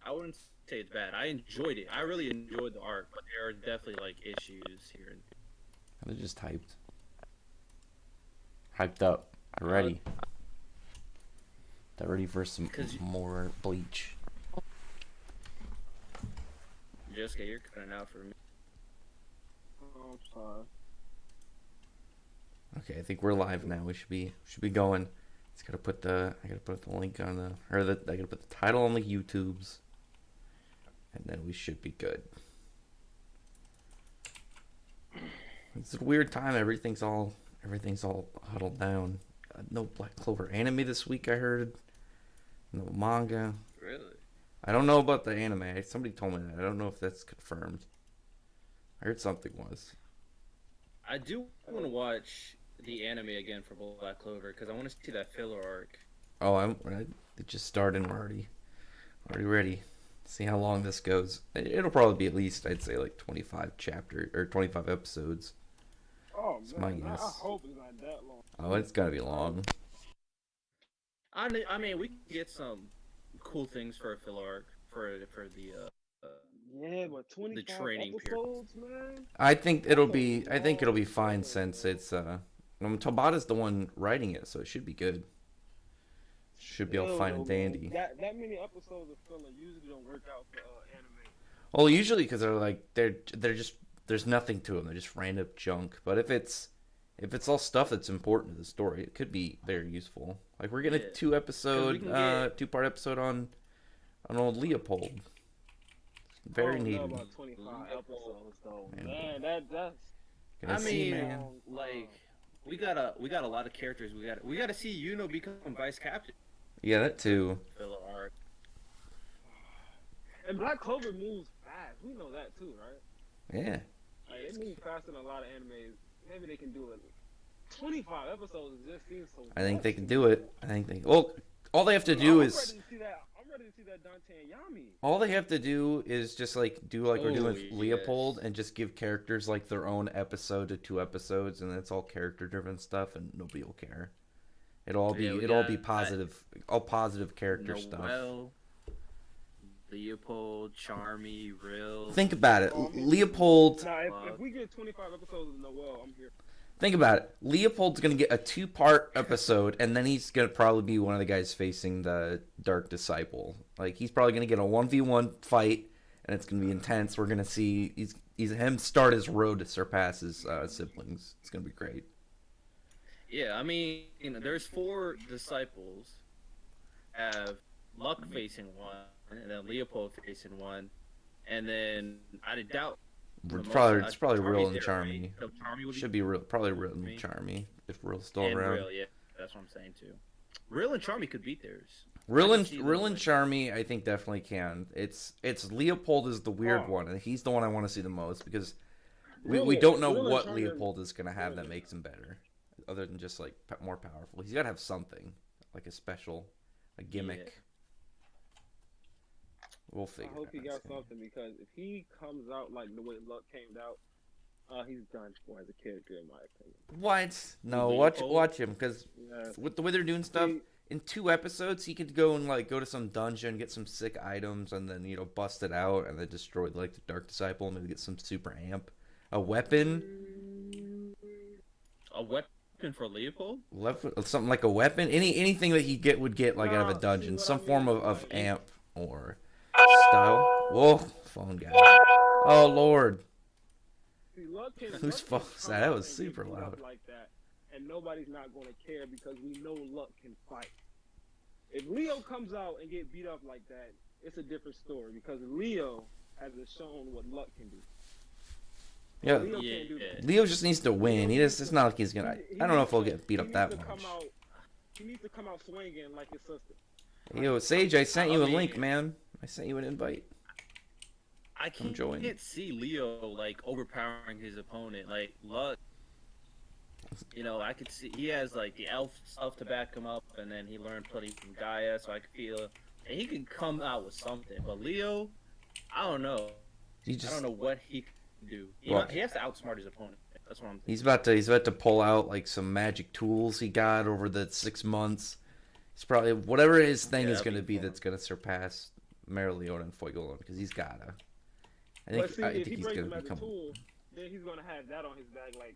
I wouldn't say it's bad. I enjoyed it. I really enjoyed the arc, but there are definitely like issues here. They're just hyped up. I'm Uh, ready. They're ready for some cause more Bleach. Jessica, you're cutting out for me. Oh, I'm sorry. Okay, I think we're live now. We should be going. I gotta put the link on I gotta put the title on the YouTubes, and then we should be good. It's a weird time. Everything's all huddled down. No Black Clover anime this week. I heard no manga. Really? I don't know about the anime. Somebody told me that. I don't know if that's confirmed. I heard something was. I do want to watch the anime again for Black Clover because I want to see that filler arc. Oh, it just started. And we're already ready. See how long this goes. It'll probably be at least, I'd say, like 25 chapter or 25 episodes. Oh It's my man, I guess. hope it's not that long. Oh, it's gotta be long. I mean, we can get some cool things for a filler arc for Yeah, but the 25 training period. episodes, man. I think That's it'll a be. I think it'll be long fine show, since man. it's. Tabata's the one writing it, so it should be good. Should be all Still fine though, and man, dandy. that many episodes of filler usually don't work out for anime. Well, usually because they're just there's nothing to them. They're just random junk. But if it's all stuff that's important to the story, it could be very useful. Like we're getting a Yeah, because we can get 2-part episode on old Leopold. I Very don't know needed. about 25 Leopold. episodes though, Man, man. That's gonna I see, mean, man. like we got a lot of characters. We got to see Yuno become vice captain. Yeah, that too. Filler arc. and Black Clover moves fast. We know that too, right? Yeah. Like it moves faster than a lot of animes. Maybe they can do it. 25 episodes just seems so I think much they to can me. do it. I think they. Well, all they have to do I'm is ready to see that. I'm ready to see that Dante and Yami. All they have to do is just like do like we're doing Oh with Leopold yes. and just give characters like their own episode to 2 episodes, and it's all character driven stuff, and nobody will care. Yeah, we It'll all be got positive, all positive character stuff. Noel, Leopold, Charmy, Rill. Think about it, Oh, I'm here. Leopold. Nah, if Fuck. we get 25 episodes of Noel, I'm here. Think about it. Leopold's gonna get a 2-part episode, and then he's gonna probably be one of the guys facing the Dark Disciple. Like he's probably gonna get a 1v1 fight, and it's gonna be intense. We're gonna see he's him start his road to surpass his siblings. It's gonna be great. Yeah, I mean, there's 4 disciples. Have Luck facing one, and then Leopold facing one, and then I doubt the most. It's probably Real Charmy's and there, right? Charmy. So Charmy would Should be real, probably Real and me. Charmy if Real's still And around. Real, yeah, that's what I'm saying too. Real and Charmy could beat theirs. I Real could and see them Real and winning. Charmy, I think definitely can. It's Leopold is the weird Oh, one, and he's the one I want to see the most because we really, don't know Will and what Charmy. Leopold is gonna have that Really. makes him better, other than just like more powerful. He's gotta have something like a gimmick. Yeah. We'll I figure hope it he out got soon. something because if he comes out like the way Luck came out, he's done for as a character in my opinion. What? No, Leopold? watch him because Yeah. with the way they're doing stuff. See, In 2 episodes, he could go and like go to some dungeon, get some sick items, and then bust it out and then destroy like the Dark Disciple. Maybe get some super amp, a weapon, A weapon for Leopold? something like a weapon. Anything that he would get like out of a nah, see dungeon, what some I form mean? of Like, amp or style. Whoa, phone guy. Oh Lord, see, Luck can whose Luck phone can is come that? That out was and get super beat up loud. like that, and nobody's not going to care because we know Luck can fight. If Leo comes out and get beat up like that, it's a different story because Leo hasn't shown what Luck can do. Yeah, Leo Yeah. can't do that. Leo just needs to win. It's not like he's gonna. He I don't know needs if he'll to- get beat he up needs that to much. come out. He needs to come out swinging like his sister. Yo, Sage, I sent you a I link, mean- man. I sent you an invite. I Come can't, join. see Leo like overpowering his opponent. Like Luck, I could see he has like the elf stuff to back him up, and then he learned plenty from Gaia, so I could feel and he can come out with something. But Leo, I don't know. He I just don't know what he can do. Well- He has to outsmart his opponent. That's what I'm thinking. he's about to pull out like some magic tools he got over the 6 months. He's probably whatever his thing Yeah, is that'd going to be be fun. that's going to surpass Mereoleona and Fuegoleon because he's gotta. But see, I if think he he's breaks gonna the magic become. tool, then he's gonna have that on his back. Like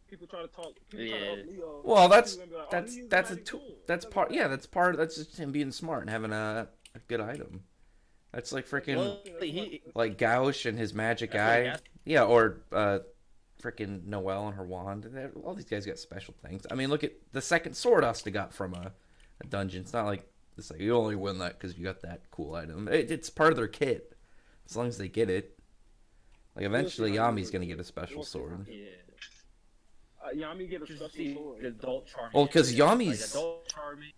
people try to talk, people try Yeah. to up Leo. Well, that's people gonna be like, that's he used that's a magic tool. tool. That's Doesn't part. Yeah, matter. that's just him being smart and having a good item. That's like freaking Well, That's like Gauche and his magic That's what he eye. has. Yeah, or freaking Noelle and her wand. All these guys got special things. I mean, look at the second sword Asta got from a dungeon. It's not like it's like you only win that because you got that cool item. It's part of their kit as long as they get it. Like eventually, We'll see how Yami's he gonna works. get a special We'll see how sword. he Yeah. Yami get a Just special see sword. the adult charming. Well, 'cause Yeah, Yami's- like adult charming.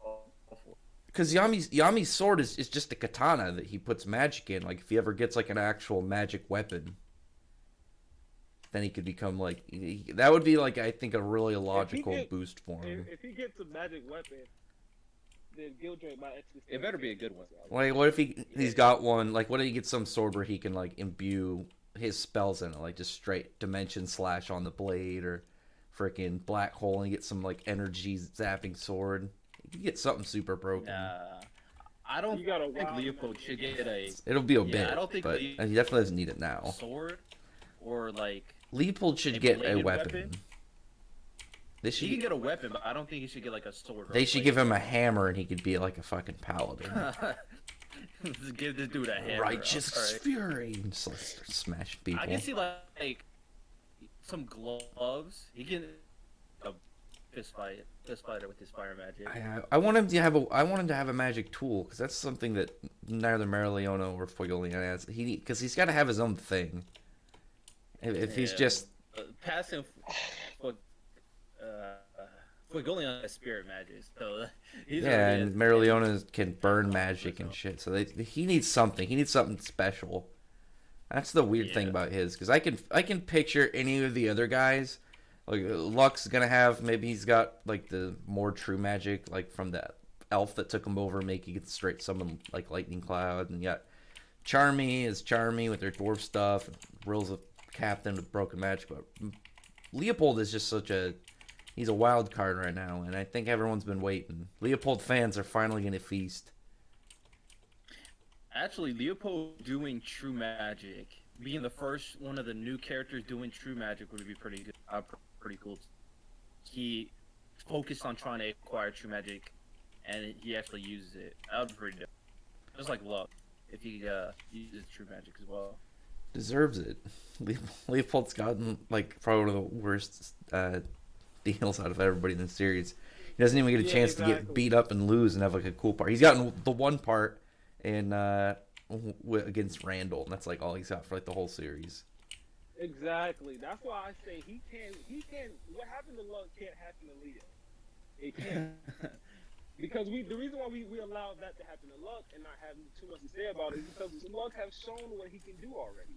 Because Yami's sword is just a katana that he puts magic in. Like if he ever gets like an actual magic weapon, then he could become like that would be like I think a really logical boost for him. If he gets a magic weapon, then Gildrake might actually. It better be a good one. Like what if he's got one? Like what if he gets some sword where he can like imbue his spells in it, like just straight dimension slash on the blade or freaking black hole and get some like energy zapping sword. You get something super broken. I don't You got a think wild Leopold should get a It'll be a Yeah, bit, I don't think but he definitely doesn't need it now. sword or like Leopold should a get a bladed weapon. They should. he can get a weapon, but I don't think he should get like a sword. Or They a should blade. give him a hammer and he could be like a fucking paladin. Just give this dude a hammer. Righteous Alright. fury. And just like start smashing people. I can see like some gloves. He can a fist fighter with his fire magic. I want him to have a magic tool because that's something that neither Mereoleona or Fuegoleon has. Because he's got to have his own thing. If he's Yeah. just Passing for Fuegoleon has spirit magic, so he's already and at- Mereoleona can burn magic and shit, so he needs something. He needs something special. That's the weird thing Yeah. about his because I can picture any of the other guys. Like Luck's gonna have maybe he's got like the more true magic like from that elf that took him over, making it straight summon like lightning cloud, and yet Charmy is Charmy with their dwarf stuff. Rill's a captain with broken magic, but Leopold is just he's a wild card right now, and I think everyone's been waiting. Leopold fans are finally gonna feast. Actually, Leopold doing true magic, being the first one of the new characters doing true magic would be pretty good. Pretty cool. He focused on trying to acquire true magic, and he actually uses it. That would be pretty dope. Just like Luck, if he uses true magic as well. Deserves it. Leopold's gotten like probably one of the worst deals out of everybody in the series. He doesn't even get a chance to get beat up and lose and have like a cool part. He's gotten the one part in against Randall, and that's like all he's got for like the whole series. Exactly. That's why I say he can't. What happened to Luck can't happen to Leo. It can't. Because the reason why we allowed that to happen to Luck and not having too much to say about it is because Luck has shown what he can do already.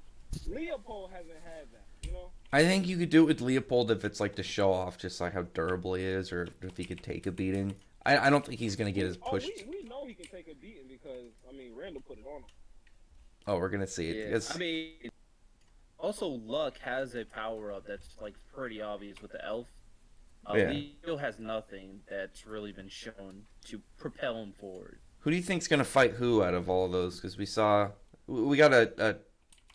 Leopold hasn't had that, you know? I think you could do it with Leopold if it's like to show off just like how durable he is, or if he could take a beating. I don't think he's gonna get as pushed. We know he can take a beating because Randall put it on him. Oh, we're gonna see it. Yeah. Because I mean, also Luck has a power up that's like pretty obvious with the elf. Yeah. Leo has nothing that's really been shown to propel him forward. who do you think's gonna fight who out of all of those? Because we got a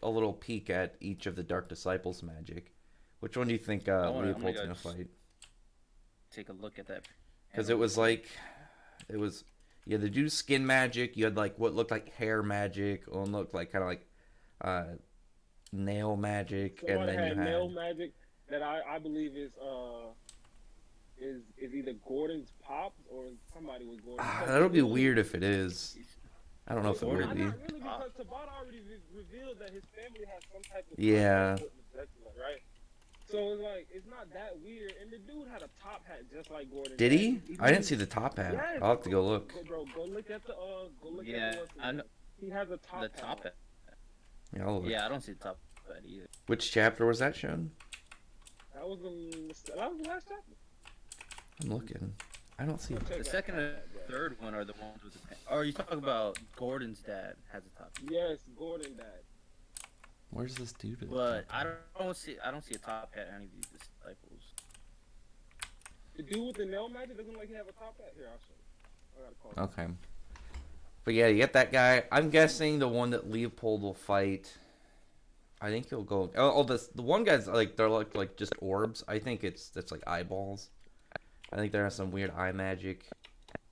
little peek at each of the Dark Disciples' magic. Which one do you think Leopold's gonna fight? Take a look at that. Because it was you had the dude skin magic, you had like what looked like hair magic, one looked like kind of like nail magic, Someone and then had you had nail magic that I believe is either Gordon's pops or somebody with Gordon's pops. that'll be weird if it is. I don't know if it Gordon- would be. Not really, because Tabata already revealed that his family has some type of Yeah. right? So it's like it's not that weird. And the dude had a top hat just like Gordon. Did he? I didn't see the top hat. Yes. I'll have to go look. Bro, go look at the Yeah, I know He has a top the hat. top hat. Yeah, I'll look. Yeah, I don't see the top hat either. Which chapter was that shown? That was the last chapter. I'm looking. I don't see. Check The that second and top hat, bro. third one are the ones with the. Or are you talking about Gordon's dad has a top hat? Yes, Gordon died. Where's this dude? But I don't see a top hat in any of these disciples. The dude with the nail magic doesn't like he have a top hat. Here, I'll show you. I gotta call him. Okay. But yeah, you get that guy. I'm guessing the one that Leopold will fight. I think he'll go. The one guy's like they're like just orbs. I think that's like eyeballs. I think there are some weird eye magic.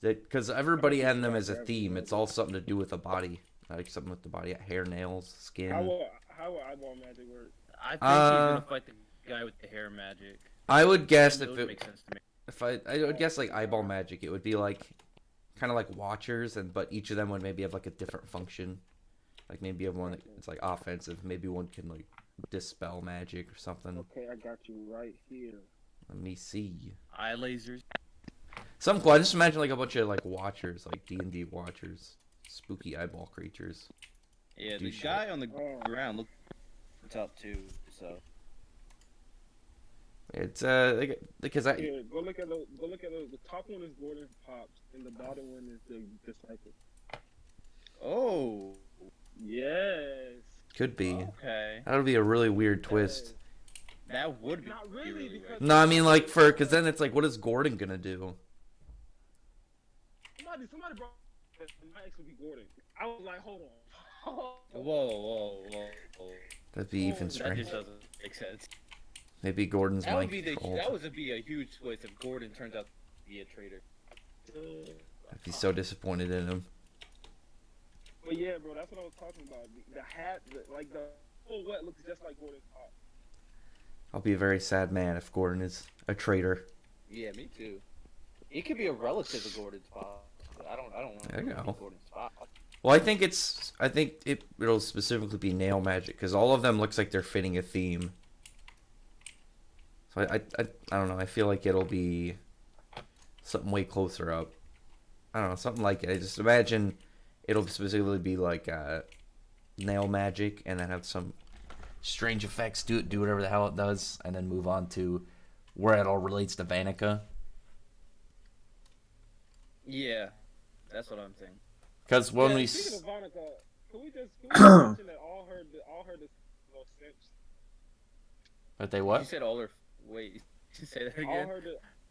That because everybody had them as a theme. It's all something to do with the body, like something with the body, hair, nails, skin. How will eyeball magic work? I think he's gonna fight the guy with the hair magic. I would guess That if would it make sense to me. if I would guess like eyeball magic, it would be like kind of like Watchers, but each of them would maybe have like a different function. Like maybe you have one that's like offensive. Maybe one can like dispel magic or something. Okay, I got you right here. Let me see. Eye lasers. Something cool. I just imagine like a bunch of like Watchers, like D&D Watchers, spooky eyeball creatures. Yeah, Do the shit. guy on the ground looks up too. So It's because Here, go look at the top one is Gordon's pops, and the bottom one is the disciple. oh, Yes. could be. okay, That would be a really weird twist. that would be Not really, really because- weird. No, I mean like because then it's like, what is Gordon gonna do? Somebody brought it might actually be Gordon. I was like, hold on. Whoa. That'd be even That That strange. just doesn't make sense. Maybe Gordon's That mind would be controlled. that would be a huge twist if Gordon turns out to be a traitor. I'd be so disappointed in him. But yeah, bro, that's what I was talking about. The hat, like the whole wet looks just like Gordon's pop. I'll be a very sad man if Gordon is a traitor. Yeah, me too. He could be a relative of Gordon's pop. I don't want There you to go. be Gordon's pop. Well, I think it'll specifically be nail magic because all of them looks like they're fitting a theme. So I don't know. I feel like it'll be something way closer up. I don't know, something like it. I just imagine it'll specifically be like nail magic, and then have some strange effects. Do whatever the hell it does, and then move on to where it all relates to Vanica. Yeah, that's what I'm saying. Because when Yeah, we speaking of Vonica, can we just mention that all her little simps, but they You what? said all her. Wait, you say that again?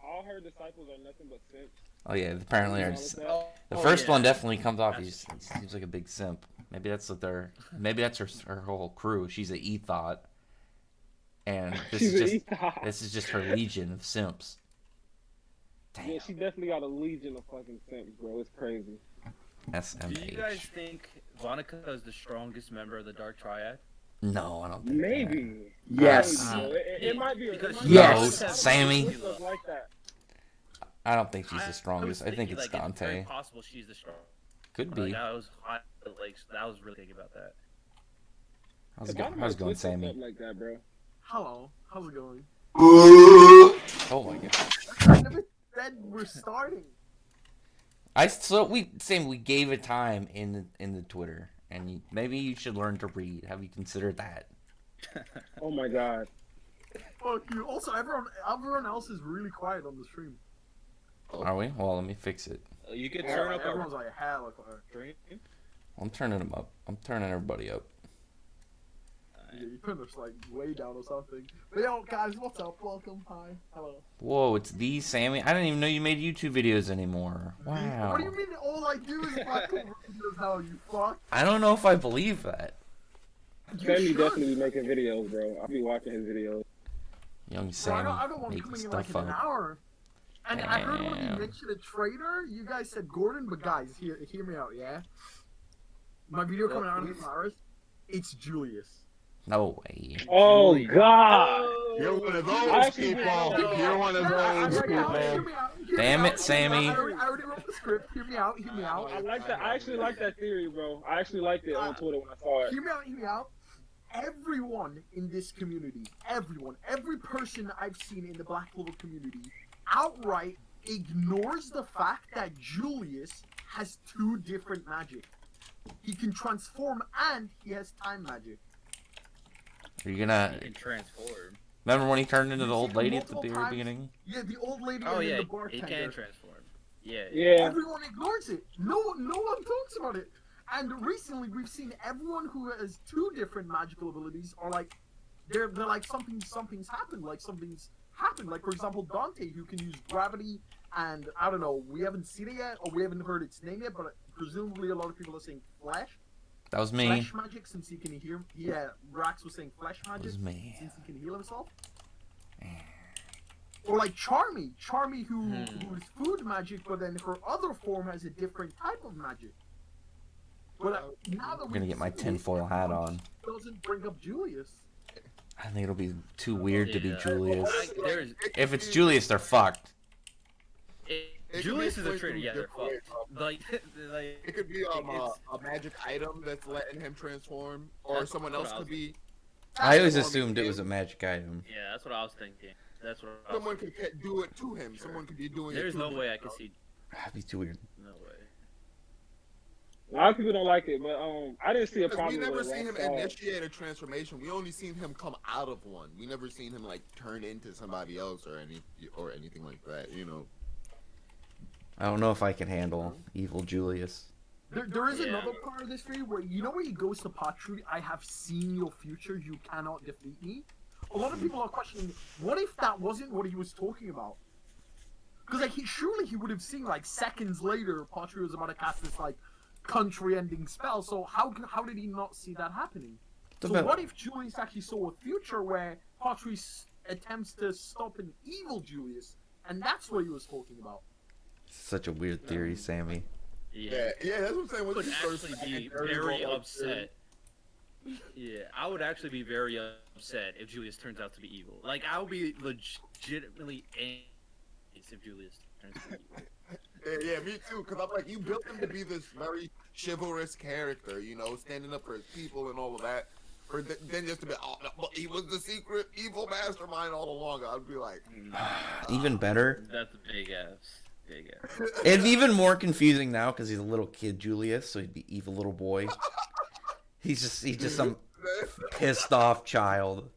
all her disciples are nothing but simps. Oh yeah, apparently You our, know what I'm saying? the first yeah. one definitely comes off. That's- He seems like a big simp. Maybe that's what they're. Maybe that's her whole crew. She's an ethot, and She's this is just her legion of simps. Damn. Yeah, she definitely got a legion of fucking simps, bro. It's crazy. SMH. Do you guys think Vonica is the strongest member of the Dark Triad? No, I don't think Maybe. Yes. Maybe, bro. It might be. Because It might Yes. be- No, Sammy. Stuff like that. that. I don't think she's the strongest. I think thinking, it's like, Dante. It's very possible she's the strongest. Could be. Like, I was really thinking about that. How's it If I going? How's it going, twist something Sammy? up like that, bro. Hello, how's it going? Oh my god. I never said we're starting. We gave it time in the Twitter, and maybe you should learn to read. Have you considered that? Oh my god. Fuck you. Also, everyone else is really quiet on the stream. Are we? Well, let me fix it. You could turn up Everyone's our like hella quiet. stream. I'm turning them up. I'm turning everybody up. Yeah, you turn this like way down or something. But yo, guys, what's up? Welcome. Hi. Hello. Whoa, it's the Sammy. I didn't even know you made YouTube videos anymore. Wow. What do you mean? All I do is Black Clover videos now. You fuck. I don't know if I believe that. You Sammy should. definitely be making videos, bro. I'll be watching his videos. Young Bro, Sammy I got one making coming in like stuff in an up. hour. And I heard when you Damn. mentioned a traitor, you guys said Gordon, but guys, hear me out, yeah? My video coming out in some hours, it's Julius. No way. Oh Julius. god. You're one of I those actually people. did. You're one of those Hear me out, hear people. me out, hear me Damn out. it, Sammy. I already wrote the script, hear me out, hear me out. I like that. I actually like that theory, bro. I actually liked it on Twitter when I saw it. Hear me out. Everyone in this community, every person I've seen in the Black Clover community, outright ignores the fact that Julius has two different magic. He can transform and he has time magic. Are you gonna You can transform. remember when he turned into the You've old seen lady him at the multiple very times. beginning? Yeah, the old lady Oh and then yeah, the he bartender. can transform. Yeah. Yeah. Everyone ignores it. No one talks about it. And recently, we've seen everyone who has two different magical abilities are like, they're like something's happened. Like something's happened. Like for example, Dante, who can use gravity, and I don't know, we haven't seen it yet, or we haven't heard its name yet, but presumably a lot of people are saying flesh. That was me. Flesh magic, since he can heal. Yeah, Rax was saying flesh magic, was me. since he can heal himself. Or like Charmy, who is food magic, but then her other form has a different type of magic. But now that I'm gonna get my tinfoil hat on. Doesn't bring up Julius. I think it'll be too weird to be Yeah. Julius. There's If it's Julius, they're fucked. Julius is a traitor. Yeah, they're fucked. Like, It could be a magic item that's letting him transform, or That's someone what else I was could be. I always transforming assumed it him. was a magic item. yeah, that's what I was thinking. That's what I was Someone thinking. could do it to him. Someone could be doing There's it to no him. way I can see. That'd be too weird. No way. A lot of people don't like it, but I didn't see a Because problem we never with it. seen him I saw it. initiate a transformation. We only seen him come out of one. We never seen him like turn into somebody else or anything like that. You know. I don't know if I can handle evil Julius. There is Yeah. another part of this video where where he goes to Patru, I have seen your future, you cannot defeat me. A lot of people are questioning, what if that wasn't what he was talking about? Because like surely he would have seen like seconds later Patru was about to cast this like country-ending spell. So how did he not see that happening? So About- what if Julius actually saw a future where Patru attempts to stop an evil Julius, and that's what he was talking about? Such a weird theory, Sammy. Yeah. Yeah, that's what I'm saying. I Once would you start actually saying be very very well, upset. Yeah, I would actually be very upset if Julius turns out to be evil. Like, I would be legitimately angry if Julius turns out to be evil. Yeah, me too. Because I'm like, you built him to be this very chivalrous character, you know, standing up for his people and all of that. Then just to be, oh, no, but he was the secret evil mastermind all along. I'd be like, Even better. That's a big ass. Big ass. It'd be even more confusing now because he's a little kid, Julius, so he'd be evil little boy. He's just some pissed off child.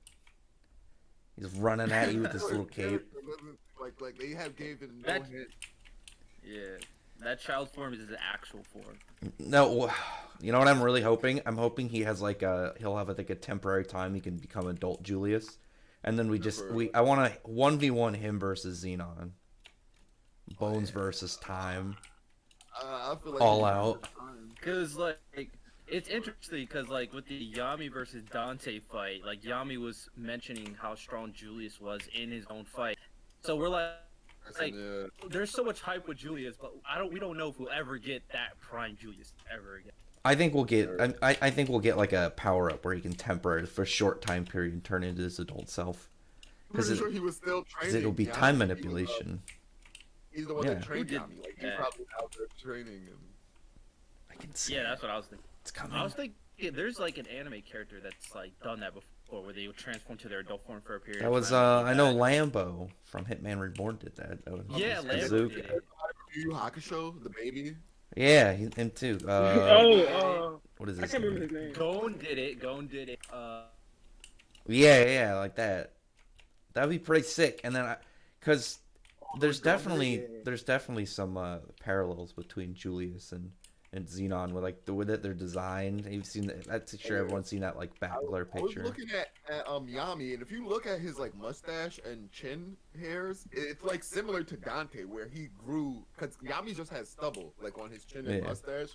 He's running at you with this little cape. Like they have given no That- hint. Yeah. That child form is his actual form. No, you know what I'm really hoping? I'm hoping he'll have like a temporary time he can become adult Julius, and then I want to 1v1 him versus Xenon. Bones versus time. I feel like All out. Cause like it's interesting because like with the Yami versus Dante fight, like Yami was mentioning how strong Julius was in his own fight. So we're like Yeah. there's so much hype with Julius, but we don't know if we'll ever get that prime Julius ever again. I think we'll get. I think we'll get like a power up where he can temporarily for a short time period and turn into his adult self. I'm pretty sure he was still training. It'll be Yami. time He was, manipulation. He's the one Yeah. that trained Who did Yami. Like he's that? probably out there training and. I can see. Yeah, that's what I was thinking. It's coming. I was thinking there's like an anime character that's like done that before, where they would transform to their adult form for a period. That of was time. I know Lambo from Hitman Reborn did that. That was Yeah, Lambo Kazuka. did it. Yu Yu Hakusho, the baby. Yeah, him too. What is I his can't remember name? his name. Gon did it. Yeah, like that. That'd be pretty sick. And then, because there's definitely some parallels between Julius and Xenon with like the way that they're designed. You've seen that. I'm sure everyone's seen that like back glare I was picture. looking at Yami, and if you look at his like mustache and chin hairs, it's like similar to Dante, where he grew. Cause Yami just has stubble like on his chin and Yeah. mustache,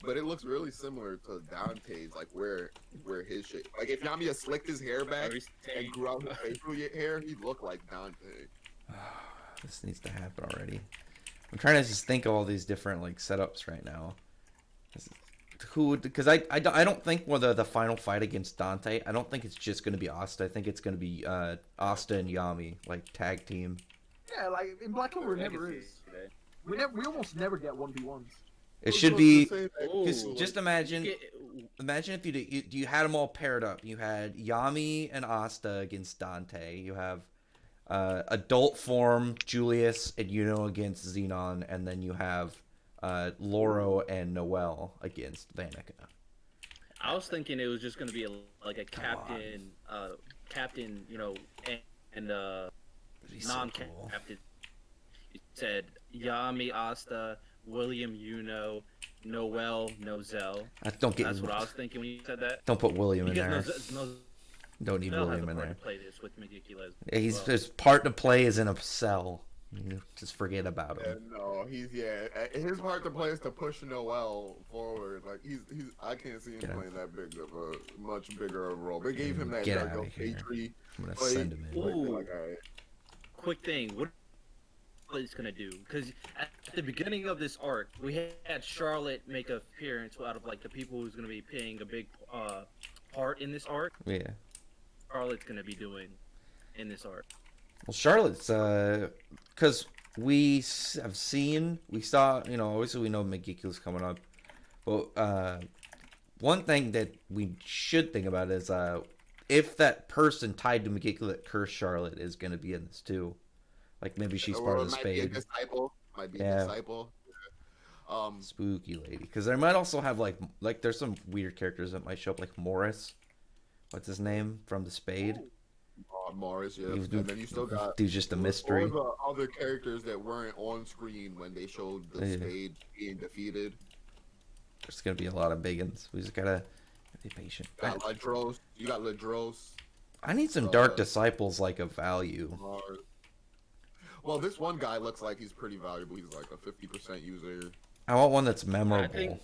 but it looks really similar to Dante's, like where his shit. Like if Yami had slicked his hair back and grew out his facial hair, he'd look like Dante. This needs to happen already. I'm trying to just think of all these different like setups right now. Because I don't think whether the final fight against Dante, I don't think it's just going to be Asta. I think it's going to be Asta and Yami, like tag team. Yeah, like in Black Clover, it I can never see is. it. We almost never get 1v1s. It should be. Oh, Cause just imagine if you had them all paired up. You had Yami and Asta against Dante. You have adult form Julius and Yuno against Xenon, and then you have Loro and Noel against Vanica. I was thinking it was just gonna be like a Come on. captain, you know, and That'd be so non-captain. cool. You said Yami, Asta, William, Yuno, Noel, Nozel. Don't get. That's what I was thinking when you said that. Don't put William in Because there. Nozel Don't need has William a in part there. to play this with Megicula's. Yeah, his part to play is in a cell. You just forget about Yeah, him. no, his part to play is to push Noel forward. Like he's I can't see him Get out. playing that big of a much bigger of a role. They gave him that Get Dark outta Elf here. Tree I'm gonna play. send him in. Like, Ooh. like, all right. Quick thing, what it's gonna do? Because at the beginning of this arc, we had Charlotte make an appearance out of like the people who's gonna be playing a big part in this arc. Yeah. Charlotte's gonna be doing in this arc. Well, Charlotte's because we saw, you know, obviously we know Megiku's coming up, but one thing that we should think about is if that person tied to Megiku that cursed Charlotte is going to be in this too, like maybe she's Or part it of the might be a Spade. disciple. Might be Yeah. a disciple. Spooky lady, because they might also have like there's some weird characters that might show up, like Morris, what's his name from the Spade. Morris, yeah. He was And then you still got dude's just a mystery. all the other characters that weren't on screen when they showed the Yeah. Spade being defeated. There's gonna be a lot of big ones. We just gotta be patient. Got Ladros. You got Ladros. I need some Dark Disciples like of value. Mars. Well, this one guy looks like he's pretty valuable. He's like a 50% user. I want one that's memorable.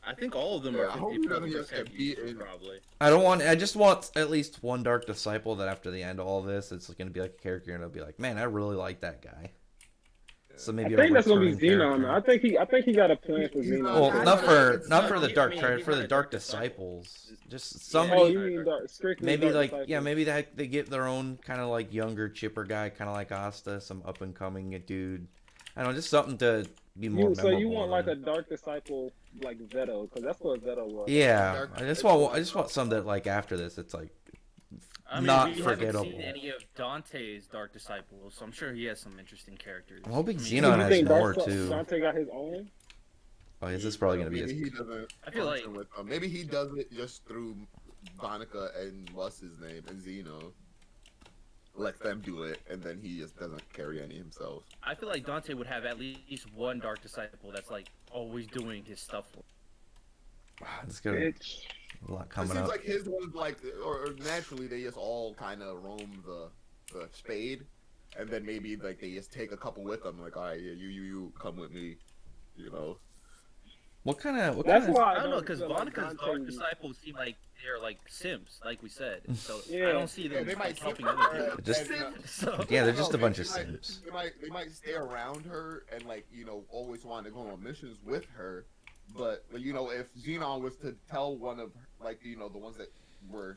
I think all of them Yeah, are I hope he 50% doesn't just get beaten. probably. I just want at least one Dark Disciple that after the end of all this, it's gonna be like a character and I'll be like, man, I really like that guy. So I maybe think that's gonna be returning Xenon. character. I think he got a plan for He's Xenon. not- Well, I not know for it's not not- for the he- Dark he- Triad, he for the had Dark Dark Disciples. Just Oh, somebody, you mean strictly maybe Dark like Disciple. maybe they get their own kind of like younger, chipper guy, kind of like Asta, some up and coming dude. I don't know, just something to be more So memorable. you want like a than- Dark Disciple like Zeto, because that's what Zeto was. Yeah, Dark I just Disciple. want some that like after this, it's like I mean, not we forgettable. haven't seen any of Dante's Dark Disciples, so I'm sure he has some interesting characters. I'm hoping I mean, Xenon Do you has think more Dark too. Dante got his own? Oh, is this probably gonna be Maybe his? he doesn't. I feel like- function with them. Maybe he does it just through Bonica and what's his name and Zeno. Let them do it, and then he just doesn't carry any himself. I feel like Dante would have at least one Dark Disciple that's like always doing his stuff. It's gonna Bitch. a lot It coming seems up. like his ones like, or naturally they just all kind of roam the Spade, and then maybe like they just take a couple with them. Like, all right, yeah, you come with me, you know. What kind of? That's why I don't know, because feel like Bonica's Dante- Dark Disciples seem like they're like Sims, like we said. So Yeah. I don't see them they like, might helping skip other her, people. Just- and, So Yeah, they're just a No, bunch they of might- Sims. They might stay around her and like always want to go on missions with her, but if Xenon was to tell one of like the ones that were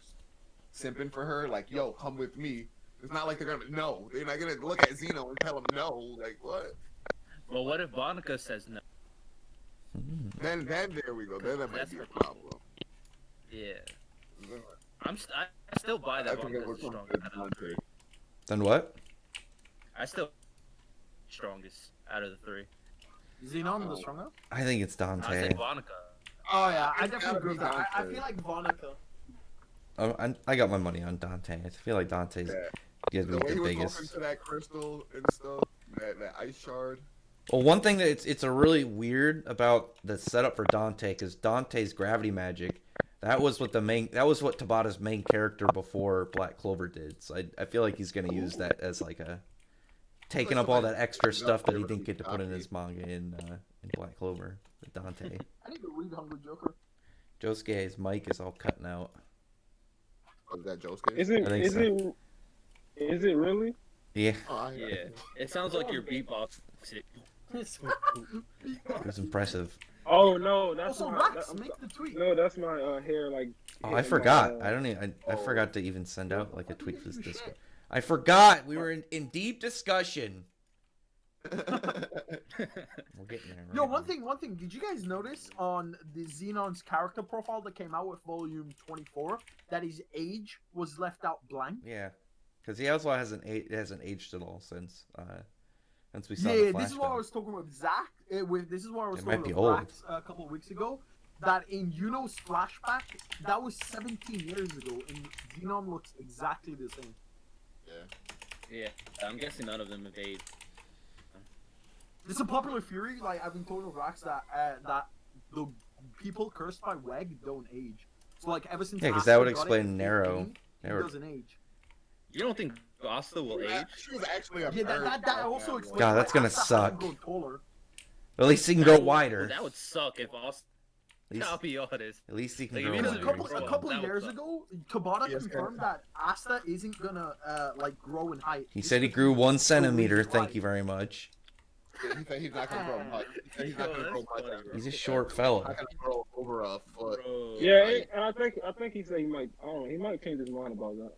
simping for her like, yo, come with me, it's not like they're not gonna look at Xeno and tell him no, like what? But what if Bonica says no? Then there we go. Then that might That's be a the- problem. Yeah. I still buy that I think that Bonica's would the come strongest. to Dante. Then what? I still strongest out of the three. Xenon the stronger? I think it's I Dante. said Bonica. Oh yeah, I It's definitely gotta agree be with that. I Dante. feel like Vonica. I got my money on Dante. I feel like Dante's Yeah. gives me The way he the was talking biggest. to that crystal and stuff, that ice shard. Well, one thing that it's a really weird about the setup for Dante, because Dante's gravity magic, that was what Tabata's main character before Black Clover did. So I feel like he's gonna use that as like a taking up all that extra stuff that he didn't get to put in his manga in Black Clover with Dante. I need to read Hungry Joker. Josuke's mic is all cutting out. Was that Josuke? Is it? I think Is so. it? Is it really? Yeah, Yeah. It sounds like you're beatboxing. it was impressive. Oh no, that's Also, my. Rex, make the tweet. No, that's my hair. Like. Oh, I hitting forgot. my, I don't even. I forgot to even send out like a What tweet for did this you Discord. shit? I forgot. We were in deep discussion. We're getting there. Yo, right one now. thing. Did you guys notice on the Xenon's character profile that came out with Volume 24 that his age was left out blank? Yeah, because he also hasn't aged at all since we saw Yeah, the this is what I flashback. was talking with Zach. This is what I was It talking might be with old. Rax a couple of weeks ago. That in Yuno's flashback, that was 17 years ago, and Xenon looks exactly the same. Yeah. I'm guessing none of them have aged. It's a popular theory. Like I've been told with Rax that the people cursed by Weg don't age. So like ever since Yeah, 'cause that would Asta got it explain in Nero. 15, he Nero- doesn't age. You don't think Asta will age. She was actually a Yeah, nerd. that also explains God, that's why gonna Asta suck. hasn't grown taller. At least he can grow wider. That would suck if Asta. At least, I'll be honest. at least he can Like, grow if he Because doesn't wider. grow a up, couple that of would years suck. ago, Tabata Yes, confirmed that Asta isn't gonna like grow in height. He It's said he just grew the 1 centimeter. reason Thank why. you very much. He said he's not gonna grow much. He said he's not gonna grow much. He's a short He's fella. not gonna grow over a foot. Bro, Yeah, and I think he said he might. I don't know. He might change his mind about that.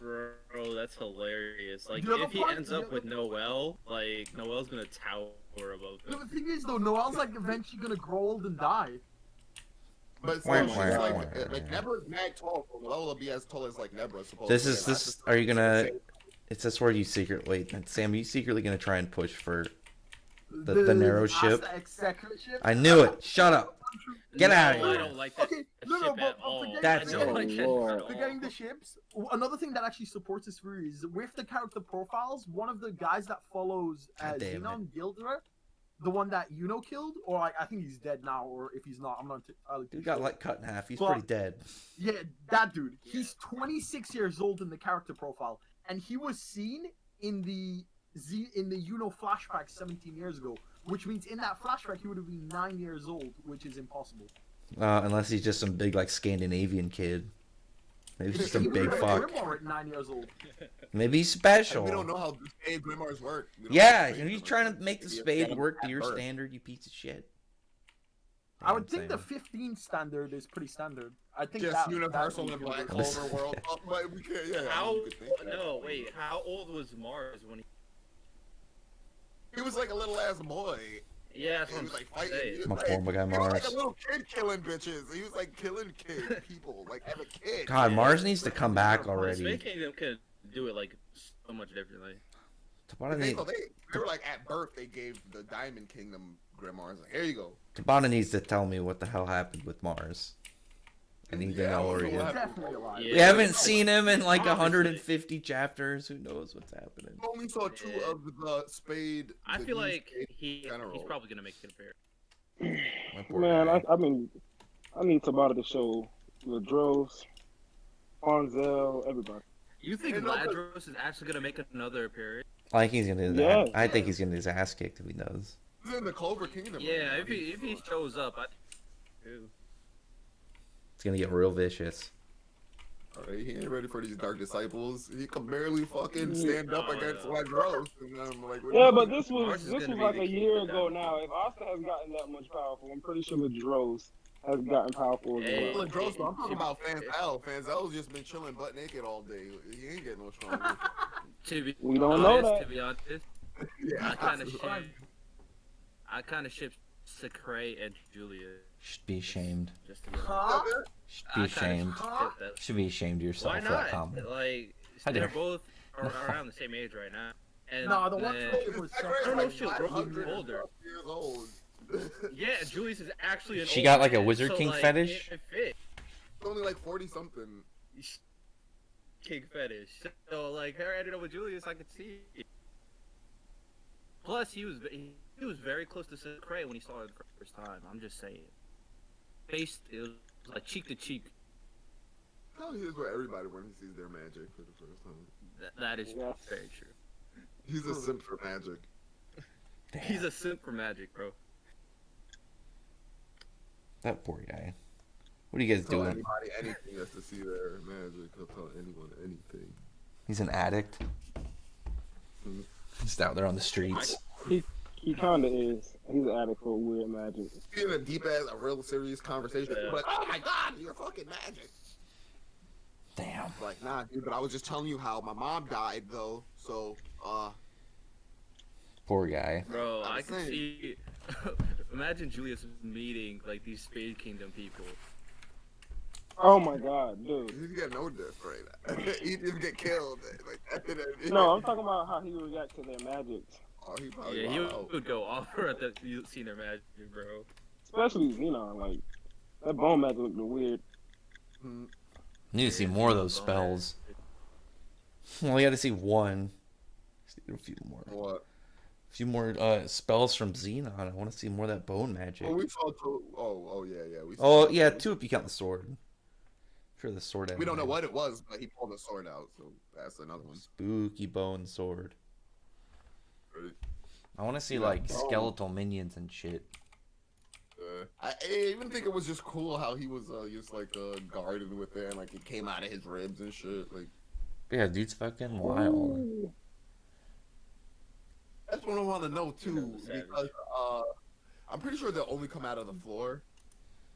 bro, that's hilarious. Like, The other if he part- ends the up other- with Noelle, like, Noelle's gonna tower above No, him. the thing is though, Noelle's like eventually gonna grow old and die. But Wah, still, she's wah, like wah. Nebra's mad tall. So Lola will be as tall as like Nebra. Supposedly. This is this. Are you gonna? It's this where you secret. Wait, Sam, are you secretly gonna try and push for? The narrow ship? Asta executive ship? I knew it. Shut up. Get out of No, I here. don't like that Okay, no, ship but at all. forgetting- That's I don't it. like that Oh, ship at Forgetting all. the ships, another thing that actually supports this theory is with the character profiles, one of the guys that follows God damn Xenon Gildra, the one that killed, or I think he's dead now, or if he's not, I'm not entirely too Dude got sure. like cut in half. He's But- pretty dead. Yeah, that dude. He's 26 years old in the character profile, and he was seen in the flashback 17 years ago, which means in that flashback he would have been 9 years old, which is impossible. Unless he's just some big like Scandinavian kid. Maybe he's just a He big would've fuck. been Grimoire at 9 years old. Maybe he's And special. we don't know how Spade Grimoires work. We don't know Yeah, how are you Grimoires trying work. to make the Maybe it's spade gotta work to be your at birth. standard, you piece of shit? I would Damn, think the Sam. 15 standard is pretty standard. I think Just that universal that in would be Black good. Listen. Clover world. Oh, but we can't. Yeah, How? you could think that. No, wait. How old was Mars when he? He was like a little ass boy. Yeah, that's He what I'm was like saying. fighting. He was My like, poor guy he was like Mars. a little kid killing bitches. He was like killing people, like as a kid. God, Yeah. Mars needs to come back The already. Spade Kingdom could do it like so much differently. Tabata, They, need, so they were like at birth. They gave the Diamond Kingdom Grimoires. Like, here you go. Tabata needs to tell me what the hell happened with Mars. I need to Yeah, I know wanna where know he what is. He's happened. definitely alive. Yeah. We haven't seen him in like Obviously. 150 chapters. Who knows what's happening? I only saw two Yeah. of the Spade. I the feel new like Spade he's general. probably gonna make it appear. My poor Man, guy. I mean, I need Tabata to show Ladros, Arnzel, everybody. You think And also- Ladros is actually gonna make another appearance? I think he's gonna do Yeah. that. I think he's gonna get his ass kicked if he does. He's in the Clover Kingdom. Yeah, right if he shows up, I. Ew. It's gonna get real vicious. Alright, he ain't ready for these dark disciples. He can barely fucking stand up Oh, against yeah. Ladros. And I'm like, what Yeah, do but you- this Mars was is this gonna was be like the a key year to ago that. now. If Asta has gotten that much powerful, I'm pretty sure Ladros has gotten powerful as Hey. well. Ladros, I'm talking about Fanzel. Fanzel's just been chilling butt naked all day. He ain't getting no stronger. To be We don't know honest, that. To be honest, Yeah, I kind of absolutely. ship. I kind of ship Secret and Julius. Should be ashamed. Just to be honest. Huh? Should I be kinda ashamed. Huh? ship that. Should be ashamed of yourself Why for that not? comment. Like How they're dare- both around the same age right now. And No, the one then- trophy was Secret's I don't know like if she'll 500 grow older. years old. Yeah, Julius is actually an She old got, like, a man, Wizard so, King like, fetish? It fit. only like 40 something. King fetish. So like her ended up with Julius, I could see. Plus, he was very close to Secret when he saw her the first time. I'm just saying. It was like cheek to cheek. How he is with everybody when he sees their magic for the first time. That is Yes. very true. He's a simp for magic. He's a simp for magic, bro. That poor guy. What are you guys Tell doing? anybody anything just to see their magic. He'll tell anyone anything. He's an addict. Mhm. Just out there on the streets. He kinda is. He's an addict for weird magic. He's in a deep ass, a real serious conversation. Yeah. But oh my god, you're fucking magic. Damn. Like, nah, dude, but I was just telling you how my mom died though. So, Poor guy. Bro, I'm I can saying. see. Imagine Julius meeting like these Spade Kingdom people. Oh my god, dude. he's got no diff right now. He didn't get killed. Like, No, I'm talking about how he would react to their magic. Oh, he probably Yeah, he wild. would go off at the you seen their magic, bro. Especially, like that bone magic looked weird. Mhm. Need to see more of those spells. Well, we got to see one. Just need a few more. What? A few more spells from Xenon. I want to see more of that bone magic. Well, we saw two. Oh, yeah. We Oh saw yeah, two. two if you count the sword. For the sword. We don't know what it was, but he pulled the sword out, so that's another one. Spooky bone sword. Right. I want to see Yeah, like bone. skeletal minions and shit. I even think it was just cool how he was just like guarded with it, and like it came out of his ribs and shit. Like, Yeah, dude's fucking wild. that's what I want to know too, Savage. because I'm pretty sure they'll only come out of the floor.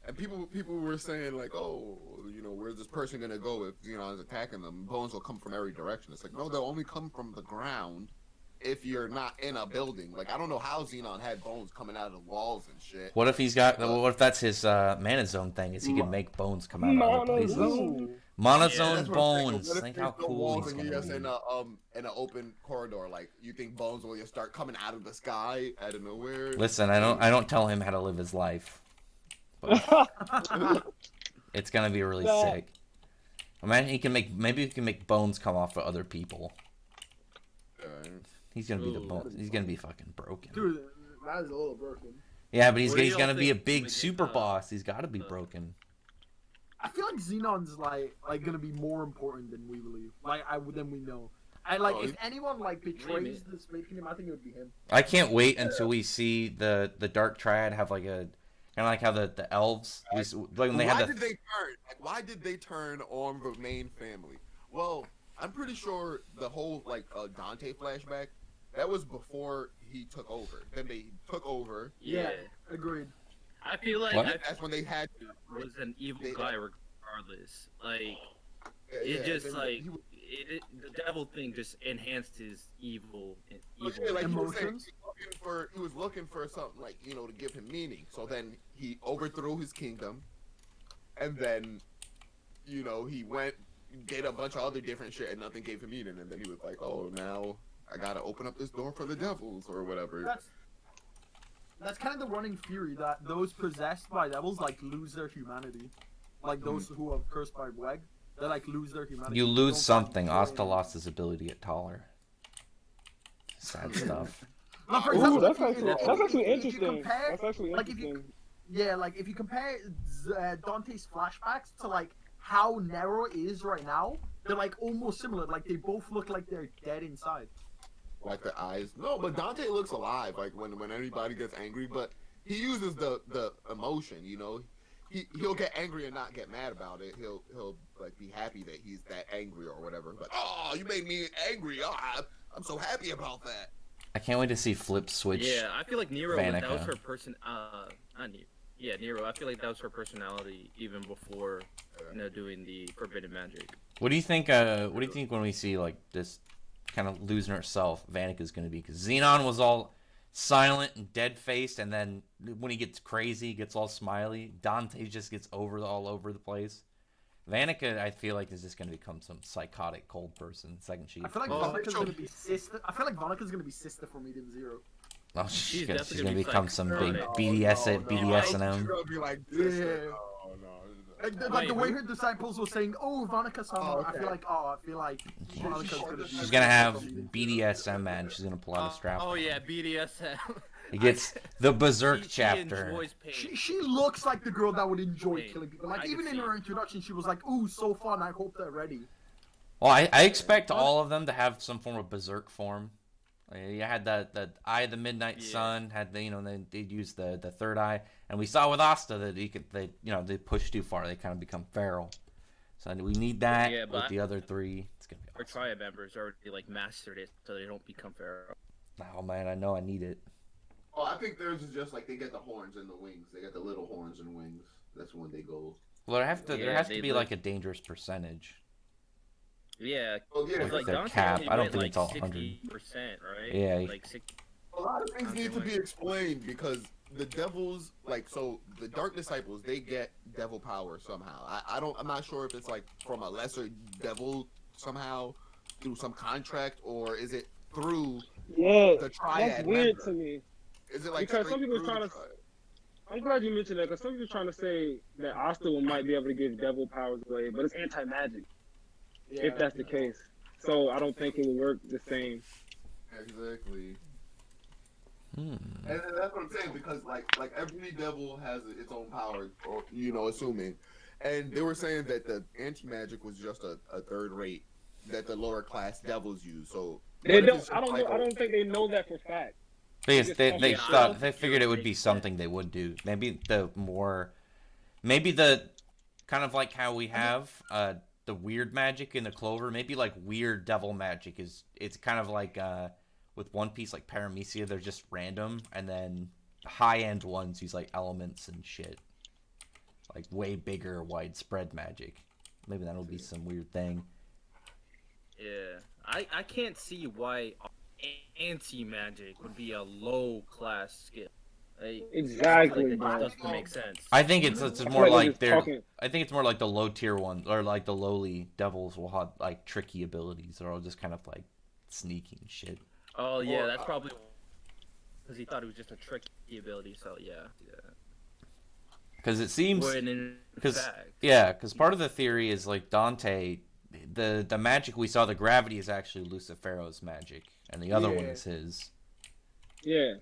And people were saying like, oh, you know, where's this person gonna go if Xenon's attacking them? Bones will come from every direction. It's like, no, they'll only come from the ground if you're not in a building. Like, I don't know how Xenon had bones coming out of the walls and shit. What if he's got? What if that's his mana zone thing? Is he can make bones come out of other places? Monozone. Mana Yeah, zone That's what I'm saying. bones. What if Think there's how no cool walls he's and you're gonna just be. in an open corridor? Like, you think bones will just start coming out of the sky out of nowhere? Listen, I don't tell him how to live his life. But it's gonna be really Nah. sick. Imagine maybe he can make bones come off of other people. He's gonna be the Ooh. bone. He's gonna be fucking broken. Dude, that is a little broken. Yeah, but What do he's y'all gonna be a think big when super they, boss. He's got to be broken. I feel like Xenon's like gonna be more important than we believe. Than we know. And like, Oh, if anyone like betrays Maybe. the Spade Kingdom, I think it would be him. I can't wait until we see the Dark Triad have like a kind of like how the elves like when they Why had did the they turn? Like, why did they turn on the main family? Well, I'm pretty sure the whole like Dante flashback that was before he took over. Then they took over. Yeah. Agreed. I feel like What? That's when they had to. was an evil They- guy regardless. Like Yeah, it just then like he was- the devil thing just enhanced his evil. yeah, like he was saying, Emotions? he was looking for something like to give him meaning. So then he overthrew his kingdom, and then he went did a bunch of other different shit, and nothing gave him meaning. And then he was like, oh, now I gotta open up this door for the devils or whatever. That's kind of the running theory that those possessed by devils like lose their humanity. Like those who are cursed by Weg, they like lose their humanity. you They lose don't something. find joy Asta in- lost his ability to get taller. Sad stuff. No, for Ooh, example, that's if you actually if you interesting. compare, That's actually like, if you- interesting. yeah, like if you compare Dante's flashbacks to like how Nero is right now, they're like almost similar. Like they both look like they're dead inside. Like the eyes. No, but Dante looks alive. Like when anybody gets angry, but he uses the emotion. He'll get angry and not get mad about it. He'll like be happy that he's that angry or whatever. But oh, you made me angry. Oh, I'm so happy about that. I can't wait to see Flip switch. Yeah, I feel like Nero that was Vanica. her person. Yeah, Nero. I feel like that was her personality even before doing the forbidden magic. What do you think? What do you think when we see like this kind of losing herself, Vanica's going to be? Because Xenon was all silent and dead faced, and then when he gets crazy, he gets all smiley. Dante just gets all over the place. Vanica, I feel like, is just going to become some psychotic cold person. Second chief. I feel like Oh, Vanica's gonna be sister. I feel like Vanica's gonna be sister from Eden Zero. Oh, She's she's definitely gonna gonna be become some big psychotic. BDS No, no, BDS and She's M. gonna be like this. Yeah. Oh no. Like the Wait, way her disciples were saying, "Oh, Vanica-sama," Oh, I okay. feel like Vanika's gonna be. She's gonna have BDSM, man. She's gonna pull out a strap. Oh yeah, BDSM. He gets the berserk She chapter. enjoys pain. She looks like the girl that would enjoy Hey, killing people. I Like can even in see her it. introduction, she was like, "Ooh, so fun! I hope they're ready." Well, I expect all of them to have some form of berserk form. You had the Eye of the Midnight Sun. Had they'd use the third eye, and we saw with Asta that they push too far. They kind of become feral. So we need that Yeah, with but- the other three. It's gonna be Our awesome. Triad members already like mastered it, so they don't become feral. Oh man, I know I need it. Oh, I think theirs is just like they get the horns and the wings. They get the little horns and wings. That's when they go. Well, there has Yeah, to be like a dangerous percentage. Yeah, Oh yeah. Like like their Dante cap. only I don't went, think like it's all 100. 60%, right? Yeah. Like 60. A lot of things need to be explained because the devils, the dark disciples, they get devil power somehow. I'm not sure if it's like from a lesser devil somehow through some contract, or is it through Yeah, the Triad that's weird member? to me. Is it like Because some straight people through trying the to- Triad? I'm glad you mentioned that because some people are trying to say that Asta might be able to give devil powers away, but it's anti-magic if that's the case. So I don't think it would work the same. Exactly. Hmm. And that's what I'm saying, because like every devil has its own power, or assuming, And they were saying that the anti-magic was just a third rate that the lower class devils use. So They what if don't. it's I just don't like know. I don't think they know that for fact. They just they, talking they shit. thought they figured It it would would be make something they would do. Maybe the kind of like how we have the weird magic in the Clover. Maybe like weird devil magic it's kind of like with One Piece like Paramecia. They're just random, and then high end ones use like elements and shit, like way bigger, widespread magic. Maybe that'll be some weird thing. Yeah, I can't see why anti-magic would be a low-class skill. Like, Exactly, like, bro. that doesn't make sense. I think it's I more feel like they're they're. just talking. I think it's more like the low tier ones, or like the lowly devils will have like tricky abilities, or all just kind of like sneaky and shit. Oh yeah, Or, that's probably because he thought it was just a tricky ability. So yeah. Because it seems, When in because fact, because part of the theory is like Dante, the magic we saw, the gravity is actually Lucifero's magic, and the other one Yeah. is his. Yeah.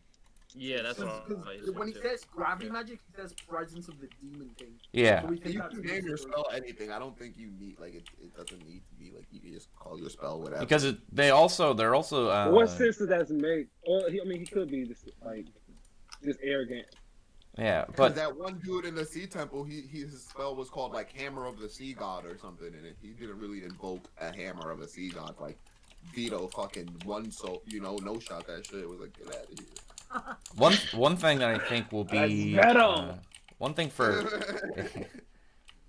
yeah, that's what I Because when he assumed, says too. gravity Yeah. magic, he says presence of the demon thing. Yeah, So we think you that's can name your Lucifer. spell anything. I don't think you need like it doesn't need to be like you can just call your spell whatever. because they're also What sense does that make? Or I mean, he could be just like just arrogant. yeah, Because but that one dude in the Sea Temple, his spell was called like Hammer of the Sea God or something, and he didn't really invoke a Hammer of the Sea God. Like Vito fucking one soul, no shot that shit. It was like get out of here. one thing that I think will be That's Veto. one thing for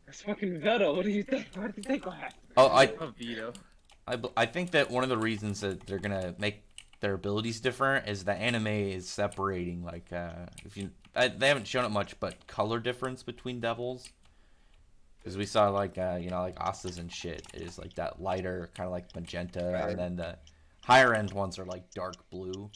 That's fucking Veto. What do you think? What do you think will happen? Oh, Vito. I think that one of the reasons that they're gonna make their abilities different is the anime is separating like they haven't shown it much, but color difference between devils. Because we saw like like Astas and shit is like that lighter kind of like magenta, Right. and then the higher end ones are like dark blue.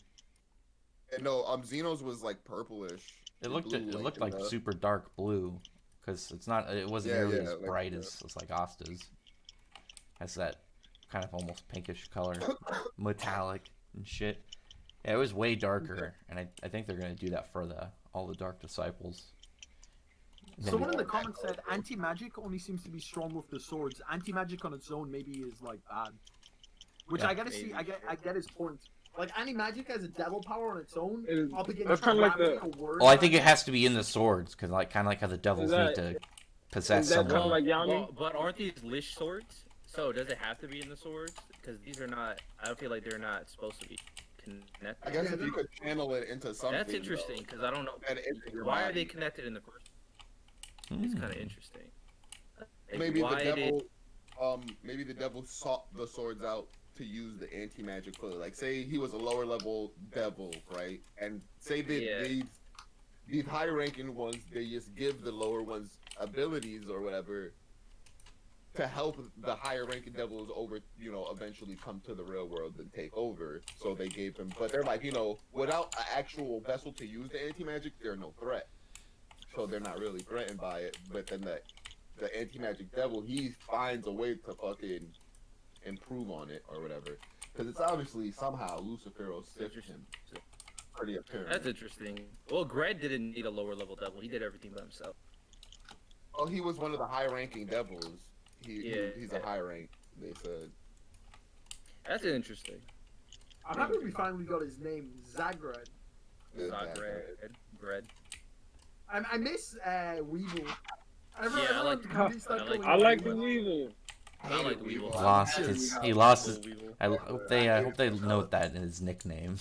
And no, Xenos was like purplish. It looked in like the- super dark blue because it wasn't Yeah, nearly yeah, as like bright that. as like Asta's. Has that kind of almost pinkish color, metallic and shit. Yeah, it was way darker, and I think they're gonna do that for all the Dark Disciples. Someone in the comments said anti-magic only seems to be strong with the swords. Anti-magic on its own maybe is like bad. Which Yeah. I gotta see. I get his point. Like anti-magic has a devil power on its own. It is- Up against that's kinda like gravity the- or word Well, I think it magic. has to be in the swords, because like kind of like how the devils Is need to possess is that someone. kinda like Yami? Well, but aren't these Lich swords? So does it have to be in the swords? Because these are not. I don't feel like they're not supposed to be connected. I guess if you could channel it into something. That's interesting because I don't know And into your why are body. they connected in the first. It's kind of interesting. Like, Maybe why the did- devil, maybe the devil sought the swords out to use the anti-magic for, like, say he was a lower level devil, right? And say that Yeah. these high-ranking ones, they just give the lower ones abilities or whatever to help the higher-ranking devils over, eventually come to the real world and take over. So they gave him, but they're like, without an actual vessel to use the anti-magic, they're no threat. So they're not really threatened by it. But then the anti-magic devil, he finds a way to fucking improve on it or whatever. Because it's obviously somehow Lucifero sipped him. Pretty apparent. That's interesting. Well, Gred didn't need a lower level devil. He did everything by himself. Oh, he was one of the high-ranking devils. He's a high rank, they said. That's interesting. I'm happy we finally got his name, Zagred. Yeah, Not Gred. I miss Weevil. Yeah, I like- I like the Weevil. I like Weevil. He lost his. Weevil. I hope they note that in his nickname.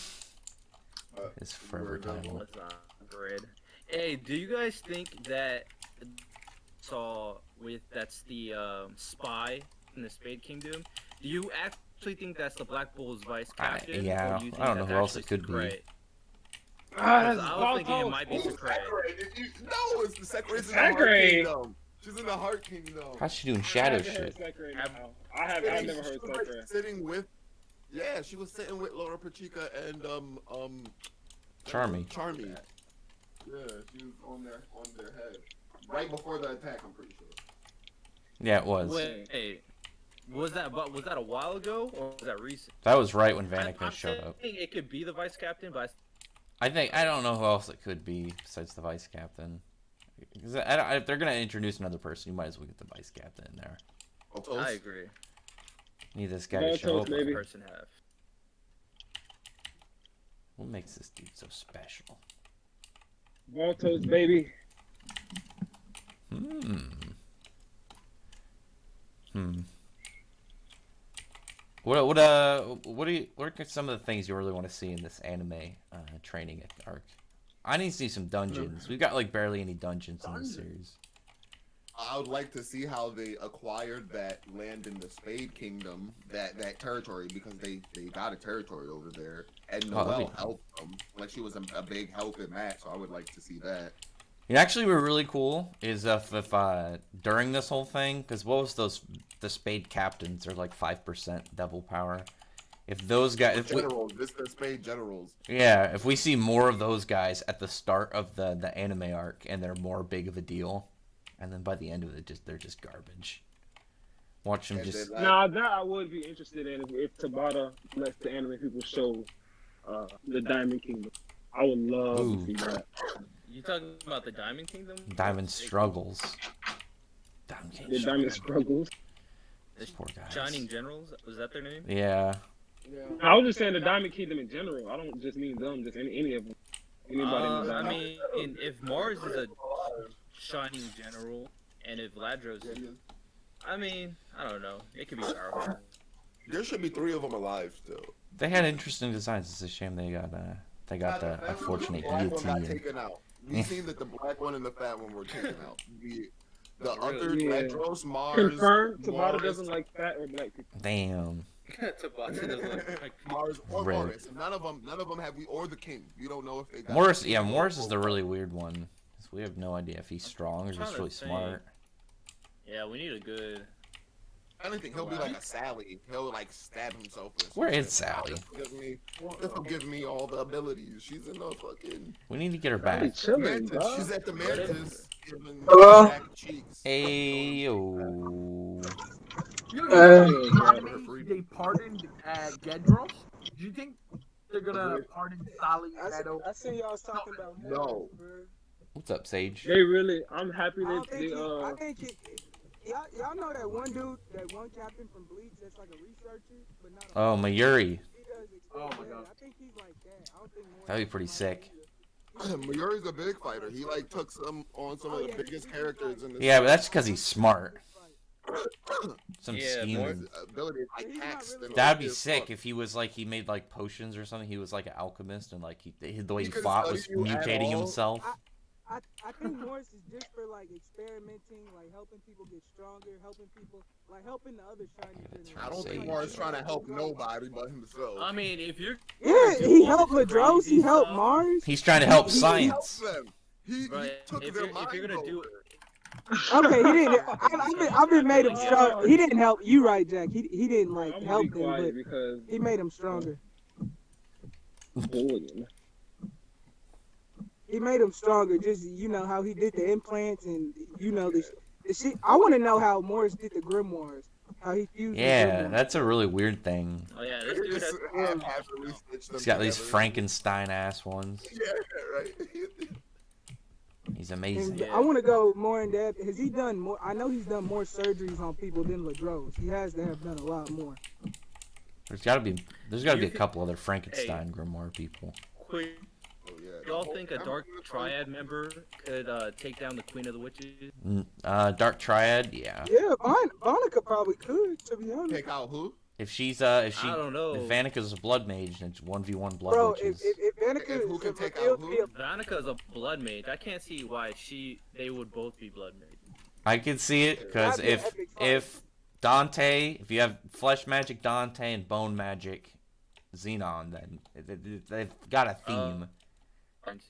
His forever title. That's not Gred. Hey, do you guys think that that's the spy in the Spade Kingdom? Do you actually think that's the Black Bull's vice captain? yeah, or do you think I don't know that's who else actually it could be. Secret? Ah, that's I was thinking it might be Oh, Secret. No, it's the Secret's in the Sakura. Heart Kingdom. She's in the Heart Kingdom. How's she doing I shadow haven't heard shit? Sakura now. I've never heard She was, like, Sakura. sitting with. Yeah, she was sitting with Laura Pachica and Charmy. Charmy. Yeah, she was on their head right before the attack. I'm pretty sure. Yeah, it was. Wait, was that a while ago or was that recent? That was right when I'm Vanica showed up. saying it could be the vice captain, but I don't know who else it could be besides the vice captain. If they're gonna introduce another person, you might as well get the vice captain in there. I agree. Need this guy to show up. Maybe. Person have. What makes this dude so special? Baltos, baby. What are some of the things you really want to see in this anime training arc? I need to see some dungeons. We've got like barely any dungeons in this series. I would like to see how they acquired that land in the Spade Kingdom, that territory, because they got a territory over there, and Noelle helped them. Like, she was a big help in that, so I would like to see that. It actually would be really cool is if during this whole thing, because what was the Spade captains are like 5% devil power. If those guys, Generals, this the Spade generals. Yeah, if we see more of those guys at the start of the anime arc, and they're more big of a deal. And then by the end of it, they're just garbage. Watch them just. Nah, that I would be interested in if Tabata lets the anime people show the Diamond Kingdom. I would love to see that. You talking about the Diamond Kingdom? Diamond Struggles. The Diamond Struggles. The Poor guys. Shining Generals? Was that their name? Yeah. I was just saying the Diamond Kingdom in general. I don't just mean them, just any of them. Anybody in the I Diamond. mean, if Mars is a Shining General, and if Ladros is, I mean, I don't know. It could be powerful. There should be 3 of them alive still. They had interesting designs. It's a shame they got the unfortunate Black one got guillotine. taken out. We seen that the black one and the fat one were taken out. The other Ladros, Mars, Confirmed. Tabata Morris, doesn't like fat or black people. Damn. Tabata doesn't like Mars or Red. Morris. None of them have we or the king. We don't know if they got Morris, yeah, Morris is the really weird one. 'Cause we have no idea if he's strong or just trying to really think. smart. Yeah, we need a good. I don't think he'll be like a Sally. He'll like stab himself. Where is Sally? Give me all the abilities. She's in the fucking. We need to get her Probably back. chilling, Mantis. bro. She's at the Mantis. Giving Hello? back cheeks. Ayo. You know, in the anime, they pardoned Gedros. Do you think they're gonna pardon Sally Meadow? I see y'all was talking about No. Morris, bro. What's up, Sage? They really. I'm happy I that don't think they. I think y'all know that one dude, that one captain from Bleach that's like a researcher, but not a Oh, Mayuri. he does Oh my yeah, God. I think he's like that. I don't think Morris That'd be pretty sick. Mayuri's a big fighter. He like took some of the biggest characters in the. Yeah, but that's because he's smart. Some Yeah, scheming. Ability is like He's not hacks. really- and That'd be as sick fuck. if he was like he made like potions or something. He was like an alchemist and like the way he couldn't fought study was you at mutating all. himself. I think Morris is just for like experimenting, like helping people get stronger, helping people, like helping the other shiny generals. I don't think Sage. Morris trying to help nobody but himself. I mean, if you're. Yeah, do he all helped this Ladros, he crazy helped stuff, Mars. He's trying to help He helped science. them. He Right. took If their you're gonna mind do over. Okay, he didn't. I've been made him strong. He didn't help you, right, Jack? He didn't like I'm gonna help be them, quiet but because. he made him stronger. He made him stronger. Just how he did the implants and the shit. I want to know how Morris did the grimoires. How he fused. the Yeah, grimoires. that's a really weird thing. Oh yeah, this dude has. Just haphazardly stitched them He's got these together. Frankenstein ass ones. Yeah, right. He's And amazing. Yeah. I want to go more in depth. Has he done more? I know he's done more surgeries on people than Ladros. He has to have done a lot more. There's got to be a couple other Frankenstein grimoire people. Quick, Oh, yeah. y'all think a Dark Triad member could take down the Queen of the Witches? Dark Triad, yeah. Yeah, Vonica probably could. To be honest, Take out who? If she I don't know. if Vanika's a blood mage, then it's 1v1 blood bro, witches. if Vanica Who can is take revealed out to be who? a Vanica is a blood mage. I can't see why they would both be blood mage. I could see it because That'd be an epic fight. if Dante, if you have flesh magic Dante and bone magic Xenon, then they've got a theme.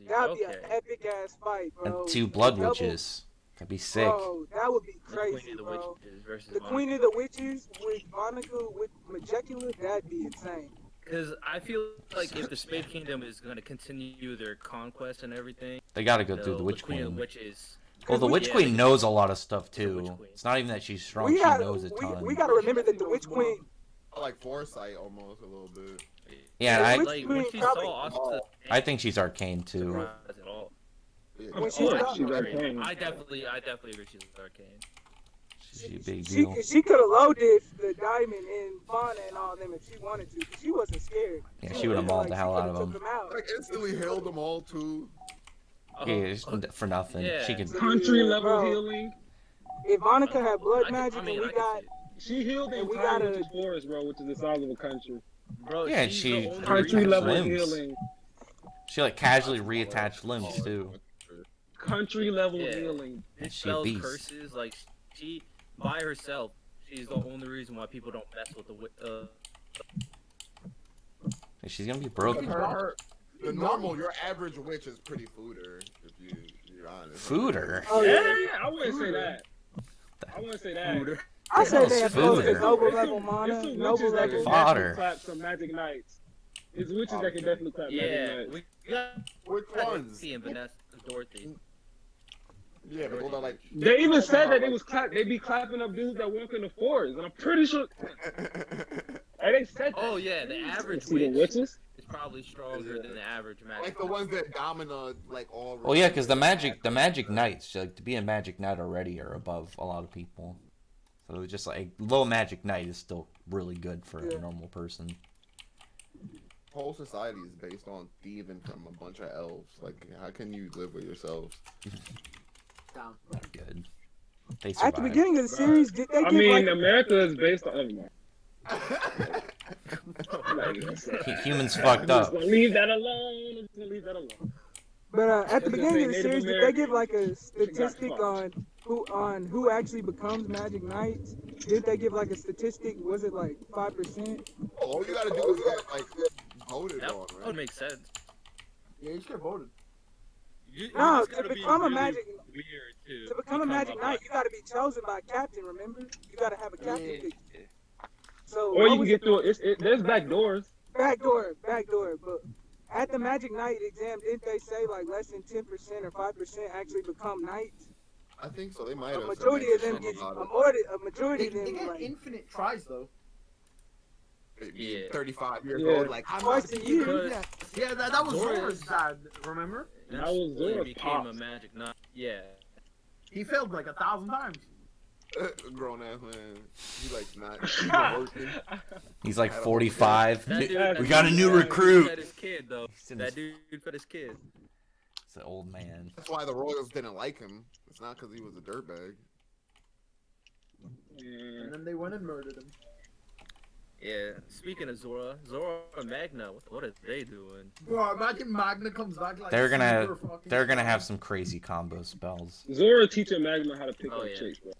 That'd be Okay. an epic ass fight, bro. And 2 blood Double- witches. That'd be sick. Bro, that would be The crazy, Queen of the bro. Witches versus The Queen of the Witches with Vonica with Majecula, that'd be insane. Because I feel like if the Spade Kingdom is going to continue their conquest and everything, They got to go through the Witch Queen of Queen. the Witches. Well, the Witch Yeah, Queen they- knows a lot of stuff The too. Witch Queen. It's not even that she's strong; We she got knows a ton. we got to remember that the Witch Queen. I like foresight almost a little bit. Yeah, The I Witch Like Queen when she probably- saw Asta, I think she's arcane too. surprised at all. When Of she course, stopped, she's arcane. I definitely agree she's arcane. She's a big she deal. she could have loaded the diamond in Fauna and all them if she wanted to, because she wasn't scared. Yeah, she would have mauled the hell out of took them. them out. Like instantly healed them all too. Yeah, for nothing. Yeah. She could. Country level Bro. healing. If Monica had blood I magic mean, and we I got can see it. She healed the And we entire gotta- Witch's Forest, bro, which is the size of a country. Bro, Yeah, she's she- the only Country reattached level limbs. healing. She like casually reattached limbs too. Country level Yeah. healing. It She a spells beast. curses. Like she, by herself, she's the only reason why people don't mess with She's gonna be broken. The normal, your average witch is pretty fooder, if you're honest. Fooder. Oh Yeah, yeah. I wouldn't say that. I wouldn't say that. I said they It's have food. close to noble It's level some mana, witches noble that can level. Fodder. definitely clap some magic knights. It's witches that can definitely clap Yeah, magic knights. we got Which ones? Dorothy and Vanessa, Dorothy. Yeah, the one that like. They even said that they be clapping up dudes that walk in the forest, and I'm pretty sure. And they said that. Oh yeah, the average See the witch witches? is probably stronger than the average Like magic. the ones that domina like all. Well, yeah, because the magic knights, like to be a magic knight already, are above a lot of people. So just like low magic knight is still really good for a normal person. Whole society is based on thieving from a bunch of elves. Like, how can you live with yourselves? Down. Not good. They At the survive. beginning of the series, did they I give mean, like America is based on. Humans I'm fucked just up. gonna leave that alone. I'm just gonna leave that alone. But at the Just beginning say of the Native series, did they give like a Americans statistic fucked. on who actually becomes magic knights? Did they give like a statistic? Was it like 5%? All you gotta do is get like voted That on, would right? make sense. Yeah, you just get voted. You No, just to gotta be become a really magic weird too. to become a magic knight, you got to be chosen by a captain. Remember, you got to have a captain. Yeah. pick. So Or what you can was get through it. There's back doors. back door. But at the magic knight exam, didn't they say like less than 10% or 5% actually become knights? I think so. They might A have. majority of them something get about it. a majority They of them get like infinite tries though. Being Yeah. 35 years Yeah. old, like I'm Twice not a year. doing that. Yeah, that was Zora Zora's is- dad. Remember? That was Really Zora's became a pops. magic knight. Yeah. He failed like 1,000 times. Grown ass man. He like not working. He's like 45. That dude, We that got a dude new fed recruit. his kid though. He's in That his- dude fed his kid. It's an old man. That's why the Royals didn't like him. It's not because he was a dirtbag. And then they went and murdered him. Yeah. Speaking of Zora and Magna, what are they doing? Bro, imagine Magna comes back like They're gonna super fucking they're gonna strong. have some crazy combo spells. Zora teaching Magma how to pick Oh, up yeah. chicks, bro.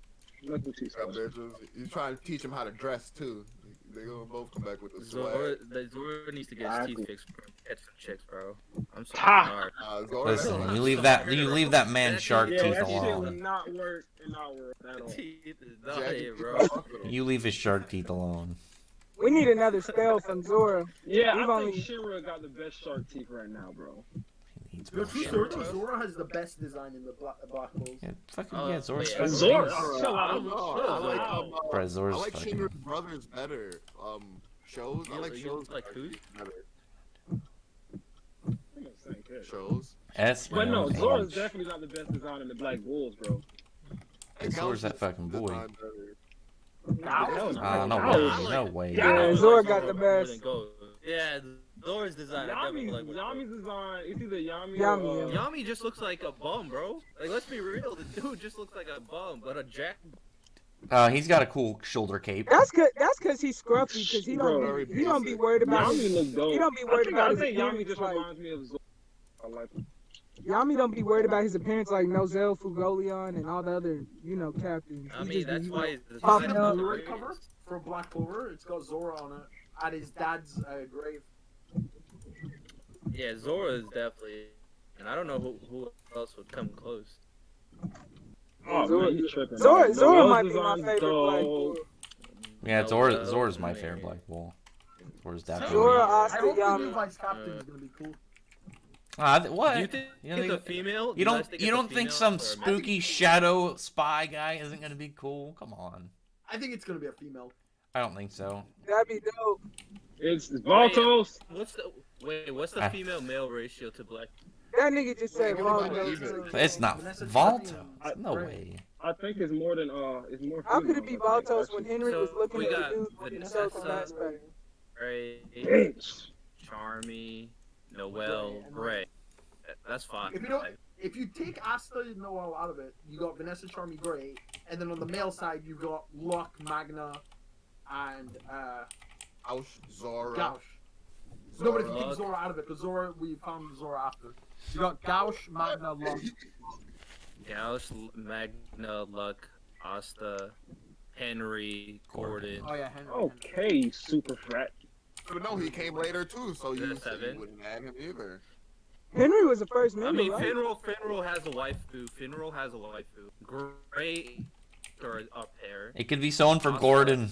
Nothing too That special. bitch was- He's trying to teach him how to dress too. They gonna both come back with the Zora, swag. Zora needs to get his teeth fixed for catch some chicks, bro. I'm so Ha! sorry. Zora- Listen, you leave that man's shark Yeah, teeth that shit would alone. not work and not work at all. Teeth is not Jackie it, keep bro. on fucking with him. You leave his shark teeth alone. we need another spell from Zora. Yeah, We've I only- think Shinra got the best shark teeth right now, bro. He needs Yo, more true shark story, teeth. Zora has the best design in the Black Holes. Yeah, fucking Oh, yeah, Zora's yeah. fucking Zora, beast. chill I out. don't know. Chill I like out. Bro, I Zora's like fucking. Shinra's brothers better. Shows. I like You shows. like who? Better. I'm not saying that. Shows. But no, Zora's H. definitely not the best design in the Black Bulls, bro. And Zora's that fucking boy. Design better. Nah, hell Ah, no no. way, no way. Yeah, Zora got the best. Yeah, Zora's design. I definitely like Yami's design, it's either Yami Yami, or... yeah. Yami just looks like a bum, bro. Like, let's be real. The dude just looks like a bum, but a jack. He's got a cool shoulder cape. That's cause he's scruffy, cause he Bro, don't be worried about his, Yami looks dope. he don't be worried about I his think Yami appearance, just like- reminds me of Zora. I like him. Yami don't be worried about his appearance like Nozel, Fugolion, and all the other, captains. I He mean, just be, that's why the popping design up. is Blu-ray great. cover for Black Clover. It's got Zora on it at his dad's grave. Yeah, Zora is definitely, and I don't know who else would come close. Oh, Zora- man, you tripping. Zora Noel's might be my design's favorite Black dope. Bull. Yeah, No, Zora's my man. favorite Black Bull. Zora's definitely. Zora, I Asta, hope the new Yami. vice captain is gonna be cool. What? Do you think You it's know, a female? You guys don't think you it's a don't think female some or a spooky shadow spy guy isn't gonna be cool? Come on. I think it's gonna be a female. I don't think so. That'd be dope. It's Valtos. What's the Ah. female male ratio to Black? That nigga just said Ain't Valdo. nobody even- It's not Vanessa Valto. I- No way. I think it's more than it's more. How could it be females, I think, Valtos when actually. Henry was So, looking we at the got dude with the Vanessa, silk matchmaker? Gray, Bitch. Charmy, Noel, Gray. That's fine. If you take Asta and Noel out of it, you got Vanessa, Charmy, Gray, and then on the male side you got Luck, Magna, and Ouch, Zora. Gauch. No, but if you Luck. take Zora out of it, because Zora, we found Zora after. You got Gauch, Magna, Luck. Gauss, Magna, Luck, Asta, Henry, Gordon. Oh yeah, Henry. Okay, super frat. But no, he came later too, so you Seven. wouldn't add him either. Henry was the first I member, mean, right? Finral has a waifu. Finral has a waifu. Gray or up there. It could be someone for Asta. Gordon.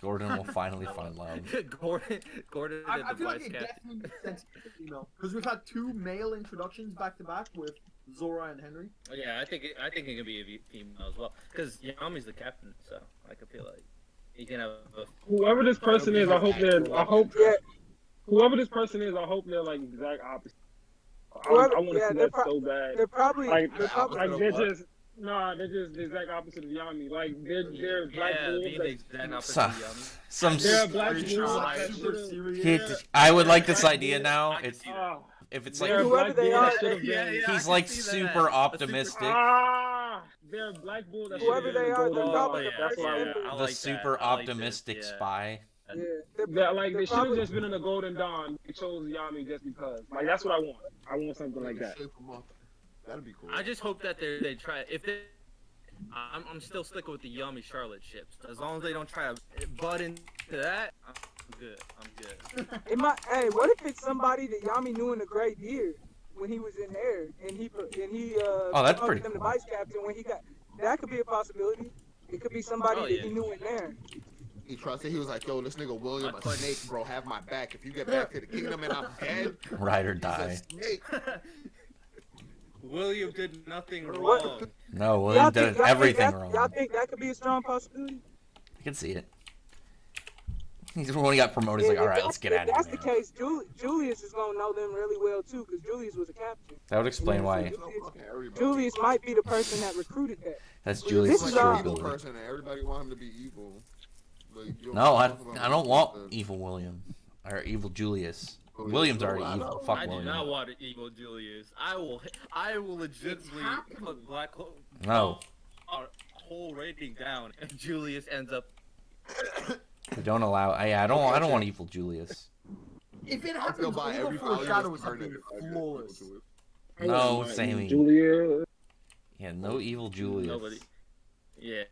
Gordon will finally find love. Gordon I and the feel like vice it captain. definitely makes sense to be female, because we've had 2 male introductions back to back with Zora and Henry. Yeah, I think it can be a female as well. Because Yami's the captain, so I could feel like he can have a. Whoever this person is, I hope Yeah. whoever this person is, I hope they're like exact opposite. I Whoever- want to yeah, see they're that so bad. They're probably They're just the exact opposite of Yami. Like they're black Yeah, bulls. being the exact opposite Some, of Yami. some. They're black Are you bulls. like that super should've- serious? I would like this idea now. I can It's see that. Ah, if it's they're like Whoever black they bulls are, that should've Yeah, been- yeah. I he's can like see that. super A optimistic. They're black bulls that Whoever should've they been are, gold they're on. probably the That's best what I member. want. I The like that. super I like this, optimistic yeah. spy. Yeah. Like they should have probably- just been in the Golden Dawn. They chose Yami just because. Like that's what I want. I want something like that. Shape him up. That'd be cool. I just hope that they try. If they, I'm still sticking with the Yami Charlotte ships. As long as they don't try to butt into that, I'm good. I'm good. It might. Hey, what if it's somebody that Yami knew in the Great Deer when he was in there, and he Oh, that's promoted pretty him to vice captain when he got. That could be a possibility. It could be somebody Oh, that yeah. he knew in there. He trusted. He was like, "Yo, this nigga William, a snake, bro. Have my back. If you get back to the kingdom and I'm dead, Ride or he's a die. snake." William did nothing What? wrong. No, William did everything Y'all wrong. think that could be a strong possibility? I can see it. He's when he got promoted. He's like, all right, let's get out If of that's here. the case, Julius is gonna know them really well too, because Julius was a captain. That would explain why. You know, fucking everybody. Julius might be the person that recruited that. That's He's Julius' like is true an our- evil ability. person, and everybody want him to be evil. Like, you No, I talk about don't evil want person. evil William or evil Julius. Julius. William's already I evil. know. Fuck I do William. not want an evil Julius. I will legitimately put Black Clover No, our whole rating down, and Julius ends up. we don't allow. I don't want evil Julius. If it I feel happens, by all the every value foreshadows is have burning been if I get flawless. into it. No, Like, Sammy. Julia. Yeah, no evil Julius. Nobody. Yeah.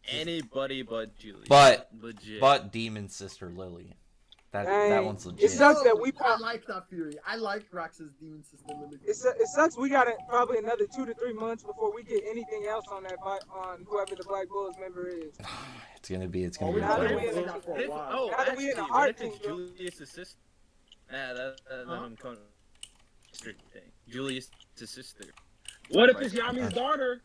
Anybody but Julius. But- legit. But demon sister Lily. That Dang. one's It legit. sucks that we I like that theory. I like Rax's demon sister Lily. It sucks. We got probably another 2 to 3 months before we get anything else on that on whoever the Black Bulls member is. It's gonna be. Oh, we Now haven't that been we- saying that for a while. Oh, Now that we in actually, the what art if it's kingdom- Julius' sister? Nah, that's I'm calling sister thing. Julius' sister. What if it's Yami's daughter?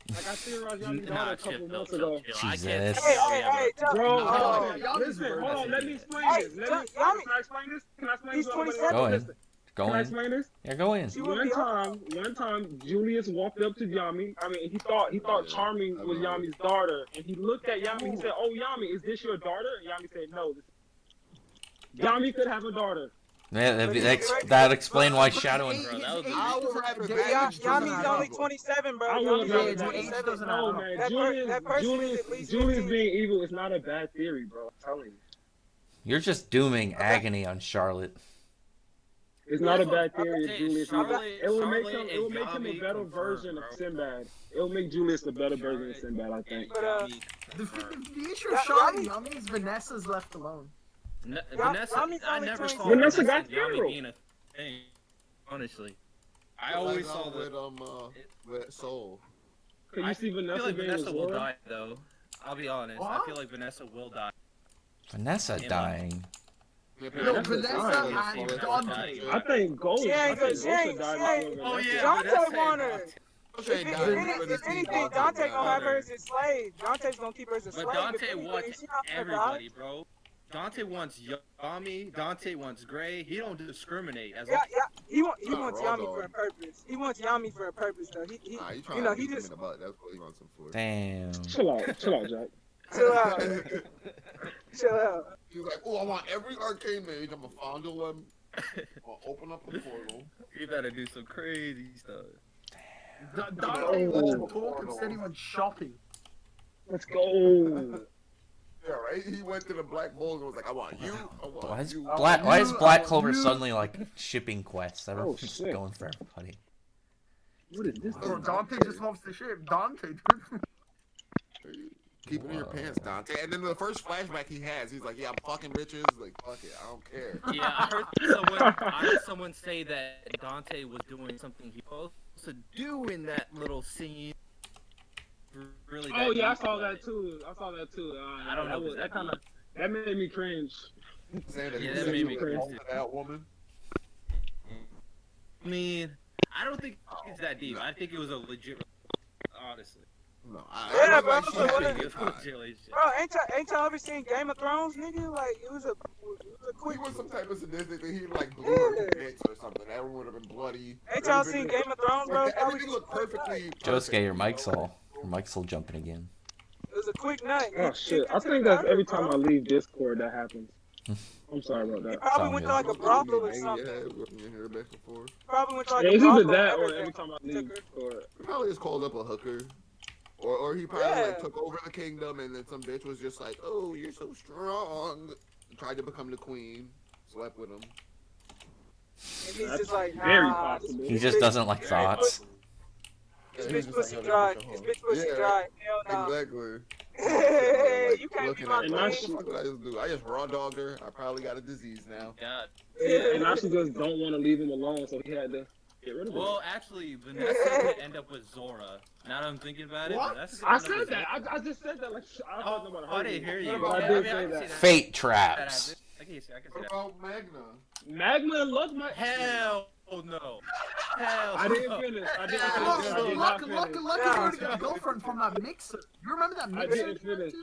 Like I theorized Yami's daughter Nah, a couple chill, months chill, ago. chill. I can't Jesus. Hey, tell hey, you, hey, tell- Bro, Oh, listen, hold on, let me explain Hey, this. Yami- Can I explain this? Can I explain He's this? 27. Go in. Listen, Go Can I in. explain this? Yeah, go in. She would be One time, Julius walked up to Yami. I mean, he thought Charming was Yami's daughter, and he looked at Yami. He said, "Oh, Yami, is this your daughter?" And Yami said, "No." Yami could have a daughter. Yeah, that explain why Shadow and Bro, that was I would have Yeah, advantage. Yami's only 27, bro. I Yami's would only have age 27. doesn't No, matter. man. That person is at least Julius 15. being evil is not a bad theory, bro. I'm telling you. You're just dooming agony on Charlotte. It's not a bad theory, Hey, Julius. Charlotte- It will make Charlotte him. It will and make him a Yami better confirmed, version bro. of Sinbad. It will make Julius a better version of Sinbad, I think. But, The issue Yeah, of Charlotte Yami- Yami is Vanessa's left alone. Vanessa, Yami's I only never 20. saw Vanessa got Yami funeral. being a thing. Honestly, I always saw with the. with Soul. Can I you see feel Vanessa like being Vanessa will Zora? die though. I'll be honest. I What? feel like Vanessa will die. Vanessa Yeah. dying. No, Vanessa Vanessa dying. and Dante. I think Ghost. She I ain't- think she Ghost ain't- would die she before ain't- Vanessa. Dante Vanessa want ain't her. dying. If anything, Dante's gonna have her as his slave. Dante's gonna keep her as a slave. But If Dante anything, wants she not gonna die. everybody, bro. Dante wants Yami. Dante wants Gray. He don't discriminate. As Yeah, long he Not wants raw Yami for a dog. purpose. He wants Yami for a purpose though. He Nah, you you trying know, to he beat him in just the butt. That's what he wants him for. Damn. Chill out, Jack. chill out, chill out. He's like, oh, I want every arcane mage. I'm gonna fondle them. I'll open up a portal. you better do some crazy stuff. Dante went to talk, instead he went shopping. Let's go. Yeah, right. He went to the Black Bulls and was like, I want you. I want Why is you. Black Clover suddenly like shipping quests? Everyone's just shit. going for everybody. What is this? Bro, Dante just loves to ship. Dante. Keep it in your pants, Dante. And then the first flashback he has, he's like, yeah, I'm fucking bitches. Like, fuck it, I don't care. Yeah, I heard someone say that Dante was doing something he was supposed to do in that little scene. Really? Oh yeah, I deep, saw like- that too. I don't know. That made me cringe. Saying that Yeah, he that said made he me was cringe. involved with that woman. I mean, I don't think it's that deep. I think it was a legit. Honestly, No, Yeah, I bro, like so she what should is- be it was fine. legit shit. Bro, ain't y'all ever seen Game of Thrones, nigga? Like it was a He quick. was some type of sadistic thing. He like blew her bits or something. Everyone would have been bloody. Ain't y'all seen Game of Thrones, bro? Like, That was everything just looked a quick nut. perfectly. Josuke, your perfect, mic's all jumping again. It was a quick nut. Oh shit! I think that's every time I leave Discord that happens. I'm sorry about He that. probably Sound went to good. like a brothel or Yeah, something. we hear back and forth. Probably went to like Yeah, a it's brothel. either that and or everything. every time I leave Discord. He probably just called up a hooker. Or he probably Yeah. like took over the kingdom and then some bitch was just like, oh, you're so strong. Tried to become the queen. Slept with him. And he's That's just like, very nah. possible. He just doesn't like thoughts. This Yeah, he's bitch just pussy like, dry. "Yo, This bitch pussy yeah, dry. Hell no. Exactly. Hey, Like, you can't be looking my at And her, now what queen. the fuck did I just do? I just raw dogged her. I probably got a disease now. God. And I just don't want to leave him alone, so he had to get rid of him. Well, actually, Vanessa could end up with Zora. Now that I'm thinking about it, What? Vanessa could I end up said with that. Zora. I just said that like I Oh, thought nobody I heard didn't me. hear you. But I Yeah, did I say can that. see that. Fate I traps. can see What that. about Magna? Magna, look, my Hell no. Hell I didn't no. finish. I Hey, didn't look, finish. I did not finish. look, Yeah. already got a girlfriend from that mixer. You remember that I mixer? didn't finish.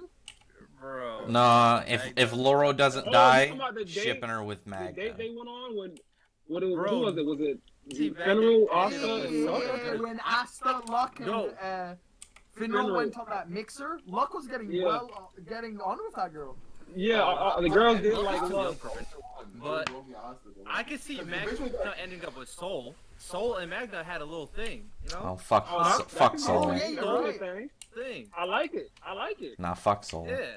Bro. Nah, if Loro doesn't Oh, you die, talking about the date? shipping her with The Magna. date they went on with what? Who Bro. was it? Was it See, back Fenrir, then- Asta, Yeah, and Luck? yeah. When Asta, Luck, and No. Finral Finral. went on that mixer, Luck was getting Yeah. getting on with that girl. Yeah, the girls did like Luck is Luck. too young for it. But I could see Magna ending up with Soul. Soul and Magna had a little thing, you know? Oh fuck, Oh, that- fuck that- Soul. Oh, yeah, you're Soul right. thing. Thing. I like it. I like it. Nah, fuck Soul. Yeah.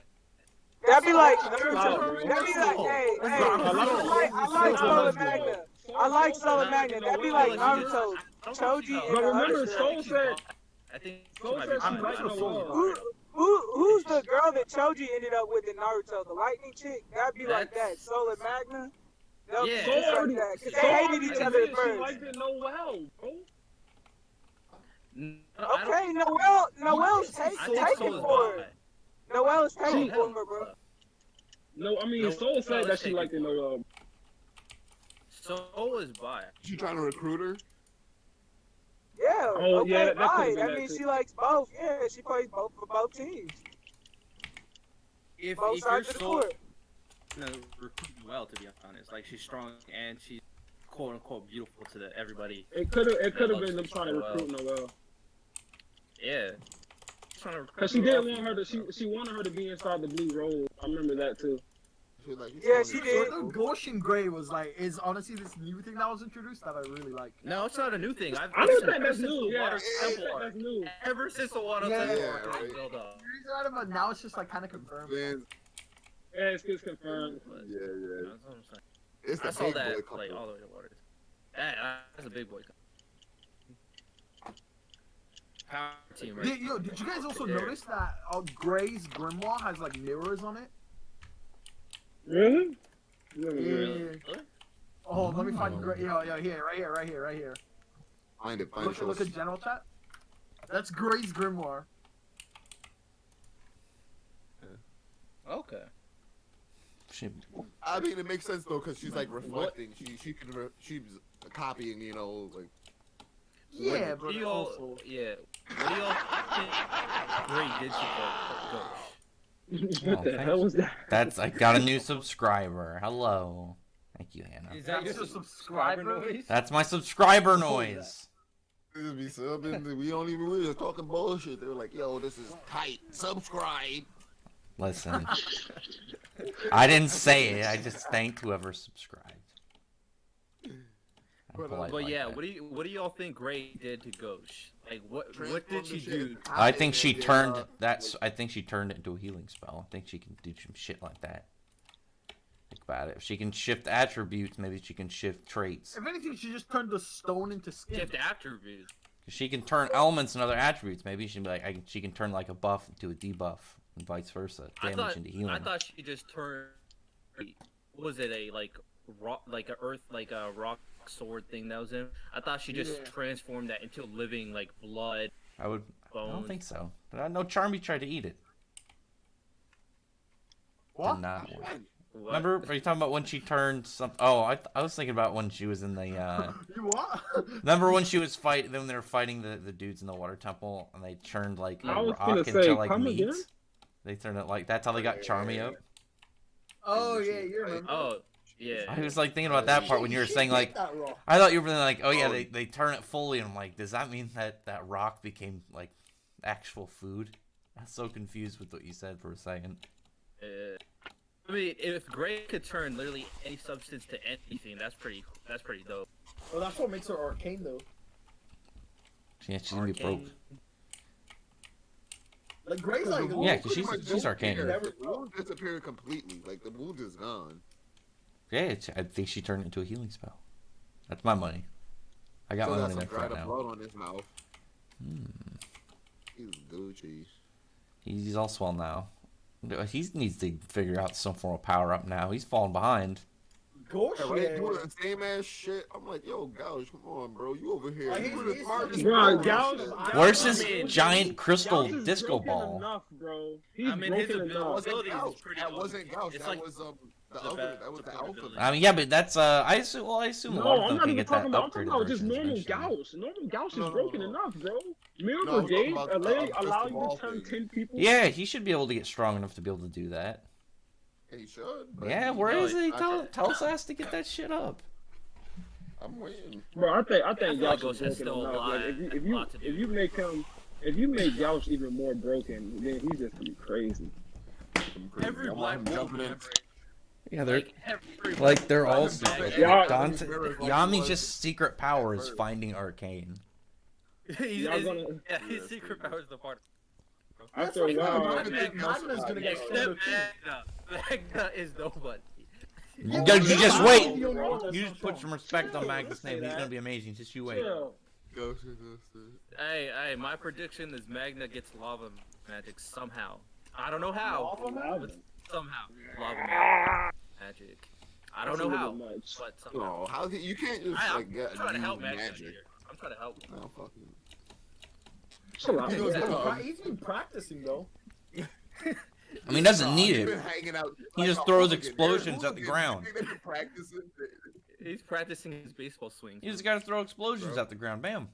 That'd be like Stop, Naruto. bro. That'd be like, hey, I I like Soul and Magna. I like Soul and Magna. That'd be like Naruto. Choji But and remember, Asta. Soul said I think Soul might said be she fine. liked Who- Noel. Who's the girl that Choji ended up with in Naruto? The lightning chick? That'd be like that. That's- Soul and Magna? That would be Yeah. just Soul like already, that. Because Soul they hated already each other at admitted she first. liked it Noel, bro. Okay, Noel's I think taking Soul is for bi. it. Noel's taking She- for her, bro. No, I mean, No, Soul said no, that let's she take liked it it for it. Noel. Soul is bi. You trying to recruit her? Yeah, Oh, okay, yeah, that could've right. been That that means too. she likes both. Yeah, she plays both for both teams. If Both you're sides of the Soul, court. recruit well, to be honest. Like she's strong and she's quote unquote beautiful to everybody. It could have loves been them trying to Noel. recruit Noel. Yeah. Trying to recruit Cause she did her want her to. She wanted her to be inside the blue roll. I remember that too. She like, Yeah, she did. So the Goshen Grey was like, is honestly this new thing that was introduced that I really like. No, it's not a new thing. I don't think ever that's since new. the Yeah, Water I don't Temple think arc. that's new. Ever since the Water Yeah, Temple yeah, arc right. was built up. But now it's just like kind of confirmed. Man, Yeah, it's confirmed. But, yeah, yeah. that's what I'm saying. It's the I saw big that boy like couple. all the way to Water. That's a big boy. Power team, right? Did you guys also There. notice that Grey's grimoire has like mirrors on it? Really? Yeah. Really? Oh, let me find No. Grey. Here, right here. Find it, Look at general chat. That's Grey's grimoire. Okay. She, I mean, it makes sense though, cause she's like reflecting. She's copying, you know, like. Yeah, What but do y'all, also. yeah. What do y'all think Gray did to Ghost? What the hell was that? I got a new subscriber. Hello. Thank you, Hannah. Is that That's your a subscriber subscriber? noise? That's my subscriber noise. They just be subbing. We don't even. We just talking bullshit. They were like, "Yo, this is tight. Subscribe." Listen, I didn't say it. I just thanked whoever subscribed. I'm polite But like yeah, that. what do y'all think Gray did to Ghosh? Like what did she do? I think she turned I think she turned it into a healing spell. I think she can do some shit like that. Think about it. If she can shift attributes, maybe she can shift traits. If anything, she just turned the stone into skin. Shift attributes. She can turn elements and other attributes. Maybe she can be like, she can turn like a buff into a debuff, and vice versa. Damage into healing. I thought she just turned. Was it a rock, like a rock sword thing that was in? I thought she just transformed that into living blood. I bones. don't think so. But I know Charmy tried to eat it. What? Did not work. What? Remember? Are you talking about when she turned some? Oh, I was thinking about when she was in the. You what? Remember when she was fighting? Then they were fighting the dudes in the water temple, and they turned like a I was rock gonna into say, like come meat. again? They turned it like that's how they got Charmy up. Oh yeah, you remember? Oh yeah. I was like thinking about that part when you were She saying did like. that wrong. I thought you were like, oh yeah, Oh. they turn it fully, and I'm like, does that mean that rock became like actual food? I was so confused with what you said for a second. I mean, if Gray could turn literally any substance to anything, that's pretty dope. Well, that's what makes her arcane, though. Yeah, she's gonna be broke. Like Gray's like, Yeah, 'cause she's arcane. The wound disappeared completely. Like the wound is gone. Yeah, I think she turned it into a healing spell. That's my money. I got Still my got money some there right dried up now. blood on his mouth. He's Gucci. He's all swell now. He needs to figure out some form of power up now. He's falling behind. gosh, Yeah, when they yeah. doing the same ass shit, I'm like, yo, Gouge, come on, bro. You over here. Like, You he's- were the he's- smartest Bro, bro. Gouge- Where's I his mean, giant crystal Gouge is disco broken ball? Enough, bro. He's I mean, his broken enough. ability is pretty. That wasn't Gouge. It's That like was the the other. best That was the ability. alchemist. I mean, yeah, but that's I assume a No, lot of I'm them not can even get talking that about. I'm talking upgraded about just versions normal eventually. Gauss. Normal Gauss is No, no, broken no. enough, bro. No, Miracle I'm talking Gate about, allow just the you ball to turn thing. 10 people. Yeah, he should be able to get strong enough to be able to do that. He should. but Yeah, he- where no, is he? I- Tell us to get that shit up. I'm waiting. Bro, I think feel like Gauss is Ghost has broken still enough. a lot- Like, lot to do. if you make Gauss even more broken, then he's just gonna be crazy. I'm crazy. Every I'm black jumping in. Yeah, they're all Black Yeah. Dante, Mirrors like Yami's was- just secret power is finding arcane. Y'all gonna- his secret power is the part. After a while, Magna's gonna get Except stronger too. Magna is nobody. You just I'm wait. the only one that's You not just put strong. some respect on Chill, Magnus' don't name. say He's that. gonna be amazing. Just you wait. chill. Ghost is this. Hey, my prediction is Magna gets lava magic somehow. I don't know how, Lava? but somehow lava magic. I don't That's a know little how, much. but somehow. No, how you can't just I'm like get trying to help use Magna magic. here. I'm trying to help. No, fucking. Chill out. He goes, He's been practicing though. I mean, he doesn't need He's it. been hanging out. He like just a throws hooligan. explosions They're at the hooligans. ground. You think they've been practicing? He's practicing his baseball swing. You just gotta throw explosions at the ground. Bam.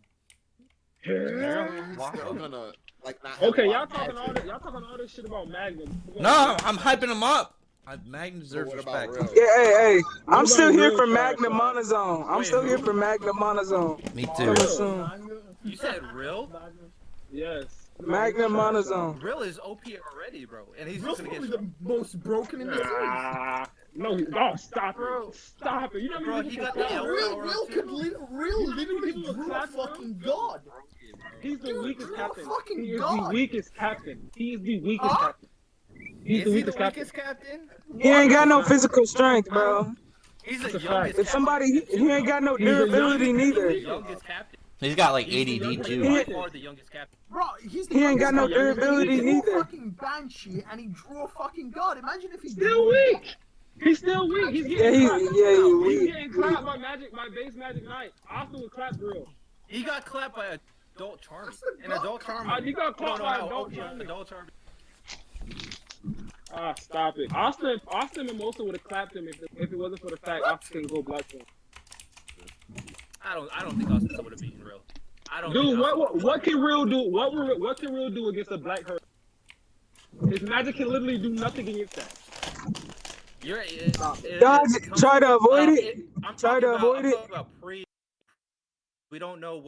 He's still gonna like not. have Okay, a lot y'all of talking all magic. this, y'all talking all this shit about Magnum. No, I'm hyping him up. Magnus deserves What about respect. real? Yeah, hey. I'm What still about here real for trash Magna talk? Monozone. I'm Wait, still here who? for Magna Monozone. Me Coming too. soon. You said real? Yes. Magna Monozone. Real is OP already, bro, and he's Real's just gonna probably get. the most broken in the series. No, stop Bro. it. Stop it. You know Bro, he got the Real literally drew a fucking god. He's the Dude, weakest you're a captain. fucking He is god. the weakest captain. He is the weakest Huh? captain. He's Is the he the weakest captain. weakest captain? He ain't got no physical strength, bro. He's That's the a fact. youngest. If somebody, he ain't got no He's the durability youngest- neither. The youngest captain. He's got like He's the ADD youngest- too. by far the youngest captain. Bro, he's the He ain't got no youngest captain. durability He drew neither. a fucking banshee and he drew a fucking god. Imagine if he Still weak. He's still weak. He's Yeah, getting he, clapped. yeah, he He's weak. getting clapped by base magic knight. Austin was clapped real. He got clapped by adult charm. That's the An adult charm. He got clapped by adult charm. charm. Adult charm. Stop it. Austin Mimosa would have clapped him if it wasn't for the fact Austin can go Black Clover. I don't think Austin would have beaten real. I don't. Dude, think Austin- what can real do? What can real do against a black herd? His magic can literally do nothing against that. You're Dodge, try to avoid it. I'm Try to avoid I'm it. talking about we don't know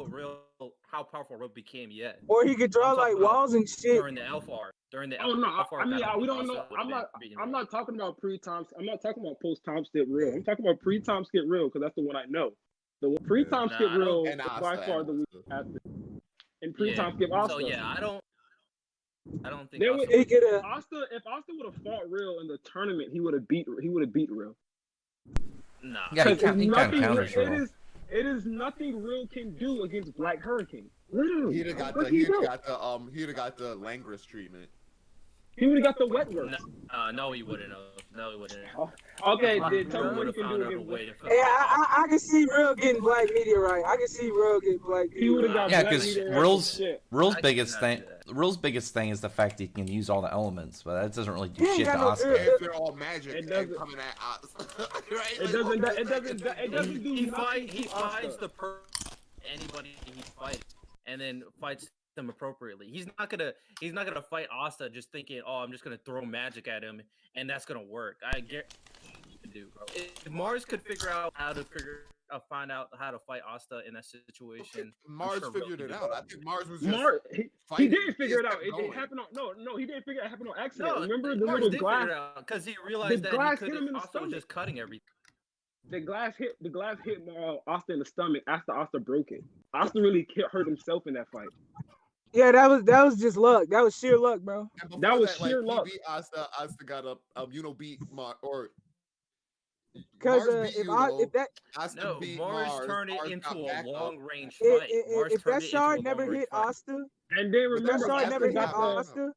how powerful Real became yet. Or he could draw I'm talking like about walls and shit. during the Elf arc. During the Oh no, Elf arc, I mean don't we think don't know. Asta would've been beaten I'm Real. not talking about pre-time. I'm not talking about post-time skip real. I'm talking about pre-time skip real because that's the one I know. The pre-time Nah, skip I don't- real And is by Asta, far and the weak Asta. after. And pre-time skip Asta. So yeah, I don't think There Asta would- He could have. If Asta would have fought real in the tournament, he would have beat real. Nah. Yeah, he Because can't nothing. counters It real. is. It is nothing real can do against Black Hurricane. Literally. He'd have got What the he he'd do? have got the Langris treatment. He would have got the wet work. No, he wouldn't have. No, he wouldn't have. Okay, Real then tell me what would he have can do found out a against. way to Hey, I can see Real getting Black Meteorite. I can see Real getting Black He would have Meteorite. got Yeah, Black because Meteorite and Real's shit. I biggest cannot thing, do that. Real's biggest thing is the fact he can use all the elements, but that doesn't really do He ain't shit to got no Asta. ear- If they're all magic It and doesn't- coming at us, right? It doesn't. It doesn't do He nothing. he to finds Asta. anybody he fights and then fights them appropriately. He's not gonna fight Asta just thinking, oh, I'm just gonna throw magic at him and that's gonna work. I get to do, bro. If Mars could figure out how to find out how to fight Asta in that situation. I'm Mars sure Real figured can it do out. I think Mars was just He fighting. didn't figure it just out. kept It going. happened on no. He didn't figure it happened on accident. No, Remember the Mars little did glass? figure it out because he realized that he glass hit him could in the also stomach. just cutting everything. The glass hit Asta in the stomach after Asta broke it. Asta really hurt himself in that fight. Yeah, that was just luck. That was sheer luck, bro. And before That was sheer he luck. beat Asta. Asta got beat Mars, or Because Mars beat if that Asta No, beat Mars Mars. turned it Mars into got a back up. long range fight. Mars if turned that it into shard a never long-range hit fight. Asta, And then But if that remember, shard Asta never hit got back up. Asta,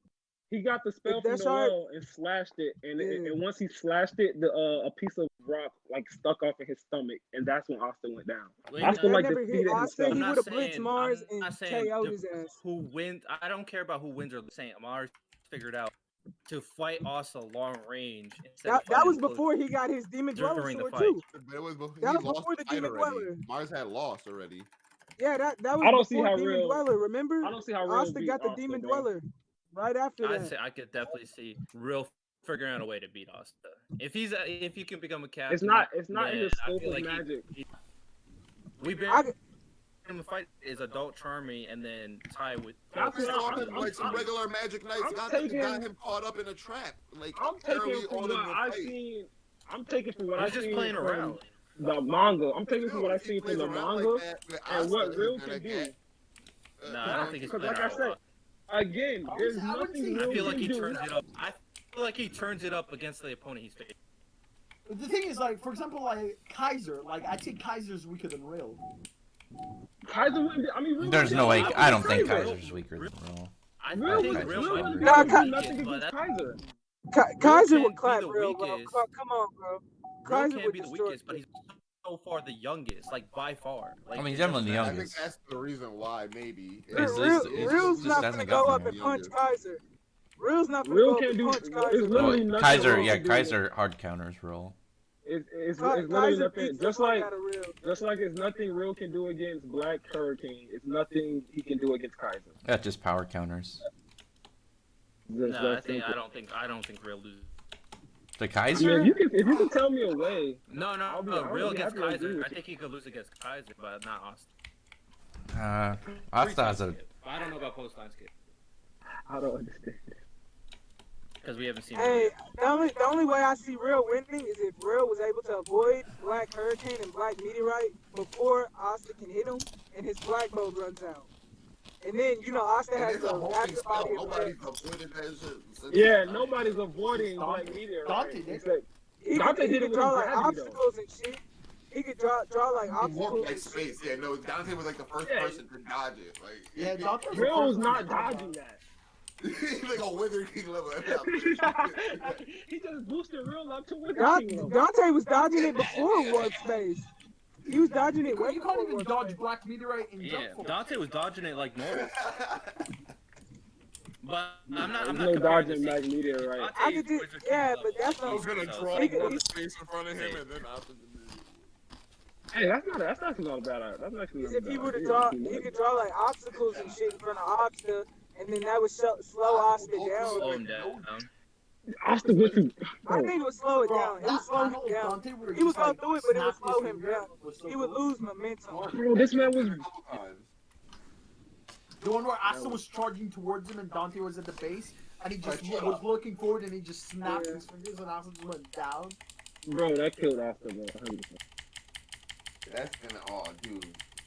he got the spell If that from the shard- wall and slashed it, and Yeah. and once he slashed it, a piece of rock like stuck off in his stomach, and that's when Asta went down. Wait, Asta if that like never hit defeated Asta, himself. he I'm would not have blitzed saying- Mars I'm and not saying KO'd his ass. who wins. I don't care about who wins or saying Mars figured out to fight Asta long range. Instead of That was fighting before he got his Demon Dweller during the sword fight. too. But it was before, That he was lost before the fight Demon already. Dweller. Mars had lost already. Yeah, that was I don't see before how Demon Real- Dweller. Remember? I don't see how Real Asta beat got the Asta, Demon bro. Dweller right after that. I could definitely see Real figuring out a way to beat Asta. If you can become a captain, It's not in then his I scope feel of like magic. We I barely could- him to fight is Adult Charming and then tie with. That's We what saw I'm- him like some I'm- regular Magic Knights I'm got taking- him caught up in a trap. Like I'm early taking from on what in the I've fight. seen. I'm taking from what He's I've just seen playing from around. the manga. I'm taking from what I've He seen from plays the around manga like that with and what Asta, Real he's can gonna do. get- No, I don't think he's Because playing like I around. said, again, there's I wouldn't nothing say- Real I feel like can he do. turns it up. I feel like he turns it up against the opponent he's facing. The thing is, like, for example, like Kaiser, like I think Kaiser's weaker than Real. Kaiser wouldn't. I mean, Real There's wouldn't no be- way. would I don't think say Real. Kaiser's weaker than Real. I Real think would Real Real might wouldn't be be Nah, able to the do nothing weakest, but against that- Kaiser. Kaiser can't would be clap the Real, bro. weakest. Come on, bro. Real Kaiser can't would be the destroy weakest, but Real. he's so far the youngest, like by far. Like, I mean, he's in terms definitely the of- I think youngest. that's the reason why maybe. It's- Real's just not gonna hasn't go gotten up there. and punch Kaiser. Real's not gonna Real go up can't and do- punch it's Kaiser. literally bro. nothing Kaiser, Real yeah, can do. Kaiser hard counters Real. It's literally Kaiser nothing. beats the Just fuck like out of Real. Just like it's nothing Real can do against Black Hurricane, it's nothing he can do against Kaiser. That's just power counters. Just No, that I don't think Real loses. The I mean, Kaiser? if you can tell me a way, No, I'll be Real against happy to agree Kaiser. with I you. think he could lose against Kaiser, but not Asta. Asta has a. I don't know about post-time skip I don't understand. because we haven't seen. Hey, Real. the only way I see Real winning is if Real was able to avoid Black Hurricane and Black Meteorite before Asta can hit him and his Black Mode runs out. And then, Asta And has it's a the homing after spell. body Nobody's effect. avoided that shit. Yeah, nobody's avoiding Dante- Black Meteor. Dante Right? did. Except He Dante could did it with draw his like gravity, though. obstacles and shit. He could draw like He obstacles. walked like and space. shit. Yeah, no, Dante was like the first Yeah. person to dodge it. Like, Yeah, Dante's the Real was first not one to come dodging out. that. he's like a Wither King level. He just boosted Real up to Wither King level. Dante was dodging it before warp space. He was dodging it way You before can't even warp dodge space. Black Meteorite and Yeah, jump force. Dante was dodging it like normal. But I'm not There's comparing no the dodging same- Black Meteor, right? Dante I could is do- Wizard yeah, King but level. that's not- He's gonna So, draw He could- one space in front of him, and then after the Hey, that's actually not a bad idea. That's actually not a If bad he were to idea. draw, he could draw like obstacles and shit in front of Asta, and then that would slow Asta down. Slow him down. Asta was too. I think it would slow it down. It would That slow him panel of down. Dante where He would just, go like, through it, but it would snapped his slow him finger down. was so He would cool. lose momentum. Bro, this man was. The one where Asta was charging towards him and Dante was at the base, and he just was looking forward and he just snapped his fingers and Asta just went down. Bro, that killed Asta, bro. 100%. That's gonna. Oh, dude.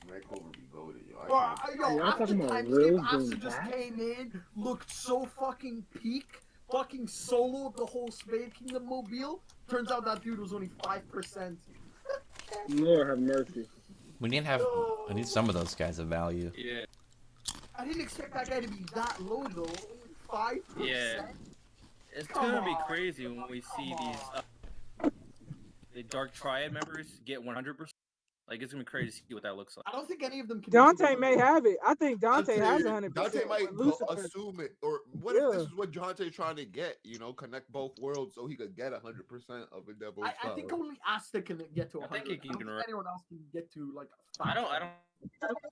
Black Clover be goated, yo. I Bro, can't- yo, Y'all after talking about time real skip, Asta doing just that? came in, looked so fucking peak, fucking soloed the whole Spade Kingdom mobile. Turns out that dude was only 5%. Lord have mercy. We need some of those guys of value. Yeah. I didn't expect that guy to be that low though. Only 5%. Yeah. It's Come gonna be on. crazy when we see Come these the Dark Triad members get 100%. Like it's gonna be crazy to see what that looks like. I don't think any of them can. Dante may have it. I think Dante has 100%. Dante might but Lucifer, assume it, or what if this is what Dante's trying to get? You know, connect both worlds so he could get 100% of a devil's I think power. only Asta can get to 100. I think he can don't think anyone else can get to like. I don't.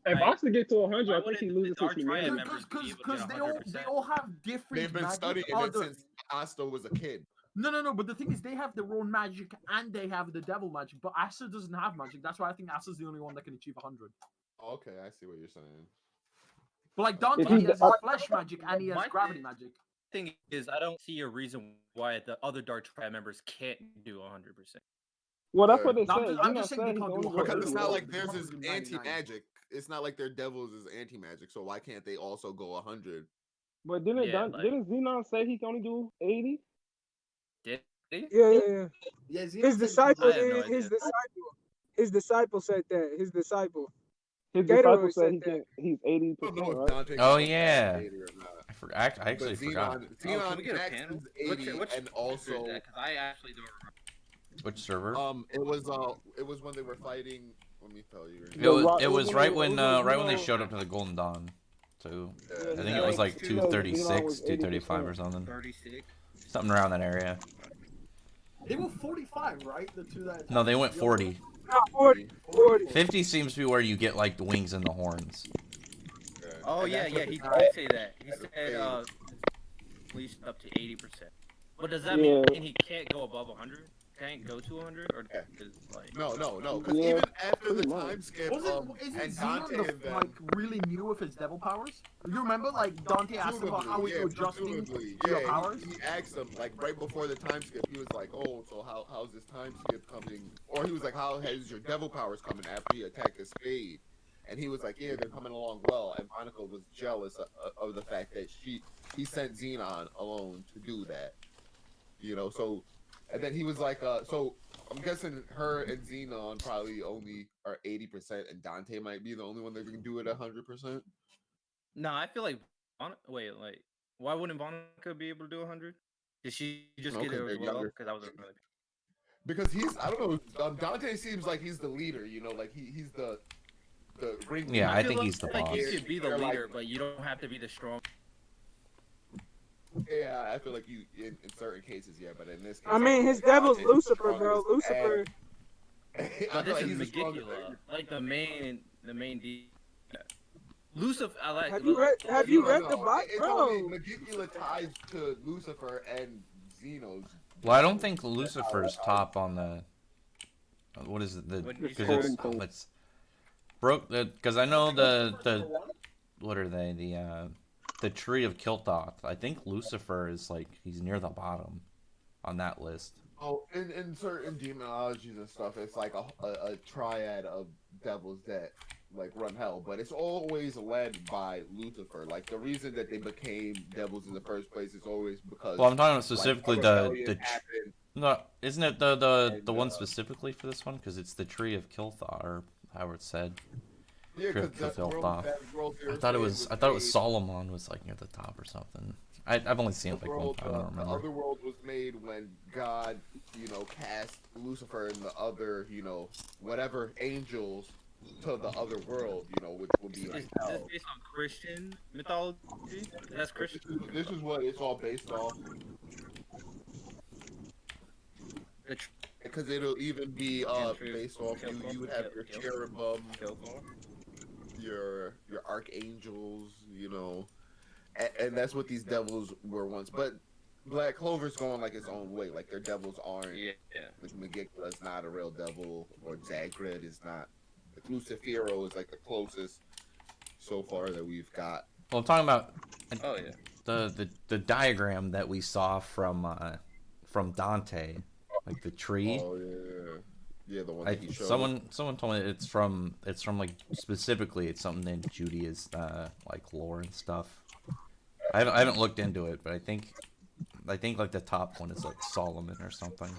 If Right. Asta get to 100, Why I think he wouldn't loses the Dark his Triad humanity. members be able to Because get they 100%? all have different. They've been magic. studying it since Asta was a kid. No. But the thing is, they have their own magic and they have the devil magic. But Asta doesn't have magic. That's why I think Asta's the only one that can achieve 100. Okay, I see what you're saying. But like Dante, If he he's has the- his flesh magic and he has My gravity magic. Thing is, I don't see a reason why the other Dark Triad members can't do 100%. Well, that's what they No, said. I'm Xenon just saying said they he can't can do only go 'Cause it's 80. not like They theirs can't is do 99. anti-magic. It's not like their devils is anti-magic. So why can't they also go 100? But didn't Yeah, like- didn't Xenon say he can only do 80? Did he? yeah. Yeah, His disciple, I have no his disciple said that. His disciple. His Gatorade disciple said said he's I don't know 80%, if right? Dante Oh, can go yeah. 80 or not. I actually But forgot. Xenon Can we get a Max panel? is 80, and also because I actually don't remember. Which server? it was when they were fighting. Let me tell you. It was right when they Xenon- showed up to the Golden Dawn. So Yeah, I think it was like Xenon 236, was 235 or 80%. something. 36. Something around that area. They were 45, right? The two that. No, they went 40. Not 40. 50 seems to be where you get like the wings and the horns. Oh And yeah, that's yeah, what he the did say that. He That's said okay. at least up to 80%. But does that Yeah. mean he can't go above 100? Can't go to 100, or Yeah. is like No, because Yeah, even after the pretty much. time skip, Isn't and Xenon Dante the, and them, like really new with his devil powers? You remember like Dante asked him about how we were adjusting presumably, to your yeah, powers? he asked him like right before the time skip. He was like, "Oh, so how's this time skip coming?" Or he was like, "How has your devil powers coming after you attack the spade?" And he was like, "Yeah, they're coming along well." And Monica was jealous of the fact that he sent Xenon alone to do that. You know, so and then he was like, so I'm guessing her and Xenon probably only are 80%, and Dante might be the only one that can do it 100%. no, I feel like wait, like why wouldn't Monica be able to do 100? Did she just No, get 'cause it they're as well? younger. Because I was really. Because I don't know, Dante seems like he's the leader, you know, like he's the ring. Yeah, I feel think he's the like boss. you could be the They're like- leader, but you don't have to be the strong. Yeah, I feel like you in certain cases, yeah, but in this case, I mean, his devil's Lucifer, bro. Lucifer. I But feel this like is he's the strongest Megicula, like the main D. Lucifer, I like. Have you read the Bible, It's bro? only Megicula ties to Lucifer and Xenos. Well, I don't think Lucifer's top on the. What is it? What did you Because say? it's broke. Because I know the what are they? The tree of Qliphoth. I think Lucifer is like he's near the bottom on that list. Oh, in certain demonologies and stuff, it's like a triad of devils that like run hell, but it's always led by Lucifer. Like the reason that they became devils in the first place is always because. Well, I'm talking about specifically like, the rebellion happened. no, isn't it the And, one specifically for this one? Because it's the tree of Qliphoth, or however it's said. Yeah, Tree 'cause of that Qliphoth. world- that world I thought it made- was Solomon was like near the top or something. I've only seen it like one world, time. I don't the remember. other world was made when God, cast Lucifer and the other, whatever angels to the other world, which would be Is like this hell. based on Christian mythology? That's Christian. This is what it's all based off. The tr- Because it'll even be True. based off you would have your cherubim, Qliphoth. your archangels, and that's what these devils were once. But Black Clover's going like its own way. Like their devils aren't. Yeah. Like Megicula is not a real devil, or Zagrid is not. Like Lucifero is like the closest so far that we've got. Well, I'm talking about Oh yeah. the diagram that we saw from Dante, like the tree. Oh yeah, the one that he showed. Someone told me it's from like specifically it's something in Julius like lore and stuff. I haven't looked into it, but I think like the top one is like Solomon or something.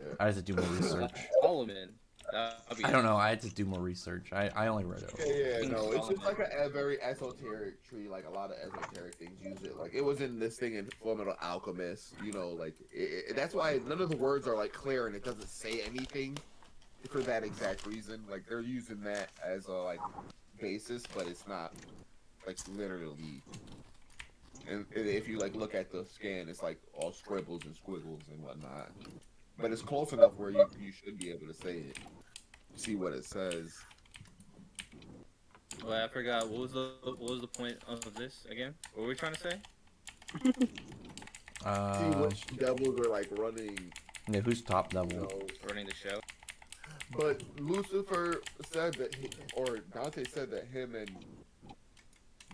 Yeah. I had to do more research. Parliment. I don't know. I had to do more research. I only read it. Yeah, no, it's just like a very esoteric tree. Like a lot of esoteric things use it. Like it was in this thing in Fullmetal Alchemist. You know, like that's why none of the words are like clear and it doesn't say anything for that exact reason. Like they're using that as a like basis, but it's not like literally. And if you like look at the scan, it's like all scribbles and squiggles and whatnot. But it's close enough where you should be able to say it. See what it says. Well, I forgot what was the point of this again? What were we trying to say? See which devils are like running. Yeah, who's top devil? You know, Running the show. but Lucifer said that, or Dante said that him and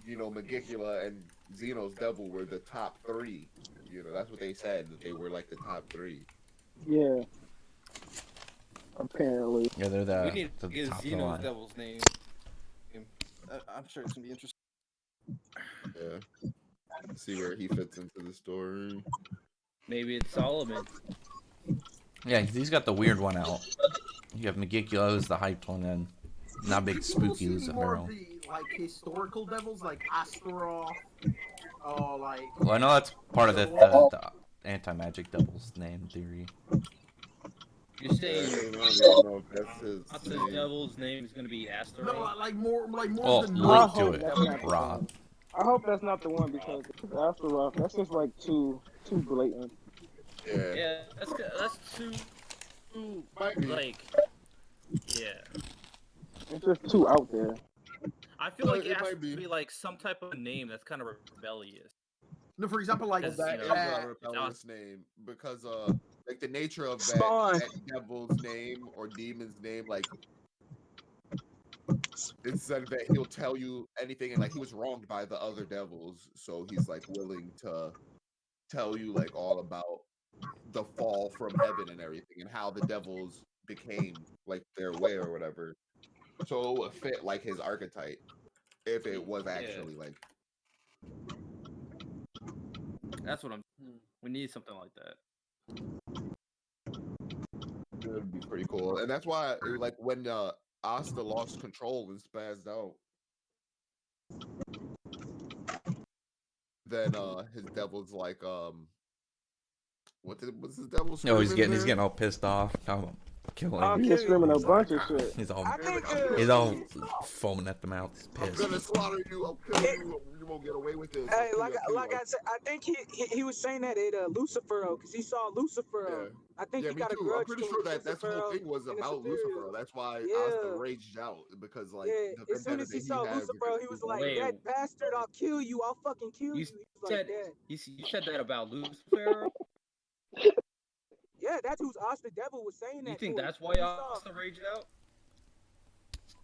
Megicula and Xeno's devil were the top 3. You know, that's what they said, that they were like the top 3. Yeah. Apparently. Yeah, they're We need the to get top of the Xeno's line. devil's name. I'm sure it's gonna be interesting. Yeah. See where he fits into the story. Maybe it's Solomon. Yeah, he's got the weird one out. You have Megicula who's the hyped one, and not big spooky People who's see a more barrel. of the like historical devils, like Astaroth, like Well, I know that's part of the anti-magic devil's name theory. You're I saying don't even know if that's his Asta's name. devil's name is gonna be no, Astaroth? like more Well, of the link to hope it, that's not the Rob. one. I hope that's not the one because Astaroth, that's just like too blatant. Yeah. Yeah, that's too Might be. like yeah. It's just too out there. I feel No, like it it has might to be. be like some type of name that's kind of rebellious. No, for example, like Because, That you is know, a rebellious name because like the nature of Spawn. that devil's name or demon's name, like it said that he'll tell you anything, and like he was wronged by the other devils, so he's like willing to tell you like all about the fall from heaven and everything and how the devils became like their way or whatever. So it would fit like his archetype if it was actually like that's what I'm. We need something like that. it would be pretty cool. And that's why like when Asta lost control and spazzed out, then his devil's like what's his devil No, he's screaming getting there? all pissed off. I'm killing him. He's screaming a bunch of shit. He's all I think he's all foaming at the mouth. He's I'm pissed. gonna slaughter you. I'll kill you. You won't get away with this. I'll Hey, kill like you, I'll kill you. I said, I think he was saying that at Lucifero because he saw Lucifero. Yeah. I think Yeah, he me got a too. grudge I'm pretty sure towards that that's the whole Lucifero thing was and the about Superior. Lucifer. That's why Asta Yeah. raged out because like Yeah, the as soon as he vendetta saw had Lucifero, because he was of like, Wait. "That bastard, I'll kill you. I'll fucking kill you." You He was like said that. you said that about Lucifer. Yeah, that's who's Asta Devil was saying that. You think towards. that's why When he saw- Asta raged out?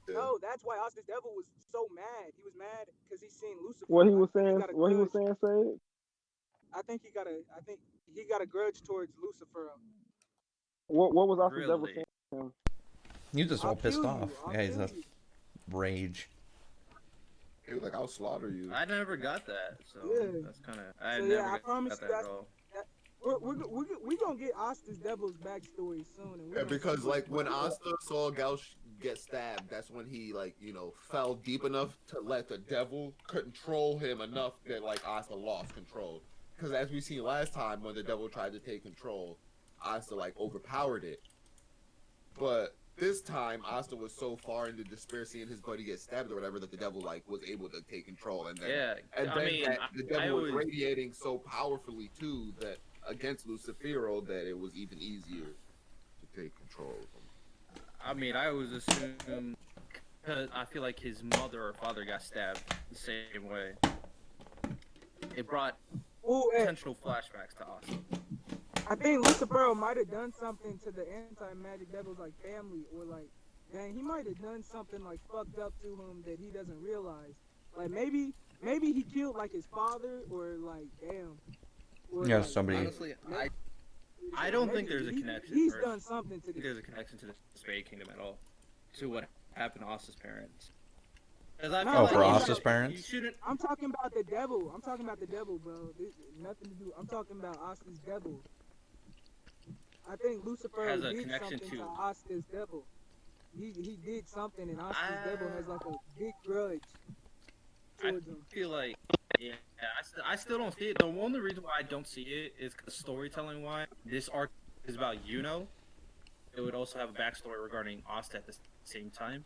No, that's why Asta Devil was so mad. He was mad because he seen Lucifer. What he was I think saying, got a what he was grudge. saying, say. I think he got a grudge towards Lucifero. What was Asta Devil Really? saying? He's just all I'll pissed kill off. you. I'll Yeah, he's kill a you. rage. He was like, "I'll slaughter you." I never got that, so Yeah. that's kind of. I So, never yeah, I promise got you that at that's- all. We're gonna get Asta's Devil's backstory soon. And we're Yeah, gonna because see like when what- Asta saw Gauch get stabbed, that's when he like fell deep enough to let the devil control him enough that like Asta lost control. Because as we seen last time when the devil tried to take control, Asta like overpowered it. But this time Asta was so far into despair seeing his buddy get stabbed or whatever that the devil like was able to take control and then Yeah, and I then mean, that the I devil was always, radiating so powerfully too that against Lucifero that it was even easier to take control of him. I mean, I always assume because I feel like his mother or father got stabbed the same way. it brought Ooh, potential flashbacks to Asta. I think Lucifero might have done something to the anti-magic devil's like family, or like, dang, he might have done something like fucked up to him that he doesn't realize. Like maybe he killed like his father, or like damn, or Yeah, like, somebody. Honestly, I don't think there's a connection. He's first. done something to I think this. there's a connection to the Spade Kingdom at all, to what happened to Asta's parents. 'Cause I No, feel Oh, like for you Asta's should- parents? You shouldn't. I'm talking about the devil. I'm talking about the devil, bro. This nothing to do. I'm talking about Asta's devil. I think Lucifer Has a did connection something to- to Asta's devil. He did something, and Asta's devil has like a big grudge towards him. I feel like, yeah, I still don't see it. The only reason why I don't see it is because storytelling wise, this arc is about Yuno. It would also have a backstory regarding Asta at the same time.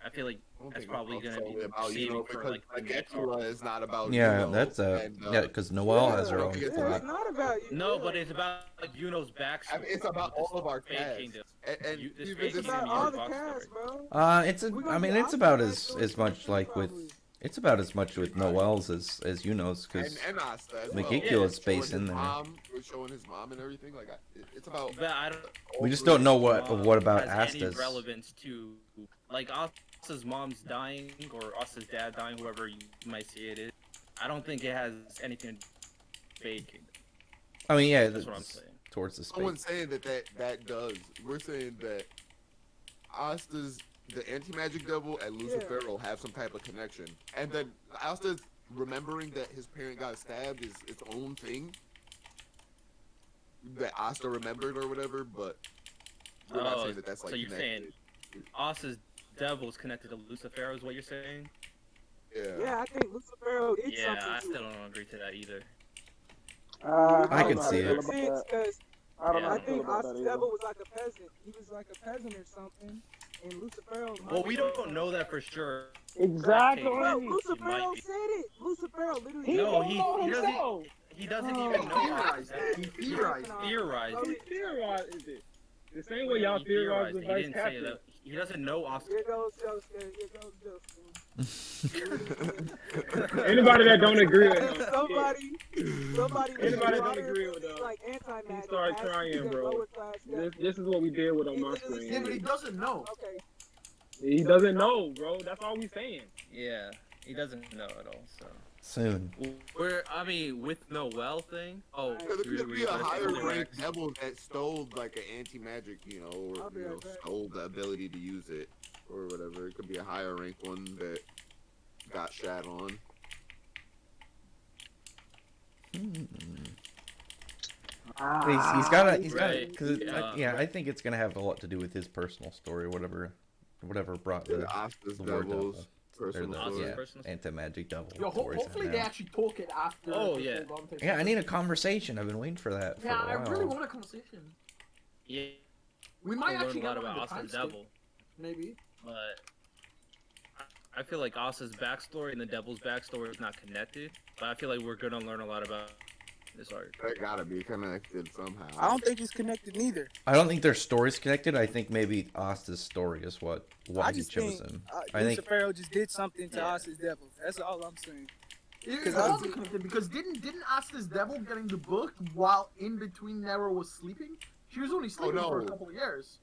I feel like I don't that's think probably it's gonna be solely about saving for because like the next Ekula arc. is not about Yeah, Yuno, that's and, yeah, because Noelle has her yeah, own yeah, Yeah, it's plot. not about you. No, yeah. but it's about like, Yuno's backstory. I mean, it's about with all of our Spade cast. Kingdom. And You- this even Spade It's this about Kingdom all is the your cast, backstory. bro. It's a. We're I gonna mean, get it's Asta's about backstory as much too, like with. probably. It's about as much with Noelle's as Yuno's, because and Asta as Megicula's well. based Showing in his there. mom, we're showing his mom and everything. Like, it's about. But I don't. We just don't know what about has any Asta's. relevance to like Asta's mom's dying or Asta's dad dying, whoever you might see it is. I don't think it has anything to do with Spade Kingdom. I mean, yeah, That's what I'm it's saying. towards the No space. one's saying that does. We're saying that Asta's the anti-magic devil and Lucifero have some type of connection, and then Asta's remembering that his parent got stabbed is its own thing that Asta remembered or whatever. But we're not saying that that's like so you're connected. saying Asta's devil is connected to Lucifero, is what you're saying? Yeah, I think Lucifero did Yeah, something I to still him. don't agree to that either. I don't can know how see to it. feel about that. Because I don't know Yeah. how I to feel think about that Asta's either. devil was like a peasant. He was like a peasant or something. And Lucifero. Well, we don't know that for sure. Exactly. Bro, He Lucifero might be. said it. Lucifero literally. He No, don't he- know he doesn't- himself. He doesn't Oh, even know. theorized it. He He theorized it. theorized He it. theorized it. The same way y'all He theorized the He vice didn't say captain. that. He doesn't know Asta. Here goes Justin. Here goes Justin. Anybody that don't agree with him, Somebody Anybody with don't water agree with is him. like anti-magic. He started has to be crying, the bro. lower class devil. this is what we deal with on He my literally screen. Yeah, but he doesn't know. Okay. He doesn't know, bro. That's all we saying. Yeah, he doesn't know at all. So Soon. I mean, with Noelle thing. Oh, There could we be a higher ranked ranked devil that stole like an anti-magic, or I'll be right back. stole the ability to use it or whatever. It could be a higher ranked one that got shat on. He's got Right. because Yeah. I think it's gonna have a lot to do with his personal story, whatever brought the Asta's the word devils devil. personal Asta's story. yeah, personal story. anti-magic devil. Yo, stories hopefully now. they actually talk it after. Oh, the yeah. full Dante Yeah, I need a season. conversation. I've been waiting for that for Yeah, a I while. really want a conversation. Yeah, We might we'll learn actually a lot get one about in the Asta's timestamp, devil, maybe. but I feel like Asta's backstory and the devil's backstory is not connected. But I feel like we're gonna learn a lot about this arc. That gotta be connected somehow. I don't think it's connected neither. I don't think their story's connected. I think maybe Asta's story is why I he just chose think him. I think Lucifero just did something to Yeah. Asta's devil. That's all I'm saying. It Because was connected because didn't Asta's devil getting the book while in between Nero was sleeping? She was only sleeping for a no. couple of years.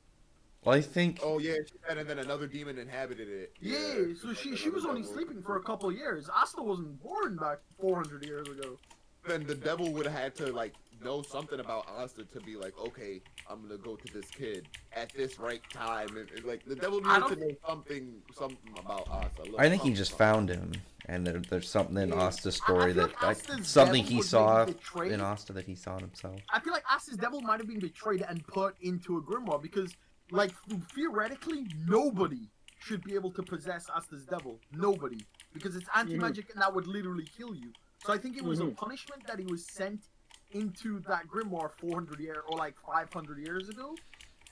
well, I think Oh yeah, she said, and then another demon inhabited it. Yeah, so like she another was only devil. sleeping for a couple of years. Asta wasn't born back 400 years ago. Then the devil would have had to like know something about Asta to be like, okay, I'm gonna go to this kid at this right time, and like the devil I needed to don't- know something about Asta. Look, I think he something just about found him, and there's something in Yeah. Asta's I story feel that like Asta's something devil he was saw maybe betrayed. in Asta that he saw in himself. I feel like Asta's devil might have been betrayed and put into a grimoire because, like, theoretically, nobody should be able to possess Asta's devil. Nobody. Because it's anti-magic and that would literally kill you. So I think it was a punishment that he was sent into that grimoire 400 years or like 500 years ago.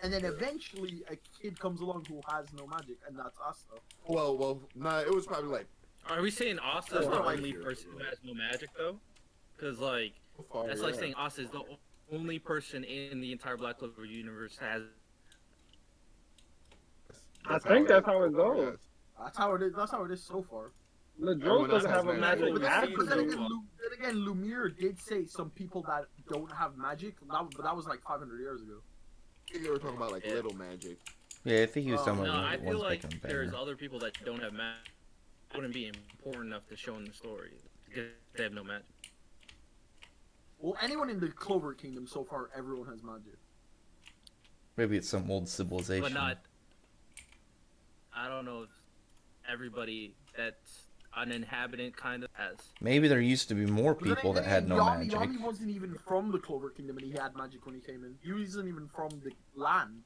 And then eventually a kid comes along who has no magic, and that's Asta. Well, nah, it was probably like Are we saying Asta is That's the what I only hear. person who has no magic though? Because like far, that's like yeah. saying Asta is the only person in the entire Black Clover universe that has. I think that's how it goes. That's how it is. That's how it is so far. Ladros doesn't have a magic. magic But then attribute. again, Lumiere did say some people that don't have magic. But that was like 500 years ago. I think they were talking about like little magic. Yeah, I think he was talking No, about I feel ones like making there's better. other people that don't have magic. It wouldn't be important enough to show in the story because they have no magic. Well, anyone in the Clover Kingdom so far, everyone has magic. Maybe it's some old civilization. But not. I don't know if everybody that's an inhabitant kind of has. Maybe there used to be more But then people that again, had no Yami, magic. Yami wasn't even from the Clover Kingdom, and he had magic when he came in. He wasn't even from the land.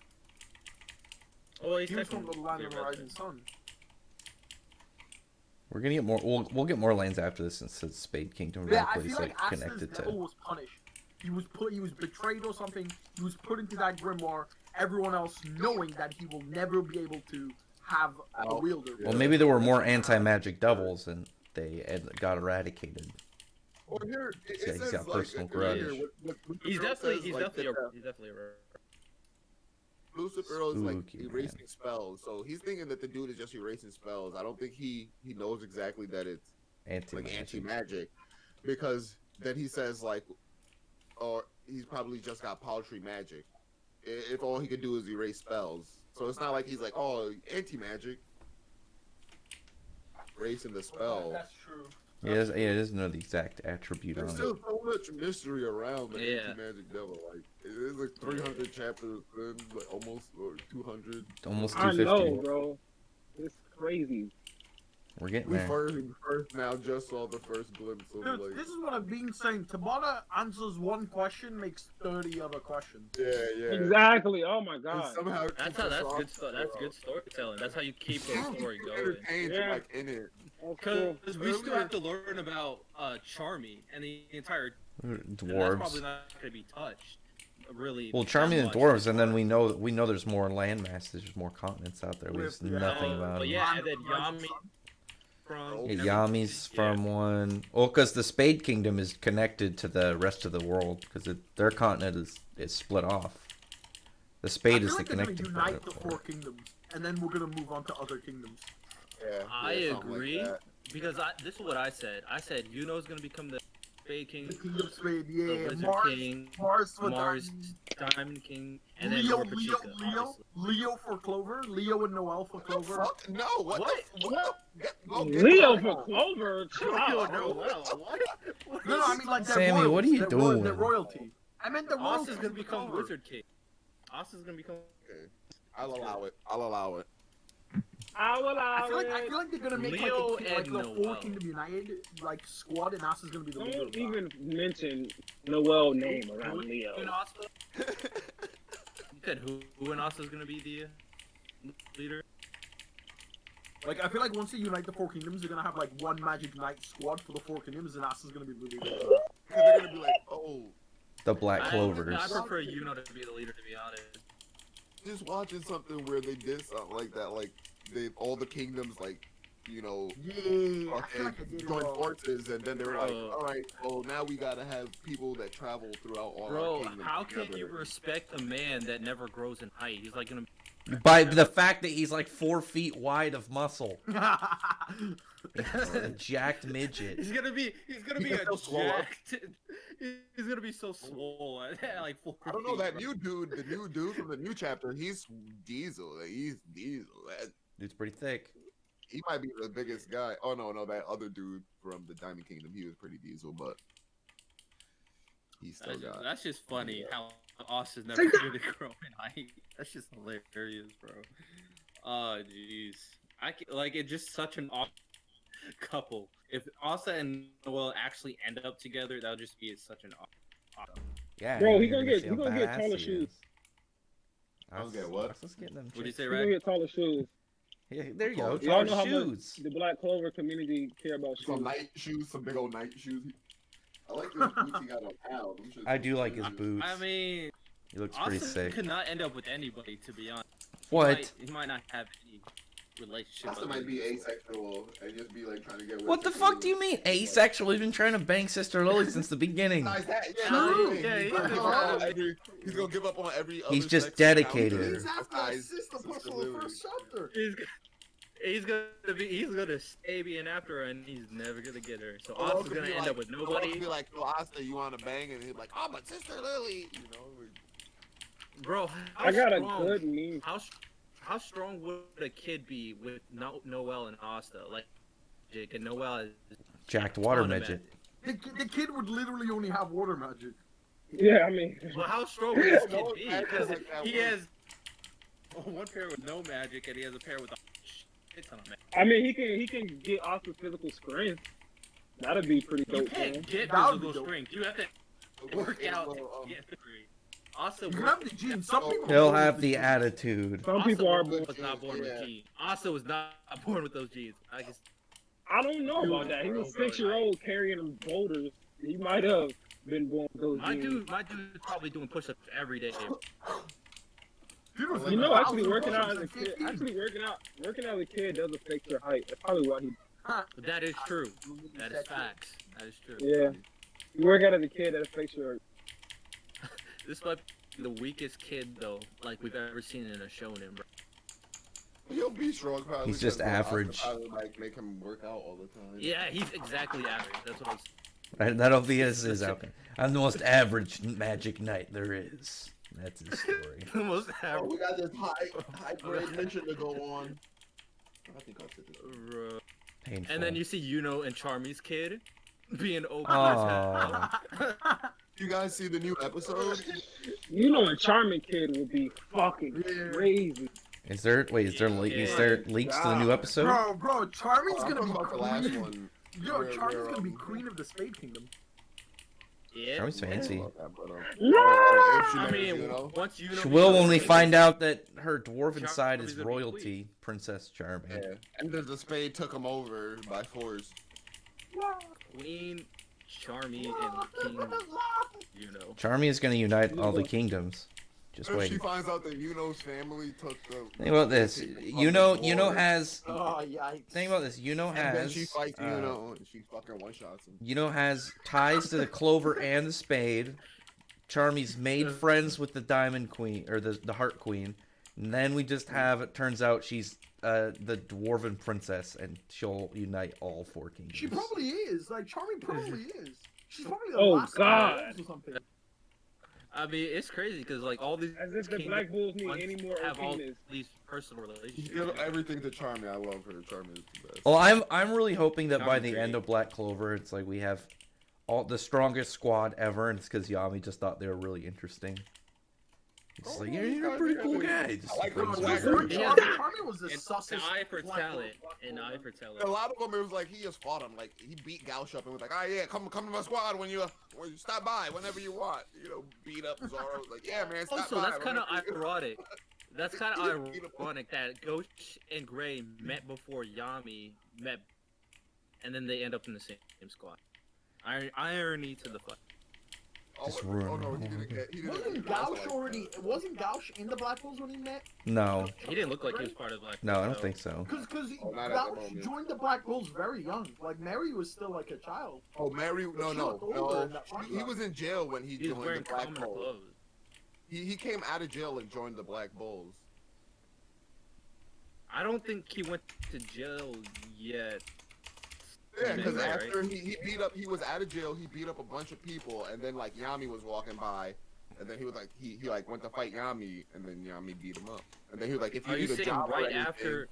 Oh, he's He was from the land of the technically Rising Sun. We're gonna get more. We'll get more lands after this since it's Spade Kingdom. Yeah, I Exactly, feel like Asta's connected devil to. was punished. He was betrayed or something. He was put into that grimoire. Everyone else knowing that he will never be able to have a wielder. Well, maybe there were more anti-magic devils and they got eradicated. Well, here it Yeah, he's says, got like, personal here, grudge. what He's Lucifer definitely says, he's like, definitely that, he's definitely a Lucifer is like Spooky, man. erasing spells, so he's thinking that the dude is just erasing spells. I don't think he knows exactly that it's like anti-magic, because then he says like, or he's probably just got paltry magic. If all he could do is erase spells, so it's not like he's like, oh, anti-magic, erasing the spell. That's true. Yeah, it doesn't know the exact attribute There's on it. still so much mystery around the Yeah. anti-magic devil. Like it is like 300 chapters in, like almost or 200. Almost I 250. know, bro. It's crazy. We're getting We there. first now just saw the first glimpse of Dude, like. this is what I've been saying. Tabata answers one question, makes 30 other questions. Yeah, yeah. Exactly. Oh my And god. somehow it That's keeps how us that's off good stuff. That's good storytelling. That's how you keep the story going. entertained, Yeah. like in it. That's cool. Because we still have to learn about Charmy and the entire. And that's Dwarves. probably not going to be touched. Really. Well, that Charming and much. dwarves, and then we know there's more land masses, there's more continents out there. We With- just nothing about But them. yeah, and then Yami from. Yeah, and Yami's everything. from one. Well, because the Spade Kingdom is connected to the rest of the world, because their continent is split off. The I Spade feel is the like they're gonna connecting unite the part. four kingdoms, and then we're gonna move on to other kingdoms. Yeah, I yeah, something like agree. that. Because this is what I said. I said Yuno's going to become the Spade King, The Kingdom Spade, the yeah. Wizard Mars, King, Mars for Mars, Diamond. Diamond King, and then Leo, Lord Leo, Pachika, Leo, obviously. Leo for Clover. Leo and Noel for What the Clover. fuck? No, what? What? The, what? Get Leo out. for Clover. Chill out. No, what? No, I mean like they're Sammy, royals. what are you They're doing? They're royalty. I meant the royalty. Asta's going to for become Clover. Wizard King. Asta's going to become. Okay. I'll allow it. I'll allow it. I will allow I it. feel like they're gonna make Leo like and the four Noel. Kingdom United like squad, and Asta's gonna be the leader. of Don't that. even mention Noel name around Who Leo. and Asta? You said who and Asta's going to be the leader? Like I feel like once they unite the four kingdoms, they're gonna have like one Magic Knight squad for the four kingdoms, and Asta's gonna be the leader. of that. Because they're gonna be like, oh, The Black Clovers. I prefer Yuno to be the leader, to be honest. just watching something where they did something like that, like they all the kingdoms, like, you know, Yeah, I feel fucking like I did it joined wrong. forces, and then they were like, Bro. all right, well now we gotta have people that travel throughout all our Bro, kingdoms how can together. you respect a man that never grows in height? He's like gonna. By the fact that he's like 4 feet wide of muscle. A jacked midget. He's gonna be He a can still swell up. jacked. He's gonna be so swole at like 4 I don't know, that feet. new dude, the new dude from the new chapter, he's Diesel. Like, he's Diesel. Dude's pretty thick. He might be the biggest guy. Oh no, that other dude from the Diamond Kingdom, he was pretty Diesel, but he still got. That's just funny how Austin's never gonna grow in height. That's just hilarious, bro. Oh jeez, like it's just such an awesome couple. If Asta and Noel actually end up together, that would just be such an awesome. Yeah. Bro, he you're gonna see get how taller badass he shoes. is. I don't get what? Let's get them. What'd you chicks. say, You're gonna right? get taller shoes. Yeah, there you go. Y'all know Taller how much shoes. the Black Clover community care about Some shoes. night shoes, some big old night shoes. I like those boots he got on Hal. Them shits I do look like his good. boots. I mean, He looks pretty Austin sick. could not end up with anybody, to be honest. What? He might not have any relationship. Asta might be asexual and just be like trying to get. What the fuck do you mean asexual? He's been trying to bang Sister Lily since the beginning. Nice hat. Yeah, True. no, Yeah, he's he's gonna give been up on trying he's gonna give up on every other He's just sex dedicated. encounter He's after besides his sister Sister push on the Lily. first chapter. He's gonna stay being after her, and he's never gonna get her. So Or Asta's gonna end up with Or nobody. be like, "Yo, Asta, you want to bang?" And he's like, "Oh, but Sister Lily," you know. Bro, I got a good meme. How strong would a kid be with Noelle and Asta? Like, Jake and Noelle is Jacked water ton of midget. The kid would literally only have water magic. Yeah, I mean, Well, how strong would this kid No be? magic Because like that he works. has one pair with no magic, and he has a pair with a shit ton of magic. I mean, he can get off the physical strength. That'd be pretty You dope. man. can't get That would be physical dope. strength. You have to work out to get the strength. Asta You have the gene. Some people He'll don't have the genes. attitude. Some people are born. was not born Yeah. with genes. Asta was not born with those genes. I guess I don't know about that. He was 6-year-old carrying boulders. He might have been born with those my genes. dude is probably doing push-ups every day. Dude was You know, like actually 1,000 working out as a push-ups kid, at 15. working out as a kid does affect your height. That's probably why he. That is true. That is facts. That is true. Yeah. You work out as a kid, that affects your. This might be the weakest kid though, like we've ever seen in a shonen, bro. He'll be strong. Probably He's just because average. Asta probably, like make him work out all the time. Yeah, he's exactly average. That's what I was. That'll be his outcome. I'm the most average magic knight there is. That's his story. The most Oh, average. we got this high grade mission to go on. I think I'll sit this. Bro. Painful. And then you see Yuno and Charmy's kid being open Aw. as hell. You guys see the new episode? You know, a charming kid would be fucking crazy. Is there leaks to the new episode? Bro, Charming's I'm gonna talking be about the last queen. one. Yo, where- Charming's where, gonna be um, queen of the Spade Kingdom. Yeah. Charmy's fancy. I mean, once you know. We'll only find out that her dwarven side is Charmy's gonna be royalty, Princess Charming. Yeah, and then the Spade took him over by force. Queen, Charmy, and King. Yuno. Charming is going to unite all the kingdoms. Just If wait. she finds out that Yuno's family took the. Think about this. Yuno has. Oh, yikes. Think about this. Yuno And then has. she fights Yuno, and she fucking one shots him. Yuno has ties to the Clover and the Spade. Charmy's made friends with the Diamond Queen or the Heart Queen, and then we just have. It turns out she's the Dwarven Princess, and she'll unite all four kingdoms. She probably is. Like, Charming probably is. She's probably the Oh, last God. or something. I mean, it's crazy because like all these As if the kingdoms Black Bulls need any more have all Okinas. these personal She relationships. did everything to Charmy. I love her. Charmy is the best. Well, I'm really hoping that by Sounds the great. end of Black Clover, it's like we have all the strongest squad ever, and it's because Yami just thought they were really interesting. It's like, yeah, you're a pretty cool guy. Just I like brings her you swagger. forward. Yeah. Charming was the And sussest. an eye for Black talent. Bulls. An eye for talent. A lot of them, it was like he just fought him. Like he beat Gauch up and was like, "Ah, yeah, come to my squad when you stop by whenever you want." You know, beat up Zoro. Like, yeah, man, stop Also, by. that's kind of whenever you-" ironic. That's kind of ironic that Ghost and Gray met before Yami met, and then they end up in the same squad. Irony to the fuck. Just Oh ruined no, the he whole didn't get. He didn't Wasn't get Gauch like- already? Wasn't Gauch in the Black Bulls when he met? No, He didn't look like he was part of Black. no, I don't so- think so. Because Oh, not at the Gauch moment. joined the Black Bulls very young. Like Mary was still like a child. Oh, Mary, no, She looked older no. in that He was in jail when he He was joined wearing the Black commoner Bulls. clothes. He came out of jail and joined the Black Bulls. I don't think he went to jail yet. Yeah, because Right, right. after he was out of jail, he beat up a bunch of people, and then like Yami was walking by, and then he was like he like went to fight Yami, and then Yami beat him up, and then he was like, if you Are you need a saying job or right anything- after?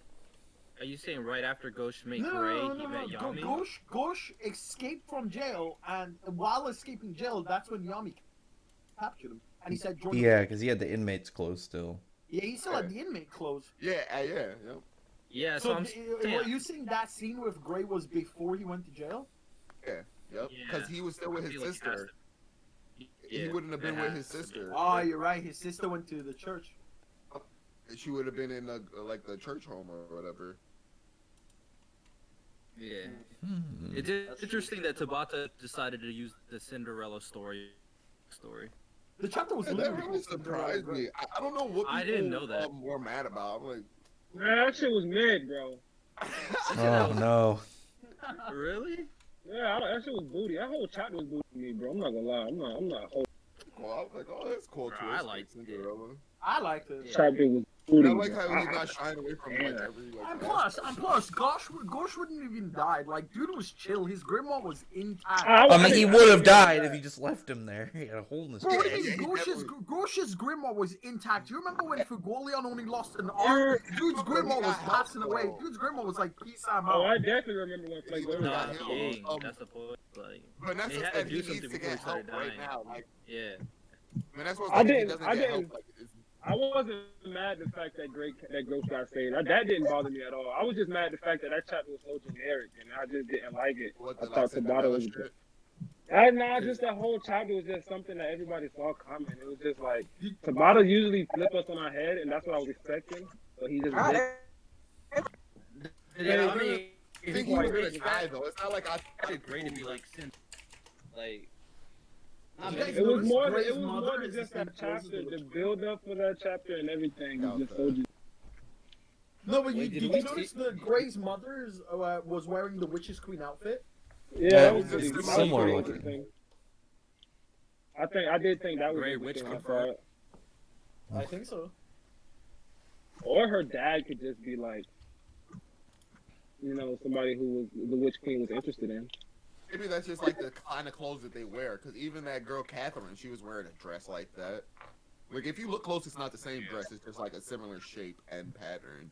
Are you saying right after Ghost met No, Gray, no, he no, met no. Yami? Gosh escaped from jail, and while escaping jail, that's when Yami captured him, and he said, "Join." Yeah, because he had the inmates clothes still. Yeah, he still had the inmate clothes. Yeah, yeah. Yeah, so, So, I'm were you saying that scene with Gray was before he went to jail? Yep, Yeah. because he was still with I his feel like it has sister. to- He yeah, wouldn't have been it with has his to be. sister. Oh, you're right. His sister went to the church. She would have been in like the church home or whatever. Yeah. Hmm. It's interesting that Tabata decided to use the Cinderella story. The chapter was And that literally really surprised me. I don't know what people I didn't know that. were mad about. I'm like, Man, that shit was mid, bro. Oh no. Really? Yeah, that shit was booty. That whole chapter was booty to me, bro. I'm not gonna lie. I'm not. well, I was like, oh, that's cool. Bro, twist, I like liked it. Cinderella. I liked it. Yeah. Chapter was like how he's not shying away from like every like. And plus, Gosh wouldn't even died. Like, dude was chill. His grandma was intact. I mean, he would have died if he just left him there. He had a hole in his Bro, what chest. do you mean? Gosh's grandma was intact. You remember when Fugolion only lost an arm? Dude's grandma was passing away. Dude's grandma was like, peace out. Oh, I definitely remember when Fugolion Nah, got dang, hit. that's the point. Like, But that's they just had to that do he something needs to before he get help started right dying. now. Like, Yeah. I mean, that's what I like, if he didn't- doesn't I get didn't- help, like, it's, I wasn't mad at the fact that Ghost got saved. That didn't bother me at all. I was just mad at the fact that chapter was so generic, and I just didn't like it. what I the thought like Cinderella Cinderella was. shit. Just that whole chapter was just something that everybody saw coming. It was just like Tabata usually flip us on our head, and that's what I was expecting. But he just did. Yeah, I mean, I think he was gonna die though. It's not like I it's great to be like since, like. It was more than just that chapter. The build up for that chapter and everything was just so. No, but Wait, did did you we notice the Grey's mother was wearing the Witch's Queen outfit? Yeah, Yeah, that was it's pretty- similar that was looking. interesting. I did think that was Grey interesting. Witch I thought. I think so. Or her dad could just be like, somebody who was the Witch Queen was interested in. maybe that's just like the kind of clothes that they wear. Because even that girl Catherine, she was wearing a dress like that. Like if you look close, it's not the same dress. It's just like a similar shape and pattern.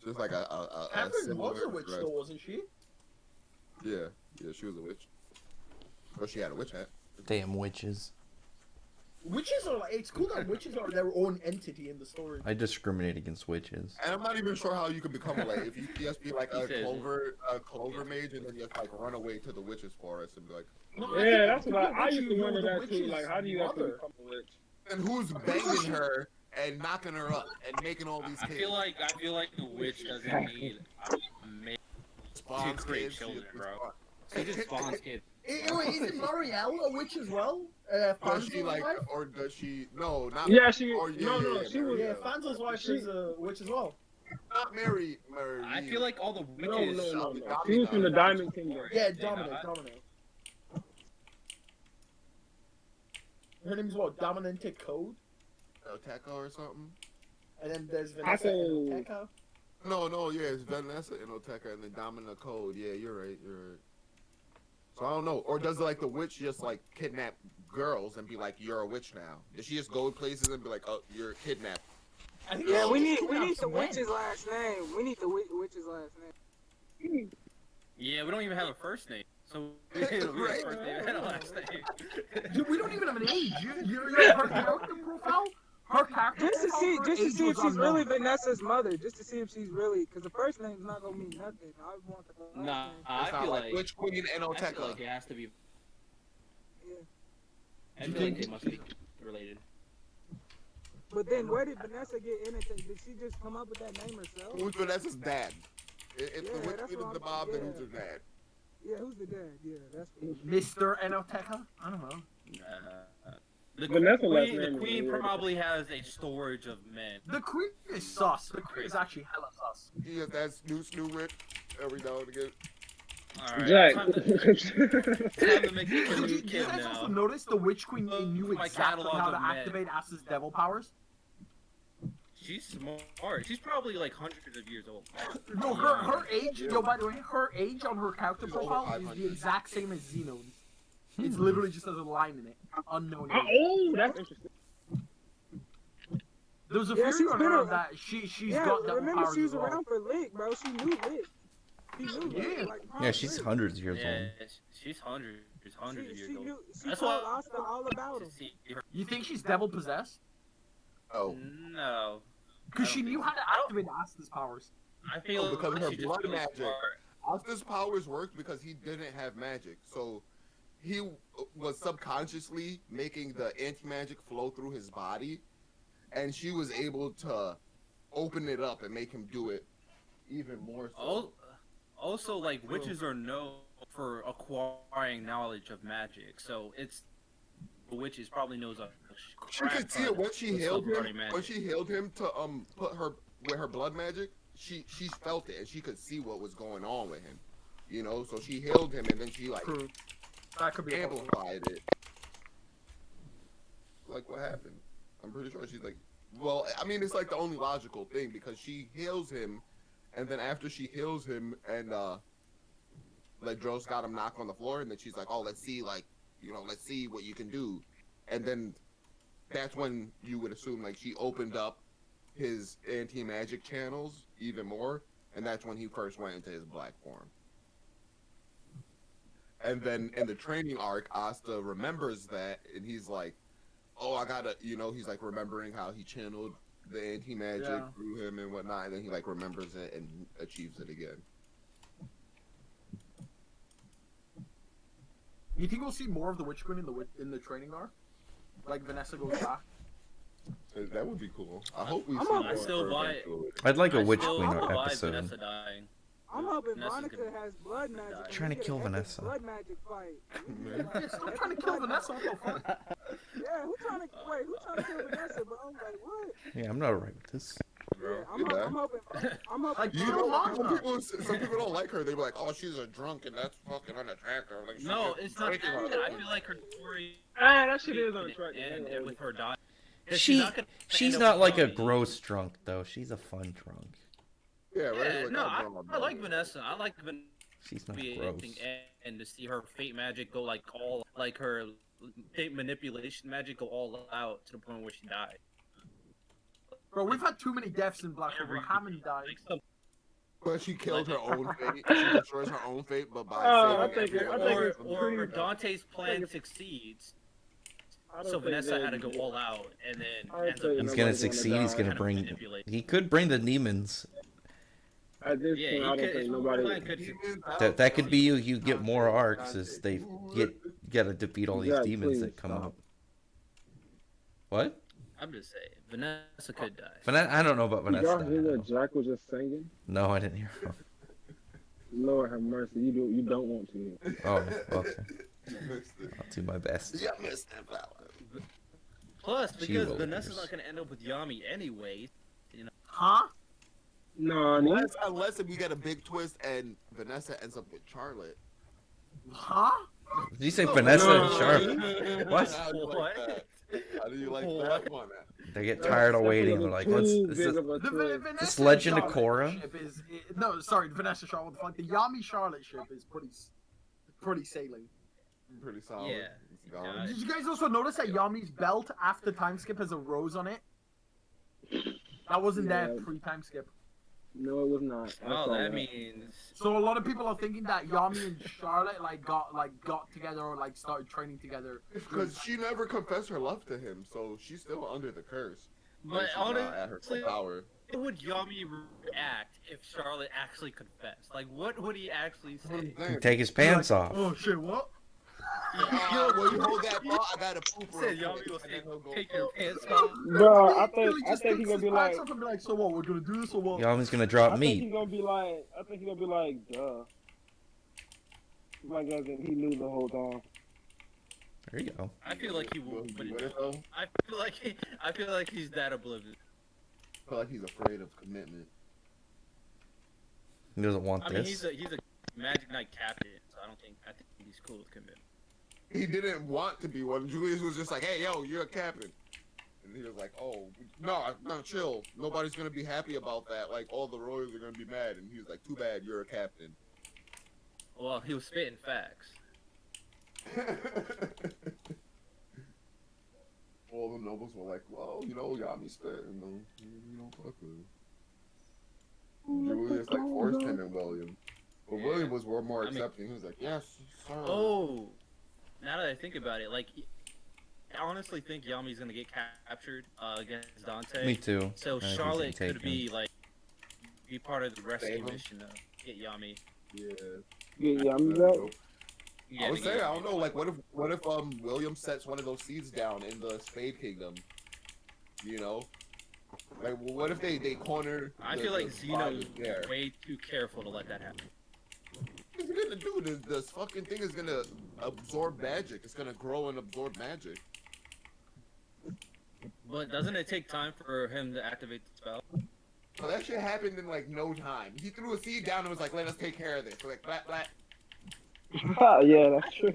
Just like a Catherine similar was a witch, dress. though, wasn't she? Yeah, she was a witch. Or she had a witch hat. Damn witches. Witches are like, it's cool that witches are their own entity in the story. I discriminate against witches. And I'm not even sure how you can become a like if you just be like He said- a clover mage and then just like run away to the witch's forest and be like, No, I Yeah, think that's to what be a I witch, used you to know wonder the that too. witch's Like, how do you actually mother. become a witch? and who's banging her and knocking her up and making all these I kids? feel like the witch doesn't need a man Spawns to create kids, children, she- bro. She just spawns kids. Wait, isn't L'Oreal a witch as well? Does she Fanzo's like, wife? or does she? No, not. Yeah, she. Or, no, she was. Yeah, Fanzo's wife is a witch as well. Not Mary. I feel like all the No. witches. She was from the Diamond Kingdom. Yeah, They not. Dominic. Her name's what? Dominante Code? Oteka or something. And then there's Vanessa and Oteka. No, yeah, it's Vanessa and Oteka and then Domina Code. Yeah, you're right. So I don't know. Or does like the witch just like kidnap girls and be like, "You're a witch now"? Does she just go places and be like, "Oh, you're kidnapped"? I think Yeah, she we need kidnaps the men. witch's last name. We need the witch's last name. Yeah, we don't even have a first name. So we have a Right. first name and a last name. Dude, we don't even have an age. You're her character profile? Her character Just to profile, see, her just to age see if was she's really unknown. Vanessa's mother. Just to see if she's really, because the first name's not gonna mean nothing. I want the last Nah, name. I It's not feel like Witch Queen and I feel Oteka. like it has to be. Yeah. I You feel like think- they must be related. But then where did Vanessa get in it? Did she just come up with that name herself? Who's Vanessa's dad? If the Yeah, Witch that's Queen what is the I'm- Bob, then yeah. who's her dad? Yeah, who's the dad? Yeah, that's what Mr. Enoteka? I don't know. The Vanessa last queen, name the is queen weird. probably has a storage of men. The queen is sus. The queen is actually hella sus. He just has new Rick every now and again. Alright, Jack. time to make a Did new you kid guys also now. notice the Witch Queen knew My exactly catalog how to of men. activate Asta's devil powers? She's smart. She's probably like hundreds of years old. No, her age, yo, by the way, her age on her character She's over profile is 500. the exact same as Xeno's. It's literally just as a line in it. Unknown age. Oh, that's interesting. There was a Yeah, theory she's on been her a- that she's yeah, got devil remember powers she was as well. around for Lick, bro. She knew Lick. She knew Lick. Yeah. Like, Yeah, she's Lick. hundreds of years Yeah, old. she's hundreds of She years old. knew. She That's told why- Asta all about him. To see her- You think she's devil possessed? Oh, No, Because I she don't knew think how to activate Asta's powers. I feel Oh, because of her she just blood really magic. smart. Asta's powers worked because he didn't have magic, so he was subconsciously making the anti-magic flow through his body, and she was able to open it up and make him do it even more so. Also, like witches are known for acquiring knowledge of magic, so it's witches probably knows a. She could see it when she with healed self-guarding him. magic. When she healed him to put her with her blood magic, she felt it and she could see what was going on with him. You know, so she healed him and then she like True. That could be a possibility. amplified it. Like what happened? I'm pretty sure she's like Well, I mean, it's like the only logical thing because she heals him, and then after she heals him, and like Dro's got him knock on the floor, and then she's like, "Oh, let's see, like, let's see what you can do," and then that's when you would assume like she opened up his anti-magic channels even more, and that's when he first went into his black form. And then in the training arc, Asta remembers that, and he's like, "Oh, I gotta," he's like remembering how he channeled the anti-magic through him and whatnot, and then he like remembers it and achieves it again. You think we'll see more of the Witch Queen in the training arc? Like Vanessa goes back. That would be cool. I hope we I'm see not- more I still of her buy- eventually. I'd like a I Witch still Queen buy episode. Vanessa dying. I'm hoping Vanessa's Monica gonna- has blood magic. and Trying we to get kill an epic Vanessa. Blood magic fight. Yeah, stop trying to kill Vanessa. What the fuck? Yeah, who trying to kill Vanessa, bro? I'm like, what? Yeah, I'm not alright with this. Yeah, Yeah. I'm hoping. Like, You Kill know what? Monica. Some people don't like her. They be like, "Oh, she's a drunk and that's fucking unattractive." Like, she's No, just it's not drinking that. all the I time. feel like her story That shit is unattractive. and with her dying. 'Cause She's she's not like a gross. gross drunk though. She's a fun drunk. Yeah, Yeah, right. no, I like Vanessa. I like Vanessa She's not be gross. anything, and to see her fate magic go like all like her fate manipulation magic go all out to the point where she died. Bro, we've had too many deaths in Black Clover. Hammond died. Like some, But she killed her own fate. She destroys her own fate, but by I saving think everyone it's else. or Dante's plan succeeds, so Vanessa had to go all out, and then I ends say up He's nobody's gonna gonna succeed. He's die. gonna Kind of bring. manipulate. He could bring the demons. At this Yeah, point, I he don't could. think His nobody. plan could. That could be you. You get more arcs as they gotta defeat all these Yeah, demons please that come stop. up. What? I'm just saying, Vanessa could die. I don't know about Did y'all hear Vanessa. what Jack was just singing? No, I didn't hear him. Lord have mercy, you don't want to hear. Oh, okay. You missed it. I'll do my best. Yeah, missed that fella. Plus, She because will Vanessa's lose. not gonna end up with Yami anyway. Huh? No, Unless if we get a big twist and Vanessa ends up with Charlotte. Huh? Did you say Vanessa and No. Charlotte? What? How do you like What? that? How do you like What? that one? They get tired of waiting. They're like, let's. This is, Vanessa Legend of and Korra? Charlotte ship is no, sorry, Vanessa Charlotte. What the fuck? The Yami Charlotte ship is pretty sailing. Pretty solid. Yeah. It's gone. Did you guys also notice that Yami's belt after time skip has a rose on it? That wasn't there Yeah. pre-time skip. No, it was not. I Oh, saw that means So a lot of people are thinking that Yami and Charlotte got together or like started training together. Because she never confessed her love to him, so she's still under the curse. But She's not at her honestly, full power. how would Yami react if Charlotte actually confessed? Like, what would he actually say? take his pants off. Oh shit! What? Well, you hold that thought, I gotta poop real Said quick, Yami will and then he'll go take your poop. pants off. Bro, I He think just he takes gonna his be pants like, off and be like, so what? We're gonna do this or what? Yami's gonna drop I think he's meat. gonna be like, duh. Like as in he knew the whole time. There you go. I feel like he Will will. he But do it, though? I feel like he's that oblivious. I feel like he's afraid of commitment. He doesn't want I mean, this. he's a Magic Knight captain, so I think he's cool with commitment. He didn't want to be one. Julius was just like, "Hey, yo, you're a captain," and he was like, "Oh, no, chill. Nobody's gonna be happy about that. Like, all the royals are gonna be mad." And he was like, "Too bad, you're a captain." Well, he was spitting facts. All the nobles were like, "Well, Yami spit, fuck with him." Julius like forced him and William, but William was more accepting. He was like, "Yes, sir." Oh, now that I think about it, like, I honestly think Yami's gonna get captured against Dante. Me too. So I think he's Charlotte gonna could take him. be part of the rescue Save him? mission to get Yami. Yeah. Yeah, I'm back. Yeah, I was to saying, get I don't Yami. know, like, what if William sets one of those seeds down in the Spade Kingdom? Like, well, what if they corner? I the- feel like the Zeno's spies there? way too careful to let that happen. What's he gonna do? This fucking thing is gonna absorb magic. It's gonna grow and absorb magic. But doesn't it take time for him to activate the spell? So that shit happened in like no time. He threw a seed down and was like, "Let us take care of this." So, like, blat blat. Yeah, that's true.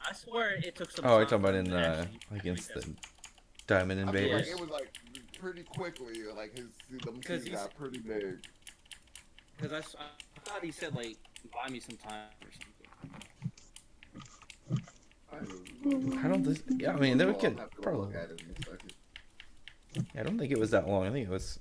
I swear it took some Oh, time. you're talking about for in him to actually against activate the Diamond I feel like Invaders. it was like pretty quickly. Like them 'Cause seeds got pretty big. Because I thought he said like buy me some time or something. I don't think. Yeah, I mean, they I'll could have to probably. look at it in a second. I don't think it was that long. I think it was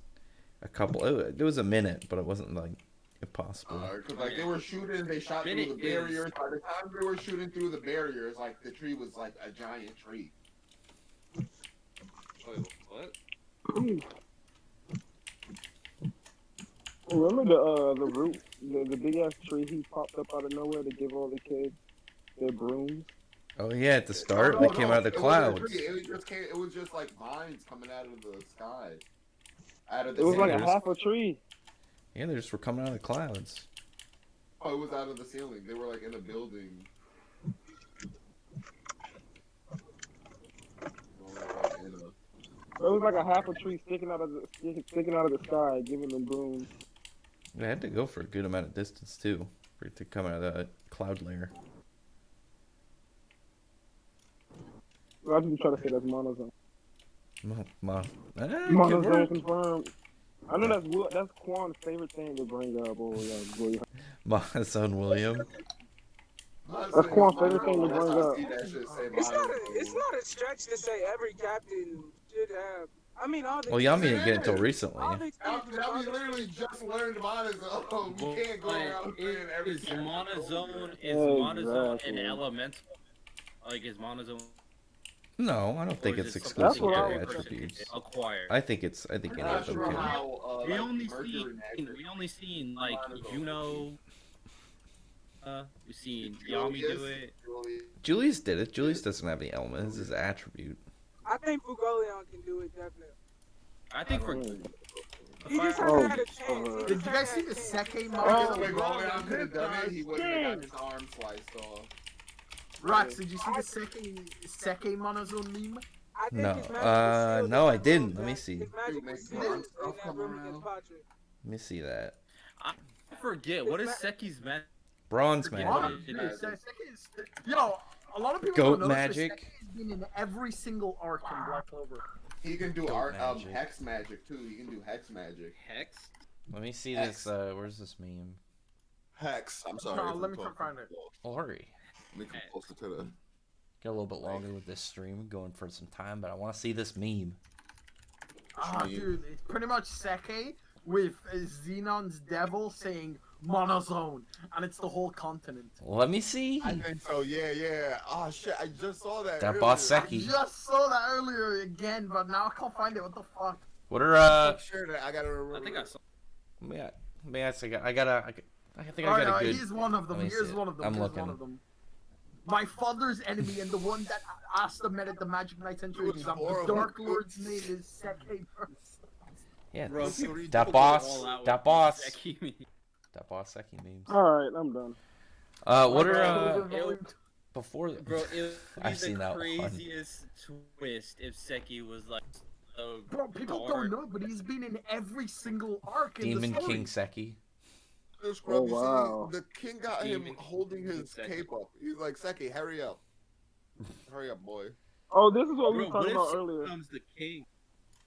a couple. It was a minute, but it wasn't like impossible. Because like they were shooting, they shot through the barriers. By the time they were shooting through the barriers, like the tree was like a giant tree. Wait, what? Remember the root, the big ass tree he popped up out of nowhere to give all the kids their brooms? Oh yeah, at the start they came out of the It wasn't a clouds. tree, it was just like vines coming out of the sky. Out of the It was like a ceiling. half a tree. Yeah, they just were coming out of the clouds. Oh, it was out of the ceiling. They were like in a building. It was like a half a tree sticking out of the sky, giving them brooms. They had to go for a good amount of distance too, for it to come out of that cloud layer. I just try to say that's monozone. Monozone. Confirmed. I know that's Quan's favorite thing to bring up. Or Monozone William. That's Quan's favorite thing to bring up. It's not a stretch to say every captain should have. I mean, all the. Well, Yami didn't get it until recently. Now we literally just learned monozone. We can't go around saying every Is monozone an elemental? Like, is monozone? No, I don't think Or is it's it exclusive something to every person attributes. can acquire? I think any I'm of not them sure can. how We like, only Mercury seen like Juno. We've seen Yami do it. Julius did it. Julius doesn't have any element. It's his attribute. I think Fugoleon can do it definitely. I think for He just Oh, hasn't had a chance. He Did just you guys see hasn't the had a chance. Seki Oh, manga? wait, Goleon could have done it. He wouldn't have got his arm sliced off. Rox, did you see the Seki monozone meme? I think No, his magic was sealed no, in I that didn't. room, Let me Jack. see. His magic Dude, was make sealed more in stuff that come room around. against Patrick. Let me see that. I forget what is Seki's magic. Bronze Forget magic. what it is. Seki is, yo, a lot of people Goat don't notice, magic. but Seki has been in every single arc in Black Clover. He can do Goat magic. hex magic too. He can do hex magic. Hex? Let me see X. this. Where's this meme? Hex. I'm sorry. No, if let I'm me try to talking find it. slow. Ori. Let me come closer to the. Get a little bit longer with this stream, going for some time, but I want to see this meme. Ah, dude, it's pretty much Seki with Xenon's devil saying monozone, and it's the whole continent. Let me see. I think so. Yeah. Oh shit! I just saw that. That earlier. boss I Seki. just saw that earlier again, but now I can't find it. What the fuck? What are I'm sure that I gotta remember. I think I saw. Yeah, I think I Oh, got no, a good. here's one of them. let me Here's see it. one of them. I'm Here's looking. one of them. My father's enemy and the one that Asta met at the Magic Knights entry It was exam. The horrible. Dark Lord's name is Seki. Yeah, Bro, this- if you that go boss, all out that with boss, Seki meme. that boss Seki memes. Alright, I'm done. What Bro, are it- before? Bro, it would I've be seen the that one. craziest twist if Seki was like so Bro, people dark. don't know, but he's been in every single arc in Demon the story. King Seki. The scrub, Oh, you wow. see, the king got him Demon holding King his Seki. cape up. He's like, Seki, hurry up. Hurry up, boy. Oh, this is what we Bro, were what talking if about Seki earlier. becomes the king?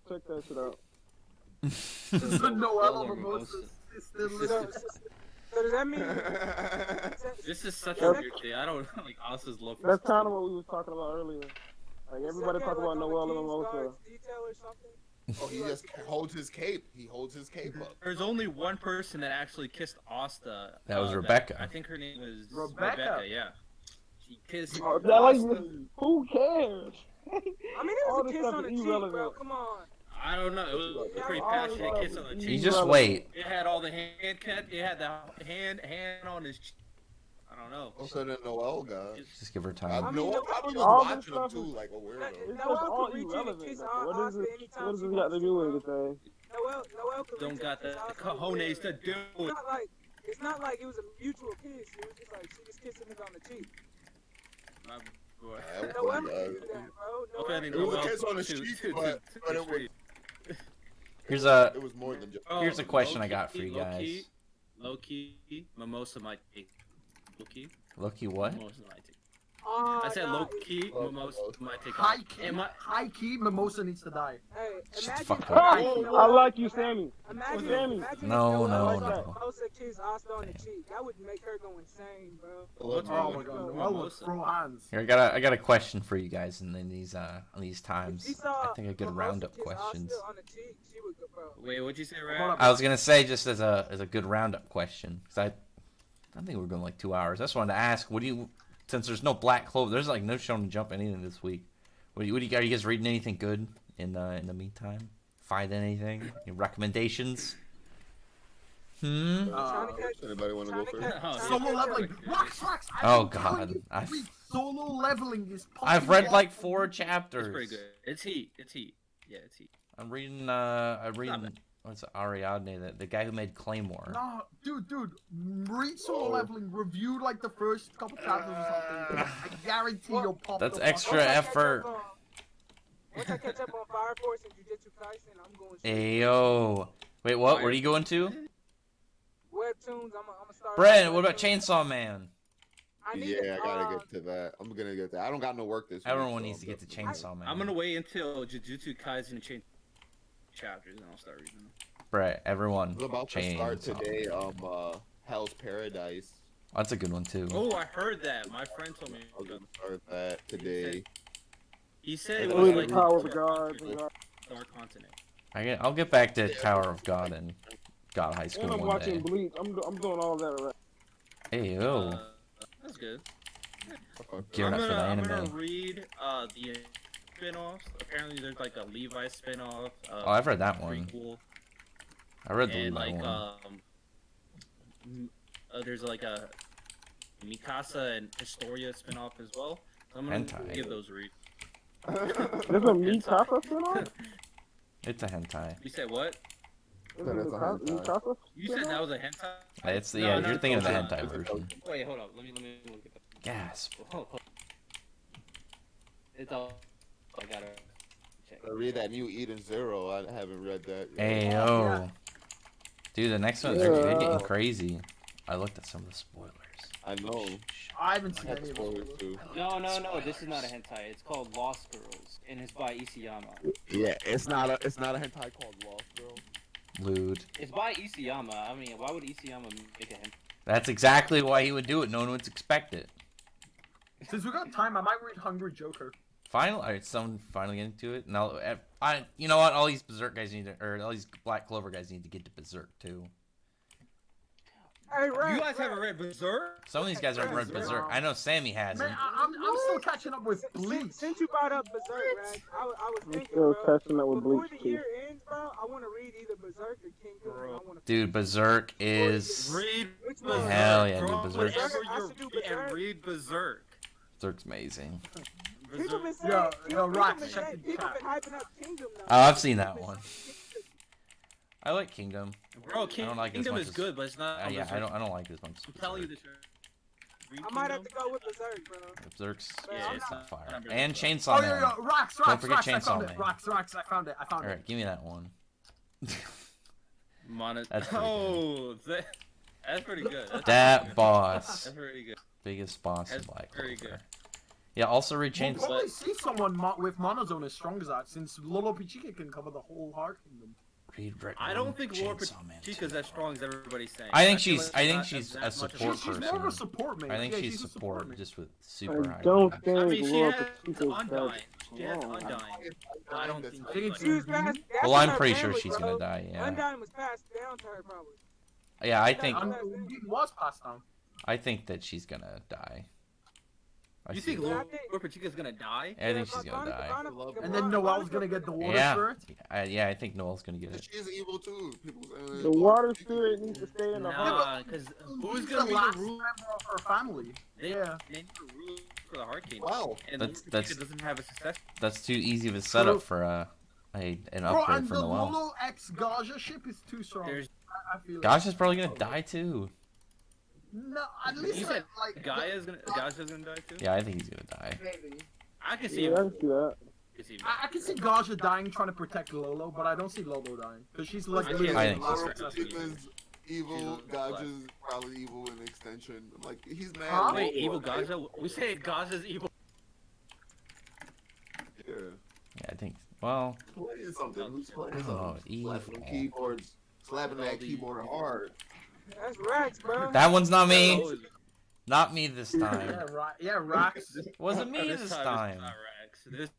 Check that shit out. This is the Noel Or of Mimosa. sister So, listed. so does that mean? This is such a weird thing. I don't like Asa's love. for That's Seki. kind of what we was talking about earlier. Like everybody talk about Noel and Mimosa. Detail or something? Oh, he just holds his cape. He holds his cape up. There's only one person that actually kissed Asta. That was Rebecca. I think her name was Rebecca. Yeah. She kissed Oh, that like, Asta. who cares? I mean, All it was a this kiss stuff on the is cheek, bro. irrelevant. Come on. I don't know. It was a pretty All passionate this kiss stuff on the is cheek. You just irrelevant. wait. It had all the hand cut. It had the hand on his cheek. I don't know. Also, the Noel guy. Just give her I time. know. mean, I was all this watching him stuff too, is- like a weirdo. It's Noel just all could reach in and irrelevant. kiss though. What Asta does it? anytime What does she it got to wants do with bro. anything? Noel could Don't reach got in the and kiss Asta cojones to anywhere. do it. It's not like it was a mutual kiss. It was just like she was kissing him on the cheek. My boy. That Noel was could pretty do that, bro. Offending It was a Noel kiss on the to- cheek, to- but to it was. treat. Here's a. It was more than just. Oh, Here's a question I low-key- got for you guys. Low-key, Mimosa might take. Low-key, Loki, what? Mimosa might take. Oh, I said nah, low key, Mimosa might take High off. key, Am I? high key, Mimosa needs to die. Hey, Shut the imagine. fuck Ha! up. You know I what? like you, Sammy. Imagine, Sammy. imagine No, if no, like Noah that. Mimosa kiss Asta on the cheek. That would make her go insane, bro. What's Oh wrong my with god, Mimosa? Noel would throw hands. Here, I got a question for you guys in these If times. she I saw think a good Mimosa roundup kiss questions. Asta on the cheek, she would go, bro. Wait, what'd you say, Hold Rad? up. I was gonna say just as a good roundup question, because I think we're going like 2 hours. I just wanted to ask, what do you, since there's no Black Clover, there's like no Shonen Jump anything this week. Are you guys reading anything good in the meantime? Find anything? Any recommendations? Trying to catch. Anybody want to go trying to first? catch- Solo leveling. Wax. Oh, I've been telling God. you to read solo leveling is. I've read like fucking 4 awesome. chapters. It's pretty good. It's heat. It's heat. Yeah, it's heat. I'm reading bad. what's it, Ariadne, the guy who made Claymore. No, dude, read solo leveling. Review like the first couple chapters or something. I guarantee you'll pop. That's the fuck extra up. effort. Once I catch up on Fire Force and Jujutsu Kaisen, I'm going straight. Ayo. Wait, what? What are you going to? Webtoons, I'm gonna start. Brent, what about Chainsaw Man? I need Yeah, I gotta get to that. I'm gonna get that. I don't got no work this week. Everyone so needs to get to definitely- Chainsaw Man. I'm gonna wait until Jujutsu Kaisen change chapters and I'll start reading them. Brett, everyone. I'm about to start Chainsaw today. Man. Hell's Paradise. That's a good one too. Oh, I heard that. My friend told me. I'm gonna start that today. He said it Oh, was the like Power of Dark God. Continent. Dark Continent. I'll get back to Tower of God and God High And School I'm one watching day. Bleach. I'm doing all that right. Hey yo, That's good. gearing up for the I'm gonna anime. read the spin-offs. Apparently, there's like a Levi spin-off. Oh, I've read that one. Prequel, I read the and Levi like one. there's like a Mikasa and Historia spin-off as well. So I'm gonna Hentai. give those a read. There's a Mikasa spin-off? It's a hentai. You said what? There's a That's a Mikasa hentai. Mikasa You said that was a hentai? It's No, yeah, no, you're thinking of the no, hentai no. version. Wait, hold up. Let me look at that. Gasp. Hold. It's all. I gotta check. I read that new Eden Zero. I haven't read that yet. Hey Yeah. yo, dude, the next one they're getting crazy. I looked at some of the spoilers. I know. I haven't I seen had any of spoilers those. too. No. This is not a hentai. It's called Lost Girls, and it's by Isayama. Yeah, it's not a hentai called Lost Girl. Lewd. It's by Isayama. I mean, why would Isayama make a hentai? That's exactly why he would do it. No one would expect it. Since we got time, I might read Hungry Joker. Alright, someone finally getting to it. Now, you know what? All these Berserk guys all these Black Clover guys need to get to Berserk too. Hey, Ray, You guys haven't read Berserk? Some of these guys haven't read Berserk. I know Sammy hasn't. Man, I'm still catching up with Bleach. Since you brought up Berserk, Rag, I was I'm thinking, still bro, catching up with before Bleach the too. year ends, bro, I want to read either Berserk or Kingdom. Bro. I wanna Dude, Berserk is Read Which Berserk. one? Hell yeah, dude, Throw Berserk. whatever I you're should do reading and Berserk. read Berserk. Berserk's amazing. People been Berserk. saying, Yo, people Rock, been check saying- the people chat. been hyping up Kingdom now. Oh, I've seen that People been one. saying I like Kingdom. Bro, I don't like it as Kingdom much is as- good, but it's not. Yeah, Berserk. I don't like it as much. as I'm telling you Berserk. this. Read I might have to Kingdom. go with Berserk, bro. Berserk's Yeah, it's it's on not- fire. not And Berserk. Chainsaw Oh, Man. yeah, Rax, Don't forget I found Chainsaw it. Man. Rax, I found it. All right, give me that one. That's pretty Oh, that's pretty good. That's That pretty good. boss, That's pretty good. biggest boss in That's Black very Clover. good. Yeah, also read We'll Chainsaw. probably see someone with Monozone as strong as that, since Lolo Pichica can cover the whole Heart Kingdom. I don't think Lord Chainsaw Man Chica's as strong as everybody's saying. I think feel she's- like I think not she's as a much support as- She's more of a support man. I think Yeah, she's she's a support man. just with super I high. don't I think mean, she Lord has Pachica's Undyne. that She has strong. Undyne. I don't think I think it's- She was passed. that's Well, in I'm her pretty sure family, she's bro. gonna die. Yeah. Undyne was passed down to her, probably. Yeah, I think Undyne was passed down. that she's gonna die. I You see think it. Lord Pachica's gonna die? I think she's gonna die. And then Noel's gonna get the water Yeah. spirit. Yeah, I think Noel's gonna get it. She's evil too. People saying The water spirit needs to stay in the heart. Nah, because who's She's gonna the be last the ruler? member of her family. They, Yeah. they need to rule for the Heart Kingdom. Wow. And That's- Lord that's- Pachica doesn't have a successor. That's too easy of a setup for an Bro, upgrade and for the Noel. Lolo X Gaja ship is too strong. There's I feel Gosh is probably gonna die too. No, at least You said like Gaia's gonna die too. Yeah, I think he's gonna die. Maybe. I can see Yeah, him. I can see that. I can see him. I can see Gaja dying trying to protect Lolo, but I don't see Lolo dying because she's like I literally can't I the think last so. Lord successor. Pachica's Evil Gaja's probably evil in extension. Like he's mad. Huh? Wait, evil Gaja? We say Gaja's evil. Yeah. Yeah, I think. Well, Playing something. Who's playing oh, something? evil. Slapping them keyboards. Slapping that keyboard hard. That's Rex, bro. That one's not me. Always- Not me this Yeah, time. right. Yeah, Rax. Wasn't me This this time time. it's not Rex. This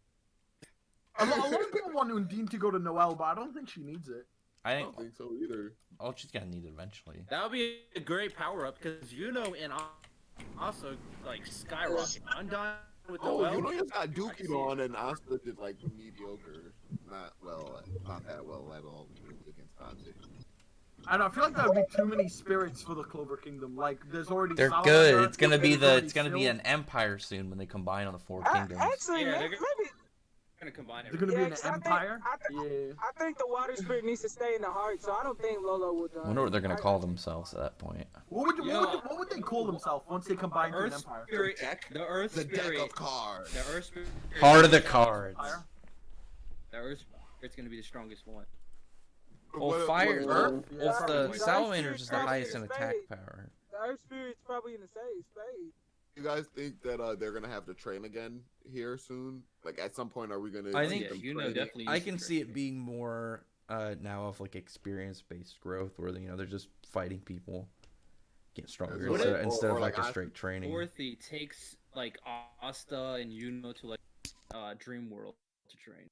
A lot of people want Undine to go to Noelle, but I don't think she needs it. I I think. don't think so either. Oh, she's gonna need it eventually. that would be a great power up because and also like skyrocket. I'm done with the Oh, well. you know, he's got I see Dookie on, and Asta did like mediocre. Not that well at all against Dante. And I feel like there would be too many spirits for the Clover Kingdom. Like, there's already. They're Salamander, good. It's gonna be there's it's gonna be already an empire soon when they combine on the four I, kingdoms. actually, Yeah, maybe. Gonna combine They're gonna be Yeah, an 'cause I think- empire. I Yeah. think the water spirit needs to stay in the heart, so I don't think Lolo would. I wonder what they're gonna call themselves at that point. What would they call themselves once they combine to an Earth empire? spirit, Deck? the Earth The deck spirit, of cards. the Earth spirit. Heart of the cards. Empire? The Earth spirit's gonna be the strongest one. Well, fire. Earth? Well, Yeah. the The salamanders is the Earth highest in Spirit attack Spade. power. The Earth spirit's probably in the spade. You guys think that they're gonna have to train again here soon? Like at some point, are we gonna? I see think- them you know training? definitely. I needs to can train. see it being more now of like experience-based growth, where they're just fighting people, get stronger What instead, if- instead or of like like a straight training. Dorothy takes like Asta and to like Dream World to train.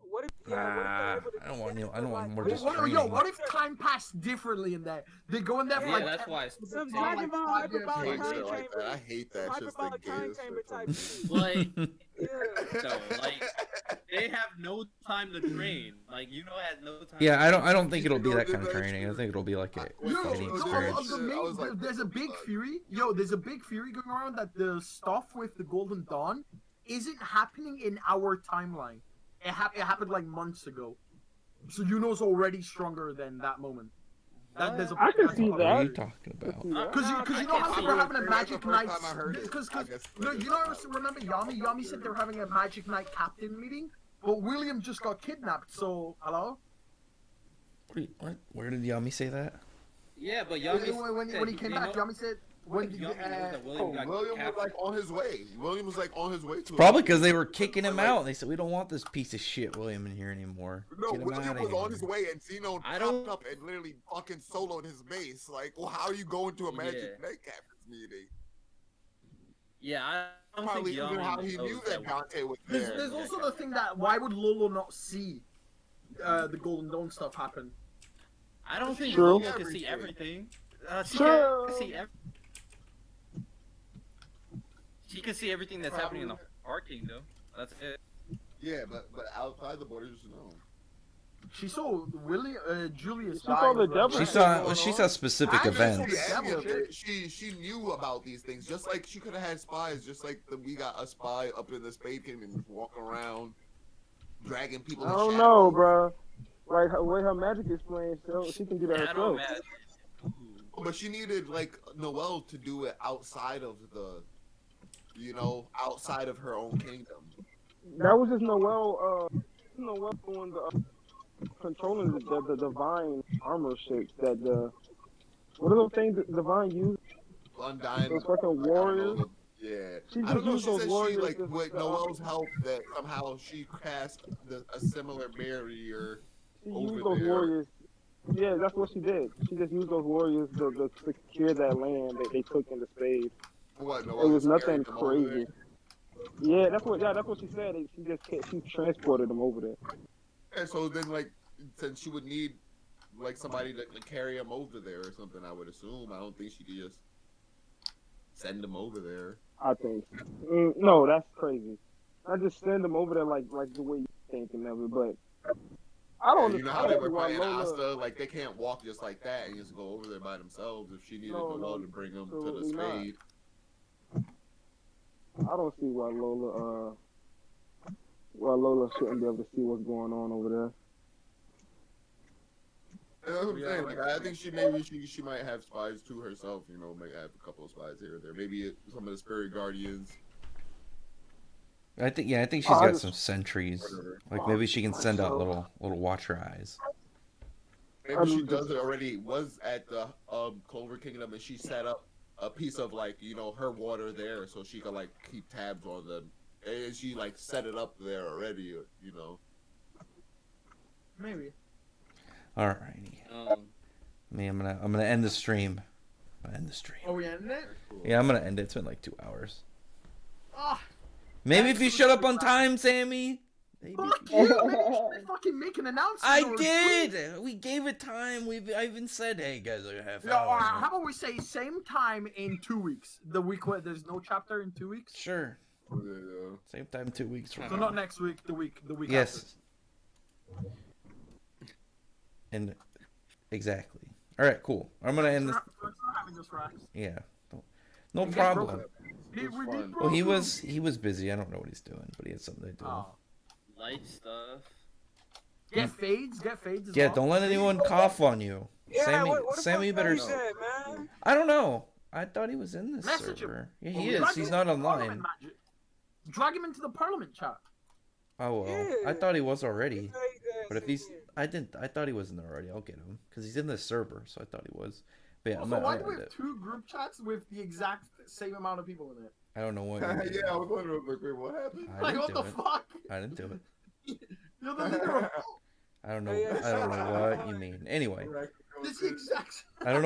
What if they're Nah, able to I don't want get I don't want like- more What, just what, yo, training. what if time passed differently in there? They go in there for Yeah, like. that's why. Some Yeah, Dragon like Ball 5 years hyperbolic Like later. time shit like chamber. that. I hate that. Just the Hyperbolic time gayest chamber shit type from- shit. Like Yeah. so, like they have no time to train. Like has no time. Yeah, to I don't think You it'll be know, that kind of that's training. I true. think it'll be like a Yo, fighting no, experience. I was like, there's a what the big fuck? theory. Yo, there's a big theory going around that the stuff with the Golden Dawn isn't happening in our timeline. It happened like months ago. So Yuno's already stronger than that moment. There's a I can that's see what- What are that. you talking about? Because you know I how can't they were see having a it. magic That's the night. first time I heard it. Because I guess- you know, remember Yami? Yami said they were having a magic night captain meeting, but William just got kidnapped. So hello. What? Where did Yami say that? Yeah, but When, Yami when he came back, Yami said when Yami knows that William got William was captured. like on his way. William was like on his way to. Probably because they were kicking him out. They said we don't want this piece of shit William in here anymore. No, Get him William out was of on here. his way, and Zeno I popped don't- up and literally fucking soloed his base. Like, well, how are you going to a Magic Yeah. Night Captain's meeting? Yeah, I don't Probably think even Yami how he knows knew that Dante was there. There's also the thing that why would Lolo not see the Golden Dawn stuff happen? I don't think True. Lolo can see everything. She True. can see She can see everything that's happening in the Heart Kingdom. That's it. Yeah, but outside the borders, no. She saw Julius She die. saw the over devil. there. She saw specific I just events. saw the devil. She knew about these things, just like she could have had spies, just like we got a spy up in the Spade Kingdom just walking around, dragging people. I in don't shadows. know, bro. Like the way her magic is playing, so she can do that I don't herself. imagine. But she needed like Noelle to do it outside of the, outside of her own kingdom. That was just Noelle. Noelle doing the controlling the divine armor shit. That what are those things that divine use? Undying. Those fucking I don't warriors. know, Yeah. She I just don't know. used She those said warriors she like just with to, Noelle's help that somehow she cast a similar barrier. She over used those there. warriors. Yeah, that's what she did. She just used those warriors to secure that land that they took in the spade. What? It Noelle was just carried nothing them over there? crazy. Yeah, that's what she said. She transported them over there. And so then, like, since she would need like somebody to carry him over there or something, I would assume. I don't think she could just send him over there. I think. No, that's crazy. I just send them over there like the way you thinking of it, but I don't You know how they understand were why playing Lola. Asta, like they can't walk just like that and just go over there by themselves. If she needed No, Noelle no, to bring them to the absolutely not. spade, I don't see why Lola shouldn't be able to see what's going on over there. that's what I'm saying. Like, I think she might have spies to herself. Might have a couple of spies here or there. Maybe some of the spirit guardians. I think she's got some sentries. Like maybe she can send out little watcher eyes. Maybe she does it already. Was at the Clover Kingdom, and she set up a piece of like her water there, so she could like keep tabs on them. And she like set it up there already. Maybe. Alrighty. Um, I'm gonna end the stream. Oh, we ended it? Yeah, I'm gonna end it. It's been like 2 hours. Ah, Maybe if you shut up on time, Sammy. Maybe. fuck you! Maybe you should fucking make an announcement. I or a tweet. did. We gave it time. I even said, "Hey guys, like a half Yeah, hour." how about we say same time in 2 weeks? The week where there's no chapter in 2 weeks. Sure. Yeah. Same time, 2 weeks from So now. not next week. The week. Yes. And exactly. All right, cool. I'm gonna end this. We're not having this racks. Yeah. No We problem. did fun. Well, he was busy. I don't know what he's doing, but he had something to do. Oh. life stuff. Get fades. Get fades. As Yeah, well. don't let anyone cough on you. Yeah, Sammy, what the Sammy fuck better. you said, man? I don't know. I thought he was in this Message server. him. Yeah, he Drag is. him He's into not the Parliament online. magic. Drag him into the Parliament chat. Oh well. I Yeah. thought he was already. His ass But if in he's, here. I didn't. I thought he wasn't there already. I'll get him because he's in the server, so I thought he was. But yeah, Also, why do we I, have 2 group chats with the exact same amount of people in it? I don't know what. Yeah, I was wondering like, what happened. I Like, didn't what do the it. fuck? I didn't do it. You're the leader of. I don't know. Yeah, I don't know what you mean. Anyway, This is the exact. I don't know.